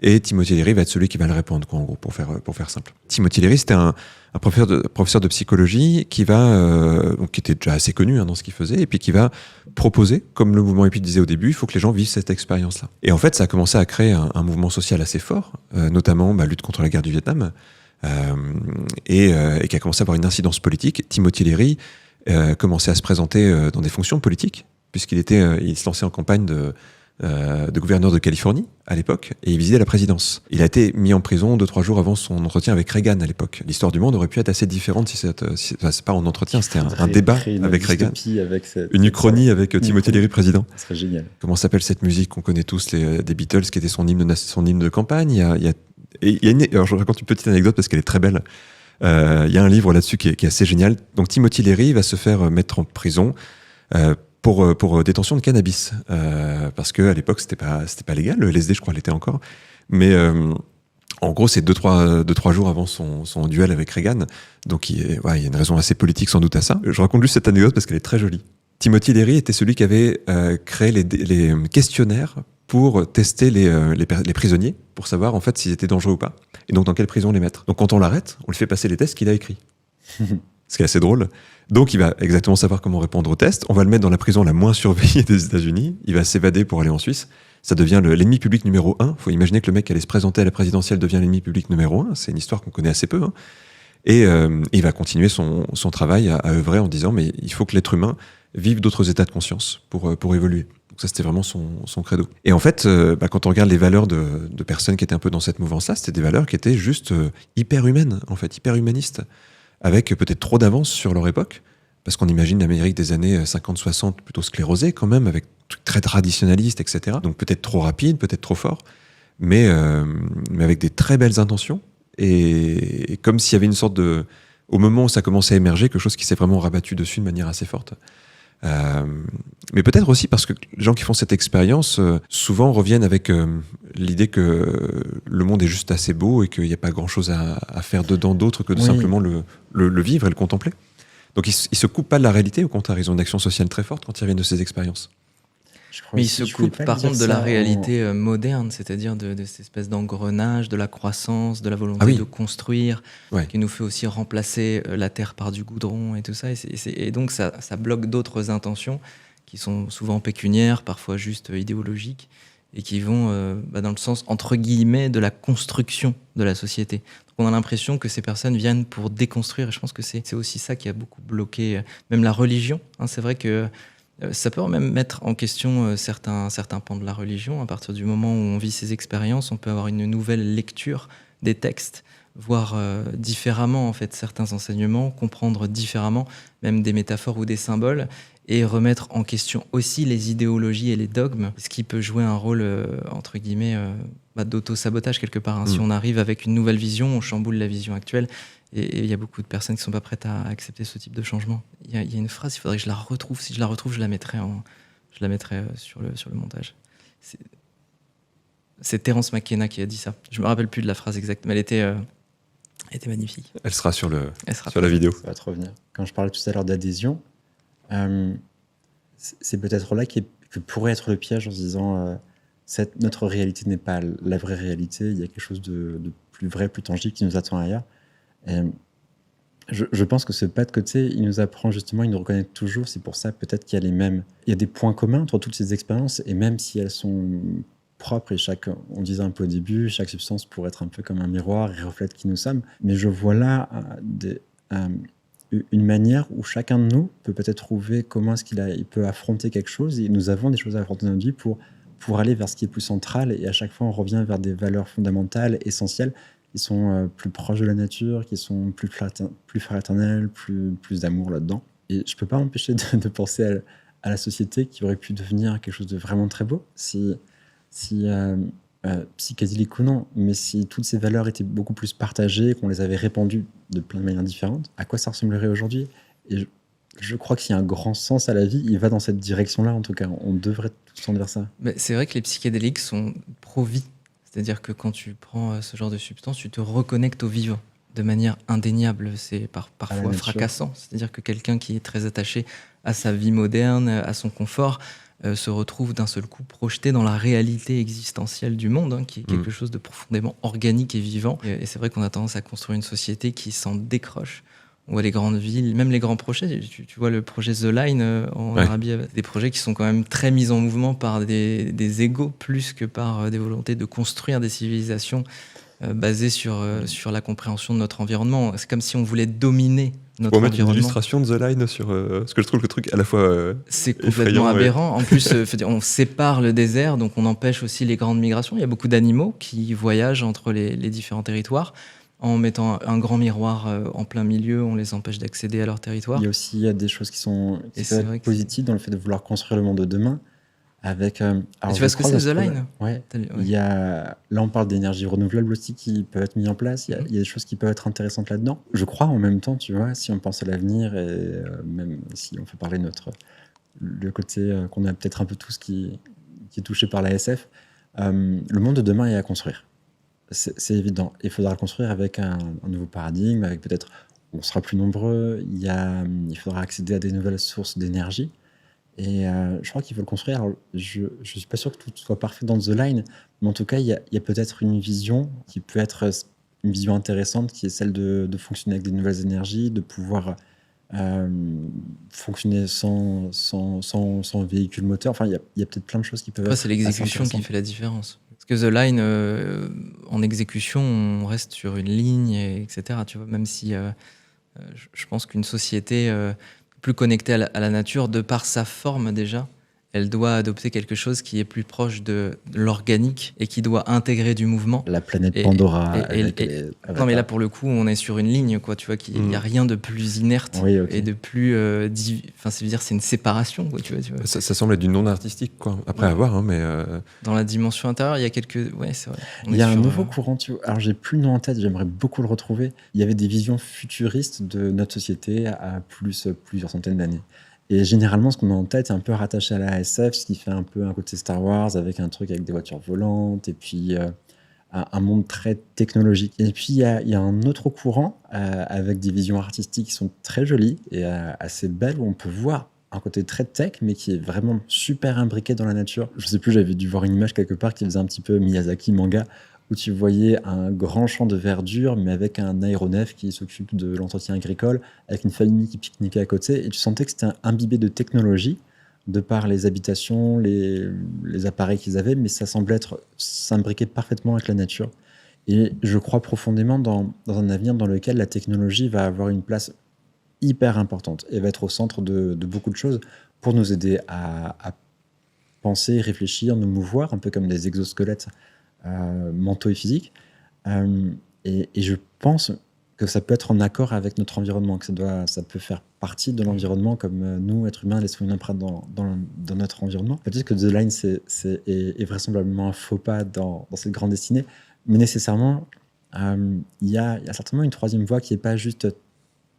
Et Timothy Leary va être celui qui va le répandre, quoi, en gros, pour faire simple. Timothy Leary, c'était un professeur de psychologie qui était déjà assez connu dans ce qu'il faisait, et puis qui va proposer, comme le mouvement hippie disait au début, il faut que les gens vivent cette expérience-là. Et en fait, ça a commencé à créer un mouvement social assez fort, notamment lutte contre la guerre du Vietnam, et qui a commencé à avoir une incidence politique. Timothy Leary commençait à se présenter dans des fonctions politiques, puisqu'il se lançait en campagne de gouverneur de Californie à l'époque, et il visait la présidence. Il a été mis en prison 2-3 jours avant son entretien avec Reagan à l'époque. L'histoire du monde aurait pu être assez différente si c'est pas en entretien, c'était un débat avec Reagan. Une uchronie avec Timothy Leary président. Ça serait génial. Comment s'appelle cette musique qu'on connaît tous, des Beatles, qui était son hymne de campagne. Alors je raconte une petite anecdote parce qu'elle est très belle. Il y a un livre là-dessus qui est assez génial. Donc Timothy Leary va se faire mettre en prison pour détention de cannabis, parce que à l'époque c'était pas légal, le LSD je crois l'était encore, mais en gros c'est 2-3 jours avant son duel avec Reagan, donc il y a une raison assez politique sans doute à ça. Je raconte juste cette anecdote parce qu'elle est très jolie. Timothy Leary était celui qui avait créé les questionnaires pour tester les prisonniers, pour savoir en fait s'ils étaient dangereux ou pas, et donc dans quelle prison les mettre. Donc quand on l'arrête, on lui fait passer les tests qu'il a écrits. Ce qui est assez drôle. Donc il va exactement savoir comment répondre aux tests. On va le mettre dans la prison la moins surveillée des États-Unis. Il va s'évader pour aller en Suisse. Ça devient l'ennemi public numéro 1. Il faut imaginer que le mec qui allait se présenter à la présidentielle devient l'ennemi public numéro 1. C'est une histoire qu'on connaît assez peu. Et il va continuer son travail à œuvrer en disant mais il faut que l'être humain vive d'autres états de conscience pour évoluer. Donc ça, c'était vraiment son credo. Et en fait, quand on regarde les valeurs de personnes qui étaient un peu dans cette mouvance-là, c'était des valeurs qui étaient juste hyper humaines, en fait, hyper humanistes, avec peut-être trop d'avance sur leur époque, parce qu'on imagine l'Amérique des années 50-60 plutôt sclérosée quand même, avec très traditionnaliste, etc. Donc peut-être trop rapide, peut-être trop fort, mais avec des très belles intentions, et comme s'il y avait une sorte de... Au moment où ça commençait à émerger, quelque chose qui s'est vraiment rabattu dessus de manière assez forte. Mais peut-être aussi parce que les gens qui font cette expérience souvent reviennent avec l'idée que le monde est juste assez beau et qu'il n'y a pas grand-chose à faire dedans d'autre que de simplement le vivre et le contempler. Donc ils se coupent pas de la réalité, au contraire, ils ont une action sociale très forte quand ils reviennent de ces expériences. Mais ils se coupent par contre de la réalité moderne, c'est-à-dire de cette espèce d'engrenage, de la croissance, de la volonté de construire, qui nous fait aussi remplacer la terre par du goudron et tout ça. Et donc ça bloque d'autres intentions qui sont souvent pécuniaires, parfois juste idéologiques, et qui vont dans le sens, entre guillemets, de la construction de la société. Donc on a l'impression que ces personnes viennent pour déconstruire, et je pense que c'est aussi ça qui a beaucoup bloqué même la religion. C'est vrai que ça peut même mettre en question certains pans de la religion. À partir du moment où on vit ces expériences, on peut avoir une nouvelle lecture des textes, voir différemment en fait certains enseignements, comprendre différemment même des métaphores ou des symboles, et remettre en question aussi les idéologies et les dogmes, ce qui peut jouer un rôle entre guillemets d'auto-sabotage quelque part. Si on arrive avec une nouvelle vision, on chamboule la vision actuelle. Et il y a beaucoup de personnes qui ne sont pas prêtes à accepter ce type de changement. Il y a une phrase, il faudrait que je la retrouve. Si je la retrouve, je la mettrai sur le montage. C'est Terence McKenna qui a dit ça. Je ne me rappelle plus de la phrase exacte, mais elle était magnifique. Elle sera sur la vidéo. Ça va te revenir. Quand je parlais tout à l'heure d'adhésion, c'est peut-être là que pourrait être le piège en se disant notre réalité n'est pas la vraie réalité, il y a quelque chose de plus vrai, plus tangible qui nous attend ailleurs. Et je pense que ce pas de côté, il nous apprend justement, il nous reconnaît toujours. C'est pour ça peut-être qu'il y a des points communs entre toutes ces expériences, et même si elles sont propres, et on disait un peu au début, chaque substance pourrait être un peu comme un miroir et reflète qui nous sommes. Mais je vois là une manière où chacun de nous peut peut-être trouver comment est-ce il peut affronter quelque chose, et nous avons des choses à affronter dans notre vie pour aller vers ce qui est plus central, et à chaque fois on revient vers des valeurs fondamentales, essentielles, qui sont plus proches de la nature, qui sont plus fraternelles, plus d'amour là-dedans. Et je peux pas m'empêcher de penser à la société qui aurait pu devenir quelque chose de vraiment très beau, si psychédélique ou non, mais si toutes ces valeurs étaient beaucoup plus partagées, qu'on les avait répandues de plein de manières différentes, à quoi ça ressemblerait aujourd'hui? Et je crois que s'il y a un grand sens à la vie, il va dans cette direction-là, en tout cas. On devrait tous tendre vers ça. Mais c'est vrai que les psychédéliques sont pro-vie. C'est-à-dire que quand tu prends ce genre de substance, tu te reconnectes au vivant de manière indéniable. C'est parfois fracassant. C'est-à-dire que quelqu'un qui est très attaché à sa vie moderne, à son confort, se retrouve d'un seul coup projeté dans la réalité existentielle du monde, hein, qui est quelque chose de profondément organique et vivant. Et c'est vrai qu'on a tendance à construire une société qui s'en décroche. On voit les grandes villes, même les grands projets. Tu vois le projet The Line en Arabie, des projets qui sont quand même très mis en mouvement par des égos plus que par des volontés de construire des civilisations basées sur la compréhension de notre environnement. C'est comme si on voulait dominer notre Pour mettre une environnement. illustration de The Line sur... parce que je trouve le truc à la fois c'est complètement effrayant, aberrant. En plus, on sépare le désert, donc on empêche aussi les grandes migrations. Il y a beaucoup d'animaux qui voyagent entre les différents territoires. En mettant un grand miroir en plein milieu, on les empêche d'accéder à leur territoire. Il y a aussi des choses qui peuvent vrai être positives dans le fait de vouloir construire le monde de demain. Avec, tu vois ce que c'est, The Line ? Ouais. Il y a, là, on parle d'énergie renouvelable aussi qui peut être mise en place. Il y a des choses qui peuvent être intéressantes là-dedans. Je crois en même temps, tu vois, si on pense à l'avenir et même si on fait parler le côté qu'on a peut-être un peu tous qui est touché par la SF, le monde de demain est à construire. C'est évident. Il faudra le construire avec un nouveau paradigme, avec peut-être, on sera plus nombreux, il faudra accéder à des nouvelles sources d'énergie. Et je crois qu'il faut le construire. Alors, je ne suis pas sûr que tout soit parfait dans The Line, mais en tout cas, il y a peut-être une vision qui peut être une vision intéressante, qui est celle de fonctionner avec des nouvelles énergies, de pouvoir fonctionner sans véhicule moteur. Enfin, il y a peut-être plein de choses qui peuvent être. C'est l'exécution qui fait la différence. Parce que The Line, en exécution, on reste sur une ligne, etc. Tu vois, même si je pense qu'une société plus connectée à la nature, de par sa forme déjà, elle doit adopter quelque chose qui est plus proche de l'organique et qui doit intégrer du mouvement. La planète Pandora. Non, mais là, pour le coup, on est sur une ligne, quoi. Tu vois, qu'il n'y a rien de plus inerte et de plus... c'est une séparation, quoi, tu vois. Ça semble être du non-artistique, quoi. Après avoir, hein, mais... Dans la dimension intérieure, il y a quelques... Ouais, c'est vrai. Il y a un nouveau courant, tu vois. Alors, j'ai plus le nom en tête, j'aimerais beaucoup le retrouver. Il y avait des visions futuristes de notre société à plusieurs centaines d'années. Et généralement, ce qu'on a en tête est un peu rattaché à la SF, ce qui fait un peu un côté Star Wars, avec un truc avec des voitures volantes, et puis un monde très technologique. Et puis, il y a un autre courant, avec des visions artistiques qui sont très jolies et assez belles, où on peut voir un côté très tech, mais qui est vraiment super imbriqué dans la nature. Je sais plus, j'avais dû voir une image quelque part qui faisait un petit peu Miyazaki manga, où tu voyais un grand champ de verdure, mais avec un aéronef qui s'occupe de l'entretien agricole, avec une famille qui pique-niquait à côté, et tu sentais que c'était imbibé de technologie, de par les habitations, les appareils qu'ils avaient, mais ça semblait s'imbriquer parfaitement avec la nature. Et je crois profondément dans un avenir dans lequel la technologie va avoir une place hyper importante, et va être au centre de beaucoup de choses, pour nous aider à penser, réfléchir, nous mouvoir, un peu comme des exosquelettes mentaux et physiques, et je pense que ça peut être en accord avec notre environnement, que ça peut faire partie de l'environnement, comme nous, êtres humains, laissons une empreinte dans notre environnement. Peut-être que The Line est vraisemblablement un faux pas dans cette grande destinée, mais nécessairement, il y a certainement une troisième voie qui n'est pas juste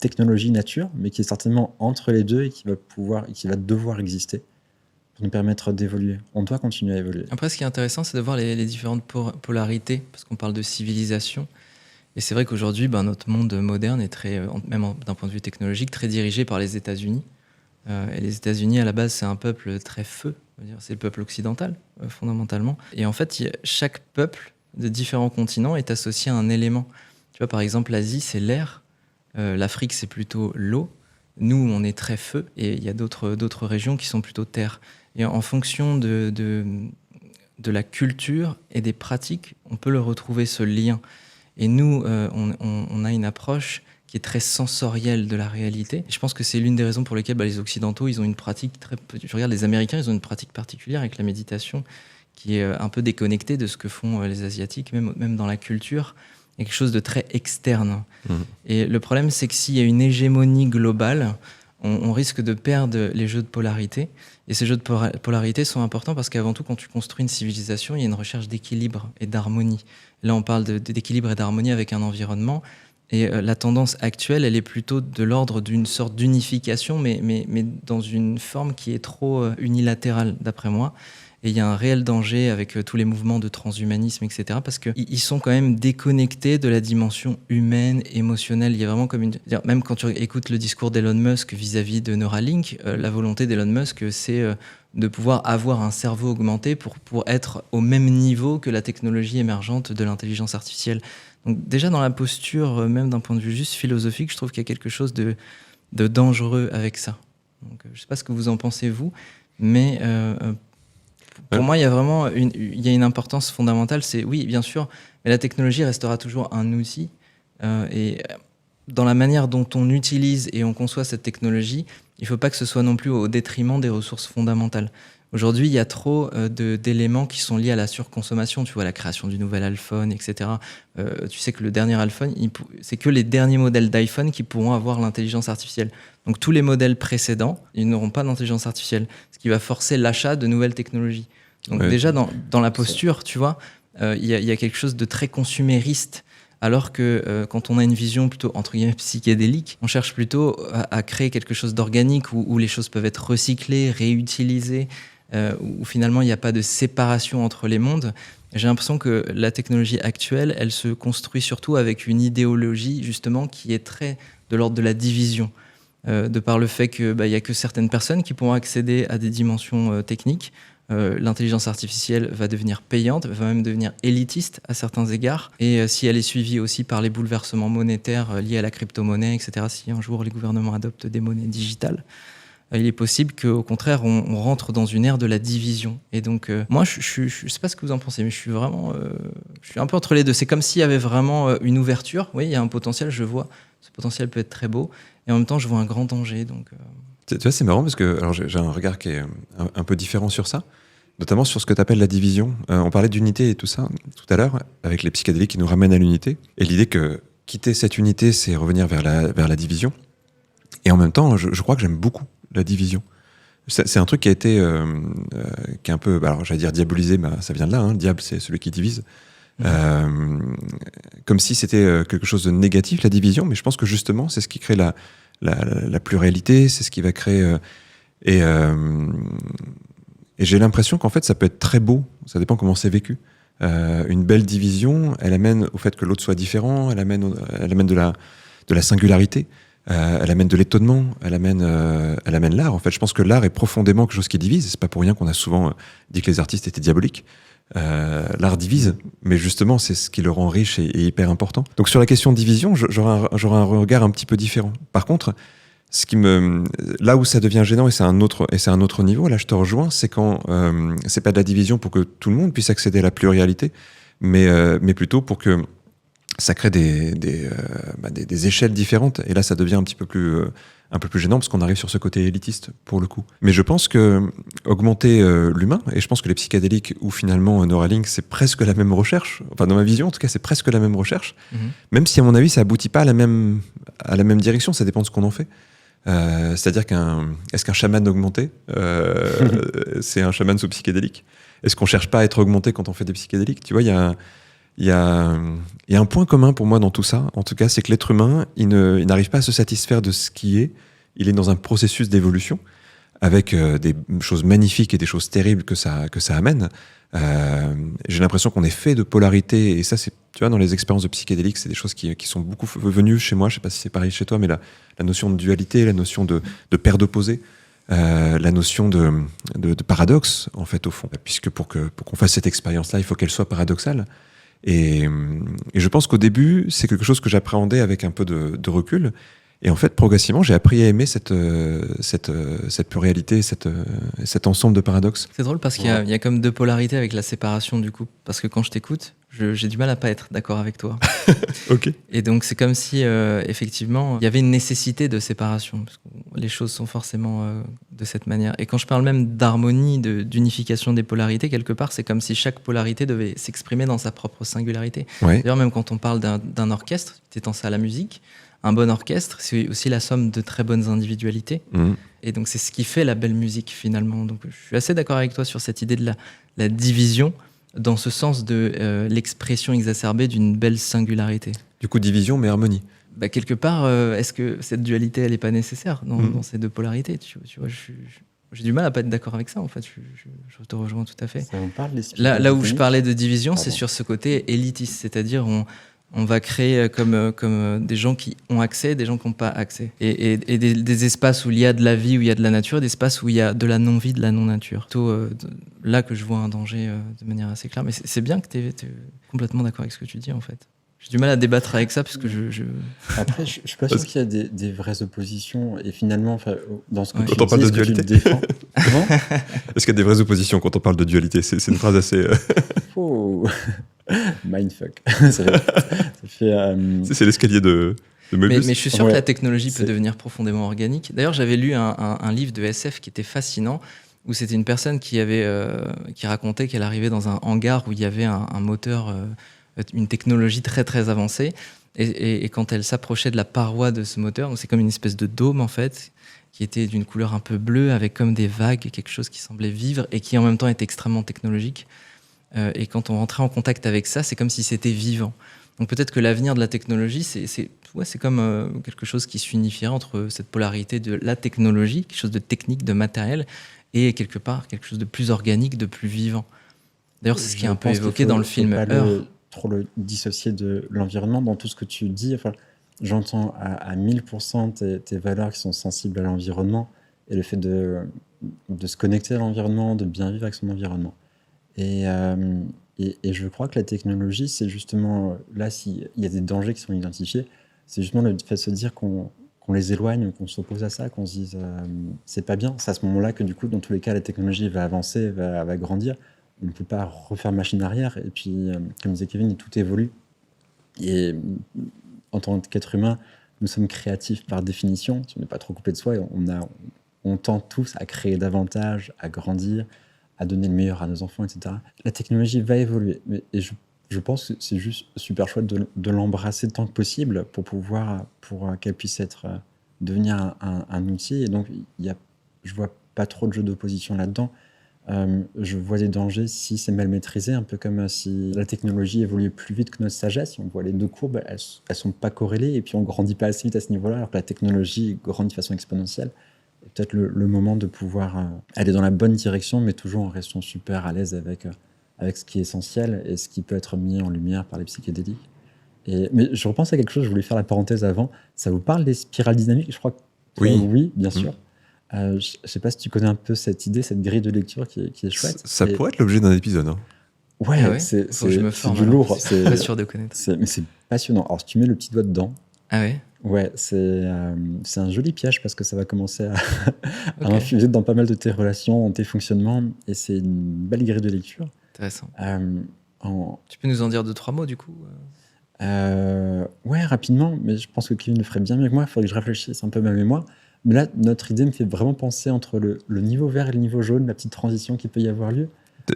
technologie, nature, mais qui est certainement entre les deux et qui va devoir exister pour nous permettre d'évoluer. On doit continuer à évoluer. Après, ce qui est intéressant, c'est de voir les différentes polarités, parce qu'on parle de civilisation. Et c'est vrai qu'aujourd'hui, notre monde moderne est très, même d'un point de vue technologique, très dirigé par les États-Unis. Et les États-Unis, à la base, c'est un peuple très feu. C'est le peuple occidental, fondamentalement. Et en fait, chaque peuple de différents continents est associé à un élément. Tu vois, par exemple, l'Asie, c'est l'air. L'Afrique, c'est plutôt l'eau. Nous, on est très feu. Et il y a d'autres régions qui sont plutôt terre. Et en fonction de la culture et des pratiques, on peut le retrouver, ce lien. Et nous, on a une approche qui est très sensorielle de la réalité. Et je pense que c'est l'une des raisons pour lesquelles les Occidentaux, ils ont une pratique très... Je regarde les Américains, ils ont une pratique particulière avec la méditation qui est un peu déconnectée de ce que font les Asiatiques, même dans la culture. Il y a quelque chose de très externe. Et le problème, c'est que s'il y a une hégémonie globale, on risque de perdre les jeux de polarité. Et ces jeux de polarité sont importants parce qu'avant tout, quand tu construis une civilisation, il y a une recherche d'équilibre et d'harmonie. Là, on parle d'équilibre et d'harmonie avec un environnement. Et la tendance actuelle, elle est plutôt de l'ordre d'une sorte d'unification, mais dans une forme qui est trop unilatérale, d'après moi. Et il y a un réel danger avec tous les mouvements de transhumanisme, etc. Parce qu'ils sont quand même déconnectés de la dimension humaine, émotionnelle. Il y a vraiment comme même quand tu écoutes le discours d'Elon Musk vis-à-vis de Neuralink, la volonté d'Elon Musk, c'est de pouvoir avoir un cerveau augmenté pour être au même niveau que la technologie émergente de l'intelligence artificielle. Donc déjà dans la posture, même d'un point de vue juste philosophique, je trouve qu'il y a quelque chose de dangereux avec ça. Donc, je ne sais pas ce que vous en pensez, vous, mais pour moi, il y a vraiment une importance fondamentale. C'est oui, bien sûr, mais la technologie restera toujours un outil. Et dans la manière dont on utilise et on conçoit cette technologie, il ne faut pas que ce soit non plus au détriment des ressources fondamentales. Aujourd'hui, il y a trop d'éléments qui sont liés à la surconsommation. Tu vois, la création du nouvel iPhone, etc. Tu sais que le dernier iPhone, c'est que les derniers modèles d'iPhone qui pourront avoir l'intelligence artificielle. Donc tous les modèles précédents, ils n'auront pas d'intelligence artificielle, ce qui va forcer l'achat de nouvelles technologies. Donc déjà, dans la posture, tu vois, il y a quelque chose de très consumériste. Alors que quand on a une vision plutôt, entre guillemets, psychédélique, on cherche plutôt à créer quelque chose d'organique où les choses peuvent être recyclées, réutilisées, où finalement il n'y a pas de séparation entre les mondes. J'ai l'impression que la technologie actuelle, elle se construit surtout avec une idéologie justement qui est très de l'ordre de la division, de par le fait qu'il n'y a que certaines personnes qui pourront accéder à des dimensions techniques. L'intelligence artificielle va devenir payante, va même devenir élitiste à certains égards. Et si elle est suivie aussi par les bouleversements monétaires liés à la crypto-monnaie, etc., si un jour les gouvernements adoptent des monnaies digitales, il est possible qu'au contraire, on rentre dans une ère de la division. Et donc, moi, je ne sais pas ce que vous en pensez, mais je suis un peu entre les deux. C'est comme s'il y avait vraiment une ouverture. Oui, il y a un potentiel, je vois. Ce potentiel peut être très beau. Et en même temps, je vois un grand danger. Donc, Tu vois, c'est marrant parce que alors j'ai un regard qui est un peu différent sur ça, notamment sur ce que tu appelles la division. On parlait d'unité et tout ça tout à l'heure, avec les psychédéliques qui nous ramènent à l'unité. Et l'idée que quitter cette unité, c'est revenir vers la division. Et en même temps, je crois que j'aime beaucoup la division. C'est un truc qui a été qui est un peu, alors j'allais dire diabolisé, mais ça vient de là, hein, le diable c'est celui qui divise. Comme si c'était quelque chose de négatif, la division, mais je pense que justement, c'est ce qui crée la pluralité, c'est ce qui va créer... Et j'ai l'impression qu'en fait, ça peut être très beau, ça dépend comment c'est vécu. Une belle division, elle amène au fait que l'autre soit différent, elle amène de la singularité, elle amène de l'étonnement, elle amène l'art. En fait, je pense que l'art est profondément quelque chose qui divise. C'est pas pour rien qu'on a souvent dit que les artistes étaient diaboliques. L'art divise, mais justement, c'est ce qui le rend riche et hyper important. Donc sur la question de division, j'aurais un regard un petit peu différent. Par contre, là où ça devient gênant, et c'est un autre niveau, là je te rejoins, c'est quand c'est pas de la division pour que tout le monde puisse accéder à la pluralité, mais plutôt pour que ça crée des échelles différentes. Et là, ça devient un peu plus gênant parce qu'on arrive sur ce côté élitiste pour le coup. Mais je pense que augmenter l'humain, et je pense que les psychédéliques ou finalement Neuralink, c'est presque la même recherche. Enfin, dans ma vision, en tout cas, c'est presque la même recherche. Même si à mon avis, ça aboutit pas à la même direction. Ça dépend de ce qu'on en fait. C'est-à-dire est-ce qu'un chaman augmenté, c'est un chaman sous psychédélique? Est-ce qu'on cherche pas à être augmenté quand on fait des psychédéliques? Tu vois, il y a un point commun pour moi dans tout ça, en tout cas, c'est que l'être humain, il n'arrive pas à se satisfaire de ce qui est. Il est dans un processus d'évolution avec des choses magnifiques et des choses terribles que ça amène. J'ai l'impression qu'on est fait de polarité, et ça, tu vois, dans les expériences de psychédéliques, c'est des choses qui sont beaucoup venues chez moi. Je sais pas si c'est pareil chez toi, mais la notion de dualité, la notion de paire d'opposés, la notion de paradoxe, en fait, au fond. Puisque pour qu'on fasse cette expérience-là, il faut qu'elle soit paradoxale. Et je pense qu'au début, c'est quelque chose que j'appréhendais avec un peu de recul. Et en fait, progressivement, j'ai appris à aimer cette pluralité, cet ensemble de paradoxes. c'est drôle parce qu'il y a comme deux polarités avec la séparation du coup. Parce que quand je t'écoute, j'ai du mal à pas être d'accord avec toi. Ok. Et donc c'est comme si effectivement il y avait une nécessité de séparation. Parce que les choses sont forcément de cette manière. Et quand je parle même d'harmonie, d'unification des polarités, quelque part, c'est comme si chaque polarité devait s'exprimer dans sa propre singularité. Ouais. D'ailleurs, même quand on parle d'un orchestre, tu étends ça à la musique, un bon orchestre, c'est aussi la somme de très bonnes individualités. Et donc, c'est ce qui fait la belle musique, finalement. Donc, je suis assez d'accord avec toi sur cette idée de la division, dans ce sens de l'expression exacerbée d'une belle singularité. Du coup, division, mais harmonie. Quelque part, est-ce que cette dualité, elle n'est pas nécessaire dans ces deux polarités, tu vois, J'ai du mal à pas être d'accord avec ça, en fait. Je te rejoins tout à fait. Ça vous parle des spirales Là où je dynamiques parlais de division, c'est Pardon. sur ce côté élitiste, c'est-à-dire on va créer comme des gens qui ont accès, des gens qui n'ont pas accès. Et des espaces où il y a de la vie, où il y a de la nature, et des espaces où il y a de la non-vie, de la non-nature. Plutôt là que je vois un danger de manière assez claire. Mais c'est bien que tu es complètement d'accord avec ce que tu dis, en fait. J'ai du mal à débattre avec ça, parce que Après, je suis pas sûr qu'il y a des vraies oppositions. Et finalement, enfin, dans ce que Ouais. tu Quand on parle dis, de ce que tu dualité. défends. Comment Est-ce qu'il y a des vraies oppositions quand on parle de dualité? C'est une phrase assez... Oh. Mindfuck. ça fait, c'est l'escalier de mais Möbius. je suis sûr Ouais. que la technologie peut C'est- devenir profondément organique. D'ailleurs, j'avais lu un livre de SF qui était fascinant, où c'était une personne qui racontait qu'elle arrivait dans un hangar où il y avait un moteur, une technologie très très avancée, et quand elle s'approchait de la paroi de ce moteur, donc c'est comme une espèce de dôme en fait, qui était d'une couleur un peu bleue, avec comme des vagues, quelque chose qui semblait vivre et qui en même temps était extrêmement technologique. Et quand on rentrait en contact avec ça, c'est comme si c'était vivant. Donc peut-être que l'avenir de la technologie, c'est comme quelque chose qui s'unifierait entre cette polarité de la technologie, quelque chose de technique, de matériel, et quelque part quelque chose de plus organique, de plus vivant. D'ailleurs, c'est ce qui est un peu évoqué dans le film Faut pas Heure. trop le dissocier de l'environnement dans tout ce que tu dis. Enfin, j'entends à 1000% tes valeurs qui sont sensibles à l'environnement et le fait de se connecter à l'environnement, de bien vivre avec son environnement. Et je crois que la technologie, c'est justement là, s'il y a des dangers qui sont identifiés, c'est justement le fait de se dire qu'on les éloigne, qu'on s'oppose à ça, qu'on se dise c'est pas bien. C'est à ce moment-là que du coup, dans tous les cas, la technologie va avancer, va grandir. On ne peut pas refaire machine arrière. Et puis, comme disait Kevin, tout évolue. Et en tant qu'être humain, nous sommes créatifs par définition. Si on n'est pas trop coupé de soi, on tend tous à créer davantage, à grandir, à donner le meilleur à nos enfants, etc. La technologie va évoluer. Et je pense que c'est juste super chouette de l'embrasser tant que possible pour qu'elle puisse devenir un outil. Et donc, je vois pas trop de jeux d'opposition là-dedans. Je vois des dangers si c'est mal maîtrisé, un peu comme si la technologie évolue plus vite que notre sagesse. Si on voit les deux courbes, elles sont pas corrélées, et puis on grandit pas assez vite à ce niveau-là, alors que la technologie grandit de façon exponentielle. Et peut-être le moment de pouvoir aller dans la bonne direction, mais toujours en restant super à l'aise avec ce qui est essentiel et ce qui peut être mis en lumière par les psychédéliques. Mais je repense à quelque chose, je voulais faire la parenthèse avant. Ça vous parle des spirales dynamiques? Je crois que oui, bien sûr. Je ne sais pas si tu connais un peu cette idée, cette grille de lecture qui est chouette. Ça pourrait être l'objet d'un épisode. Hein. Ouais, Ah ouais, c'est faut que je me forme, du alors. lourd. Je suis pas sûr de connaître. Mais c'est passionnant. Alors, si tu mets le petit doigt dedans, Ah ouais? ouais, c'est un joli piège parce que ça va commencer à Ok. infuser dans pas mal de tes relations, dans tes fonctionnements, et c'est une belle grille de lecture. Intéressant. En, Tu peux nous en dire 2-3 mots du coup? Ouais, rapidement, mais je pense que Kevin le ferait bien mieux que moi. Il faudrait que je réfléchisse un peu à ma mémoire. Mais là, notre idée me fait vraiment penser entre le niveau vert et le niveau jaune, la petite transition qui peut y avoir lieu.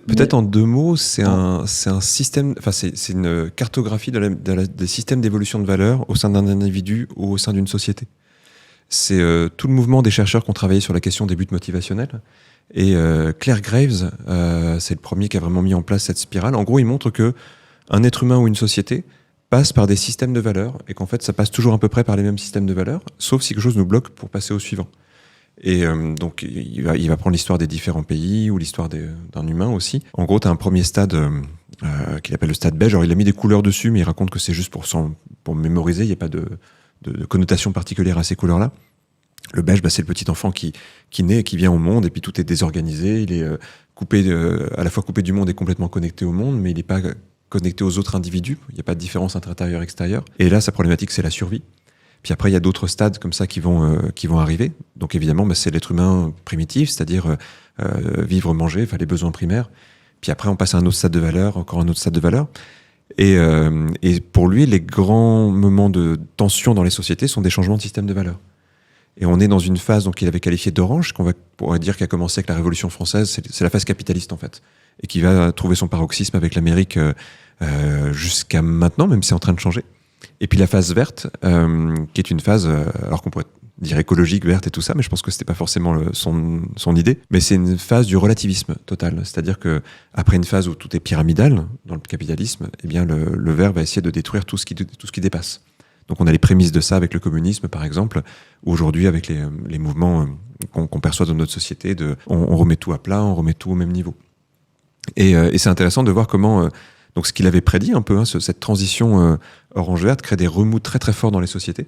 Peut-être en deux mots, c'est un système, enfin c'est une cartographie des systèmes d'évolution de valeur au sein d'un individu ou au sein d'une société. C'est tout le mouvement des chercheurs qui ont travaillé sur la question des buts motivationnels. Et Claire Graves, c'est le premier qui a vraiment mis en place cette spirale. En gros, il montre que un être humain ou une société passe par des systèmes de valeurs et qu'en fait, ça passe toujours à peu près par les mêmes systèmes de valeurs, sauf si quelque chose nous bloque pour passer au suivant. Et donc, il va prendre l'histoire des différents pays ou l'histoire d'un humain aussi. En gros, tu as un premier stade qu'il appelle le stade beige. Alors, il a mis des couleurs dessus, mais il raconte que c'est juste pour mémoriser. Il n'y a pas de connotation particulière à ces couleurs-là. Le beige, c'est le petit enfant qui naît, qui vient au monde, et puis tout est désorganisé. Il est à la fois coupé du monde et complètement connecté au monde, mais il n'est pas connecté aux autres individus. Il n'y a pas de différence entre intérieur et extérieur. Et là, sa problématique, c'est la survie. Puis après, il y a d'autres stades comme ça qui vont arriver. Donc évidemment, c'est l'être humain primitif, c'est-à-dire vivre, manger, les besoins primaires. Puis après, on passe à un autre stade de valeur, encore un autre stade de valeur. Et pour lui, les grands moments de tension dans les sociétés sont des changements de système de valeurs. Et on est dans une phase qu'il avait qualifiée d'orange, qu'on pourrait dire qui a commencé avec la Révolution française. C'est la phase capitaliste, en fait. Et qui va trouver son paroxysme avec l'Amérique jusqu'à maintenant, même si c'est en train de changer. Et puis la phase verte, qui est une phase, alors qu'on pourrait dire écologique, verte et tout ça, mais je pense que c'était pas forcément son idée. Mais c'est une phase du relativisme total. C'est-à-dire que après une phase où tout est pyramidal dans le capitalisme, eh bien le vert va essayer de détruire tout ce qui dépasse. Donc on a les prémices de ça avec le communisme, par exemple, ou aujourd'hui avec les mouvements qu'on perçoit dans notre société, on remet tout à plat, on remet tout au même niveau. Et c'est intéressant de voir comment, donc ce qu'il avait prédit un peu, cette transition orange-verte crée des remous très très forts dans les sociétés,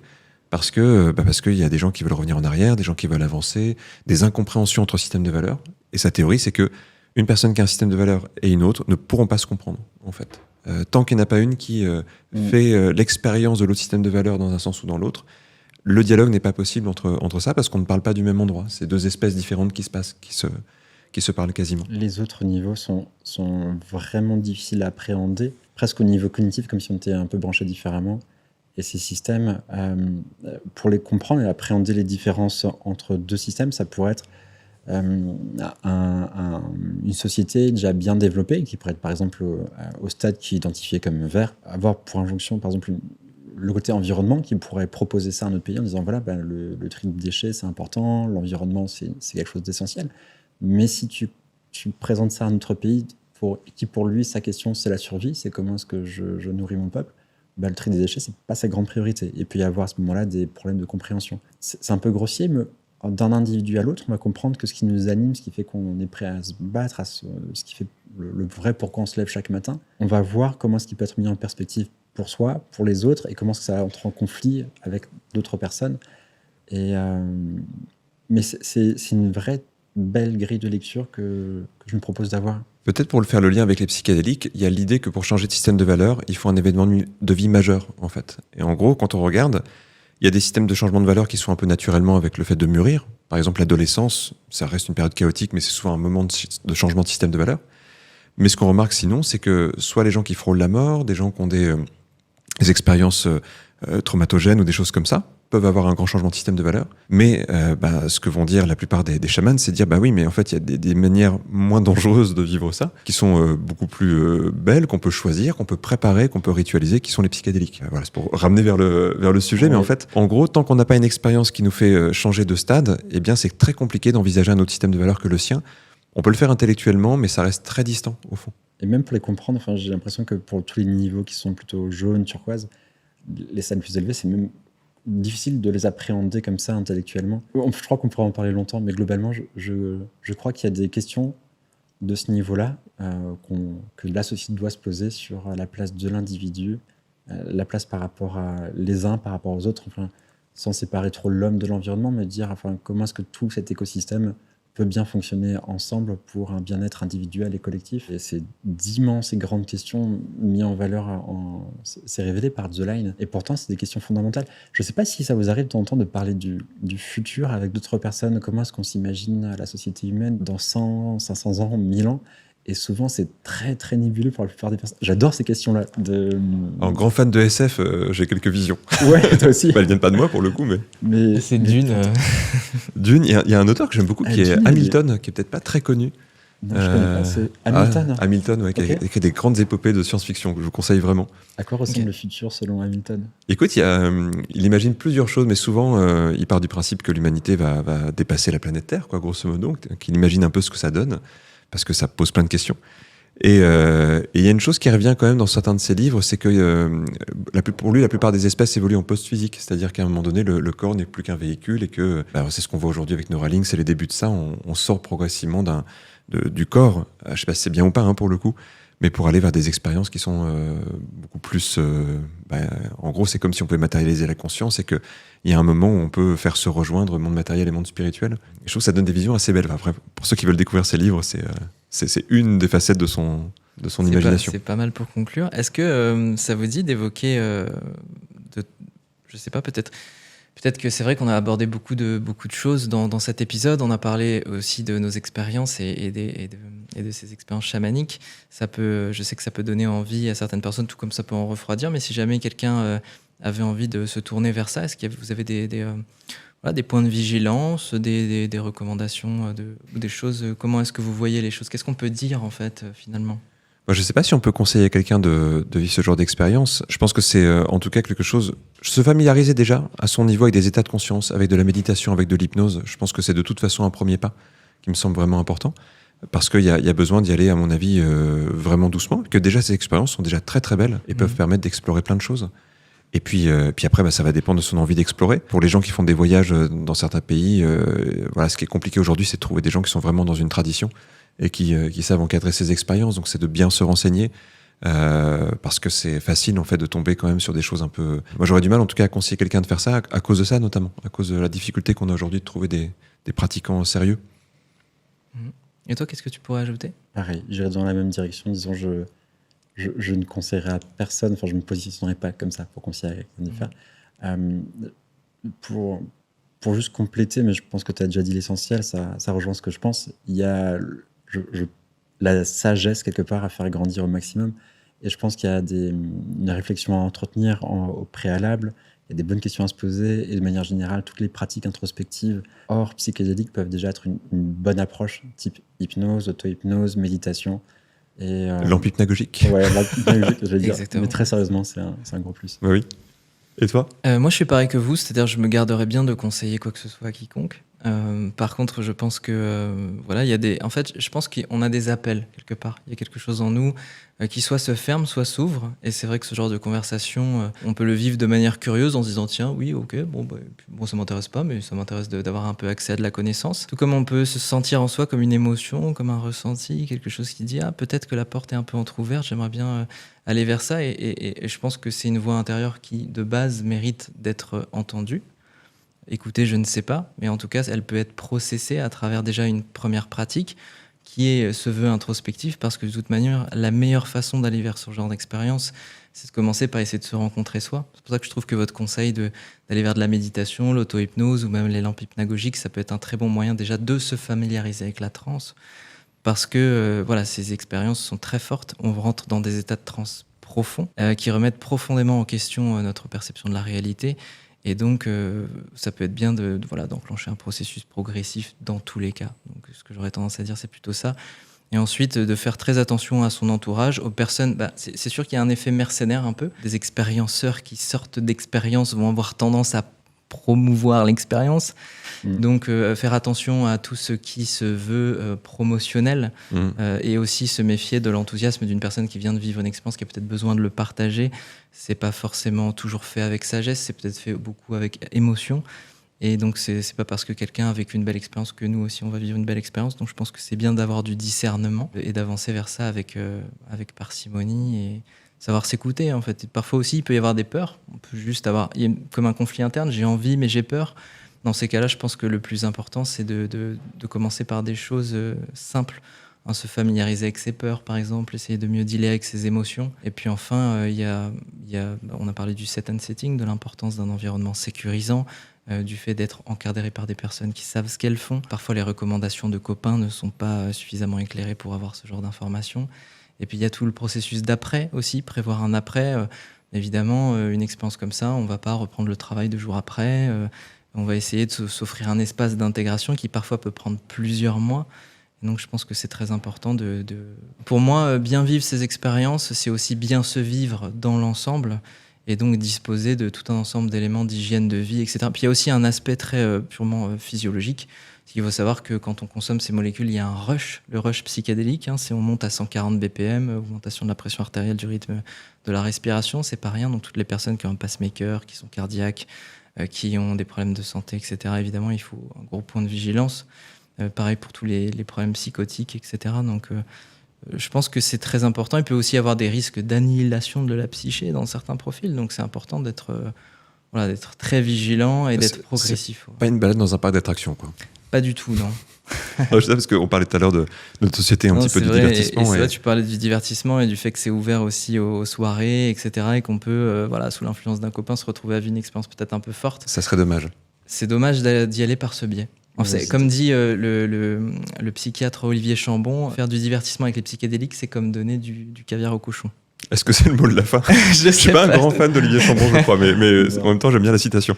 parce qu'il y a des gens qui veulent revenir en arrière, des gens qui veulent avancer, des incompréhensions entre systèmes de valeurs. Et sa théorie, c'est que une personne qui a un système de valeurs et une autre ne pourront pas se comprendre, en fait. Tant qu'il n'y en a pas une qui fait l'expérience de l'autre système de valeurs dans un sens ou dans l'autre, le dialogue n'est pas possible entre ça, parce qu'on ne parle pas du même endroit. C'est deux espèces différentes qui se parlent quasiment. Les autres niveaux sont vraiment difficiles à appréhender, presque au niveau cognitif, comme si on était un peu branché différemment. Et ces systèmes, pour les comprendre et appréhender les différences entre deux systèmes, ça pourrait être une société déjà bien développée, qui pourrait être par exemple au stade qui est identifié comme vert, avoir pour injonction par exemple le côté environnement, qui pourrait proposer ça à notre pays en disant voilà, le tri de déchets c'est important, l'environnement c'est quelque chose d'essentiel. Mais si tu présentes ça à notre pays, qui pour lui sa question c'est la survie, c'est comment est-ce que je nourris mon peuple, le tri des déchets c'est pas sa grande priorité. Et puis il y avoir à ce moment-là des problèmes de compréhension. C'est un peu grossier, mais d'un individu à l'autre, on va comprendre que ce qui nous anime, ce qui fait qu'on est prêt à se battre, ce qui fait le vrai pourquoi on se lève chaque matin, on va voir comment est-ce qu'il peut être mis en perspective pour soi, pour les autres, et comment est-ce que ça entre en conflit avec d'autres personnes. Mais c'est une vraie belle grille de lecture que je me propose d'avoir. Peut-être pour le faire le lien avec les psychédéliques, il y a l'idée que pour changer de système de valeurs, il faut un événement de vie majeur, en fait. Et en gros, quand on regarde, il y a des systèmes de changement de valeur qui sont un peu naturellement avec le fait de mûrir. Par exemple, l'adolescence, ça reste une période chaotique, mais c'est souvent un moment de changement de système de valeur. Mais ce qu'on remarque sinon, c'est que soit les gens qui frôlent la mort, des gens qui ont des expériences traumatogènes ou des choses comme ça, peuvent avoir un grand changement de système de valeur. Mais ce que vont dire la plupart des chamans, c'est dire oui, mais en fait, il y a des manières moins dangereuses de vivre ça, qui sont beaucoup plus belles, qu'on peut choisir, qu'on peut préparer, qu'on peut ritualiser, qui sont les psychédéliques. Voilà, c'est pour ramener vers le sujet. Ouais. Mais en fait, en gros, tant qu'on n'a pas une expérience qui nous fait changer de stade, eh bien, c'est très compliqué d'envisager un autre système de valeur que le sien. On peut le faire intellectuellement, mais ça reste très distant, au fond. Et même pour les comprendre, j'ai l'impression que pour tous les niveaux qui sont plutôt jaunes, turquoise, les stades plus élevés, c'est même difficile de les appréhender comme ça intellectuellement. Je crois qu'on pourrait en parler longtemps, mais globalement, je crois qu'il y a des questions de ce niveau-là que la société doit se poser sur la place de l'individu, la place par rapport à les uns par rapport aux autres, sans séparer trop l'homme de l'environnement, mais dire comment est-ce que tout cet écosystème peut bien fonctionner ensemble pour un bien-être individuel et collectif. Et ces d'immenses et grandes questions mises en valeur, c'est révélé par The Line. Et pourtant, c'est des questions fondamentales. Je ne sais pas si ça vous arrive de temps en temps de parler du futur avec d'autres personnes. Comment est-ce qu'on s'imagine la société humaine dans 100, 500 ans, 1000 ans ? Et souvent, c'est très, très nébuleux pour la plupart des personnes. J'adore ces questions-là. En grand fan de SF, j'ai quelques visions. Ouais, toi aussi. Elles viennent pas de moi, pour le coup, mais c'est Dune. Dune, il y a un auteur que j'aime beaucoup, qui est Hamilton, qui est peut-être pas très connu. Non, je connais pas, c'est Hamilton. Hamilton, ouais, qui a écrit des grandes épopées de science-fiction, que je vous conseille vraiment. À quoi ressemble le futur selon Hamilton ? Écoute, il imagine plusieurs choses, mais souvent, il part du principe que l'humanité va dépasser la planète Terre, quoi, grosso modo, qu'il imagine un peu ce que ça donne, parce que ça pose plein de questions. Et il y a une chose qui revient quand même dans certains de ses livres, c'est que pour lui, la plupart des espèces évoluent en post-physique, c'est-à-dire qu'à un moment donné, le corps n'est plus qu'un véhicule et que c'est ce qu'on voit aujourd'hui avec Neuralink, c'est les débuts de ça, on sort progressivement du corps, je ne sais pas si c'est bien ou pas pour le coup, mais pour aller vers des expériences qui sont beaucoup plus... en gros, c'est comme si on pouvait matérialiser la conscience et qu'il y a un moment où on peut faire se rejoindre monde matériel et monde spirituel. Et je trouve que ça donne des visions assez belles. Après, pour ceux qui veulent découvrir ses livres, c'est une des facettes de son imagination. C'est pas mal pour conclure. Est-ce que ça vous dit d'évoquer... je sais pas, peut-être que c'est vrai qu'on a abordé beaucoup de choses dans cet épisode. On a parlé aussi de nos expériences et de ces expériences chamaniques. Je sais que ça peut donner envie à certaines personnes, tout comme ça peut en refroidir. Mais si jamais quelqu'un avait envie de se tourner vers ça, est-ce que vous avez des points de vigilance, des recommandations, des choses? Comment est-ce que vous voyez les choses? Qu'est-ce qu'on peut dire en fait finalement? Je ne sais pas si on peut conseiller à quelqu'un de vivre ce genre d'expérience. Je pense que c'est en tout cas quelque chose... Se familiariser déjà à son niveau avec des états de conscience, avec de la méditation, avec de l'hypnose. Je pense que c'est de toute façon un premier pas qui me semble vraiment important. Parce qu'il y a besoin d'y aller, à mon avis, vraiment doucement. Que déjà, ces expériences sont déjà très très belles et peuvent permettre d'explorer plein de choses. Et puis après, ça va dépendre de son envie d'explorer. Pour les gens qui font des voyages dans certains pays, ce qui est compliqué aujourd'hui, c'est de trouver des gens qui sont vraiment dans une tradition et qui savent encadrer ces expériences. Donc c'est de bien se renseigner. Parce que c'est facile en fait de tomber quand même sur des choses un peu... Moi j'aurais du mal en tout cas à conseiller quelqu'un de faire ça à cause de ça notamment, à cause de la difficulté qu'on a aujourd'hui de trouver des pratiquants sérieux. Et toi, qu'est-ce que tu pourrais ajouter ? Pareil, j'irais dans la même direction. Disons, je ne conseillerais à personne, je ne me positionnerais pas comme ça pour conseiller à quelqu'un de faire. Pour juste compléter, mais je pense que tu as déjà dit l'essentiel, ça rejoint ce que je pense. Il y a la sagesse quelque part à faire grandir au maximum. Et je pense qu'il y a une réflexion à entretenir au préalable. Il y a des bonnes questions à se poser. Et de manière générale, toutes les pratiques introspectives hors psychédéliques peuvent déjà être une bonne approche, type hypnose, auto-hypnose, méditation. Lampe hypnagogique. Ouais, lampe hypnagogique, je vais dire. Exactement. Mais très sérieusement, c'est un gros plus. Oui. Et toi ? Moi, je suis pareil que vous, c'est-à-dire je me garderais bien de conseiller quoi que ce soit à quiconque. Par contre, je pense que il y a en fait, je pense qu'on a des appels quelque part. Il y a quelque chose en nous qui soit se ferme, soit s'ouvre. Et c'est vrai que ce genre de conversation, on peut le vivre de manière curieuse en se disant tiens, oui, ok, bon, ça m'intéresse pas, mais ça m'intéresse d'avoir un peu accès à de la connaissance. Tout comme on peut se sentir en soi comme une émotion, comme un ressenti, quelque chose qui dit peut-être que la porte est un peu entrouverte. J'aimerais bien aller vers ça. Et je pense que c'est une voix intérieure qui, de base, mérite d'être entendue. Écoutez, je ne sais pas, mais en tout cas, elle peut être processée à travers déjà une première pratique qui est ce vœu introspectif, parce que de toute manière, la meilleure façon d'aller vers ce genre d'expérience, c'est de commencer par essayer de se rencontrer soi. C'est pour ça que je trouve que votre conseil d'aller vers de la méditation, l'auto-hypnose ou même les lampes hypnagogiques, ça peut être un très bon moyen déjà de se familiariser avec la transe, parce que ces expériences sont très fortes. On rentre dans des états de transe profonds qui remettent profondément en question notre perception de la réalité. Et donc, ça peut être bien d'enclencher un processus progressif dans tous les cas. Donc, ce que j'aurais tendance à dire, c'est plutôt ça. Et ensuite, de faire très attention à son entourage, aux personnes. C'est sûr qu'il y a un effet mercenaire un peu. Des expérienceurs qui sortent d'expérience vont avoir tendance à promouvoir l'expérience. Donc, faire attention à tout ce qui se veut promotionnel et aussi se méfier de l'enthousiasme d'une personne qui vient de vivre une expérience, qui a peut-être besoin de le partager. C'est pas forcément toujours fait avec sagesse, c'est peut-être fait beaucoup avec émotion. Et donc, c'est pas parce que quelqu'un a vécu une belle expérience que nous aussi on va vivre une belle expérience. Donc, je pense que c'est bien d'avoir du discernement et d'avancer vers ça avec parcimonie et savoir s'écouter, en fait. Et parfois aussi, il peut y avoir des peurs. On peut juste avoir comme un conflit interne, j'ai envie, mais j'ai peur. Dans ces cas-là, je pense que le plus important, c'est de commencer par des choses simples. Se familiariser avec ses peurs, par exemple, essayer de mieux dealer avec ses émotions. Et puis enfin, on a parlé du set and setting, de l'importance d'un environnement sécurisant, du fait d'être encadré par des personnes qui savent ce qu'elles font. Parfois, les recommandations de copains ne sont pas suffisamment éclairées pour avoir ce genre d'informations. Et puis, il y a tout le processus d'après aussi, prévoir un après. Évidemment, une expérience comme ça, on ne va pas reprendre le travail 2 jours après. On va essayer de s'offrir un espace d'intégration qui parfois peut prendre plusieurs mois. Et donc, je pense que c'est très important Pour moi, bien vivre ces expériences, c'est aussi bien se vivre dans l'ensemble et donc disposer de tout un ensemble d'éléments d'hygiène de vie, etc. Puis, il y a aussi un aspect très purement physiologique. Il faut savoir que quand on consomme ces molécules, il y a un rush, le rush psychédélique. Si on monte à 140 BPM, augmentation de la pression artérielle, du rythme de la respiration, c'est pas rien. Donc, toutes les personnes qui ont un pacemaker, qui sont cardiaques, qui ont des problèmes de santé, etc., évidemment, il faut un gros point de vigilance. Pareil pour tous les problèmes psychotiques, etc. Donc, je pense que c'est très important. Il peut aussi y avoir des risques d'annihilation de la psyché dans certains profils. Donc, c'est important d'être très vigilant et d'être progressif. C'est pas une balade dans un parc d'attractions, quoi. Pas du tout, non. Je sais parce qu'on parlait tout à l'heure de notre société, un petit peu de divertissement. Et c'est vrai, tu parlais du divertissement et du fait que c'est ouvert aussi aux soirées, etc. Et qu'on peut, sous l'influence d'un copain, se retrouver à vivre une expérience peut-être un peu forte. Ça serait dommage. C'est dommage d'y aller par ce biais. Comme dit le psychiatre Olivier Chambon, faire du divertissement avec les psychédéliques, c'est comme donner du caviar au cochon. Est-ce que c'est le mot de la fin? Je suis pas un grand fan d'Olivier Chambon, je crois, mais en même temps, j'aime bien la citation.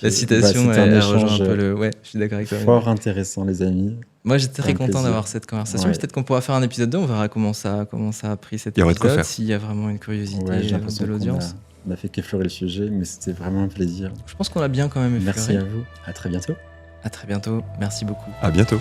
La citation, elle rejoint un peu Ouais, je suis d'accord avec toi. Fort intéressant, les amis. Moi, j'étais très content d'avoir cette conversation. Ouais. Peut-être qu'on pourra faire un épisode 2, on verra comment ça a pris cet épisode, s'il y a vraiment une curiosité de l'audience. On a fait qu'effleurer le sujet, mais c'était vraiment un plaisir. Je pense qu'on l'a bien quand même effleuré. Merci à vous. À très bientôt. À très bientôt. Merci beaucoup. À bientôt.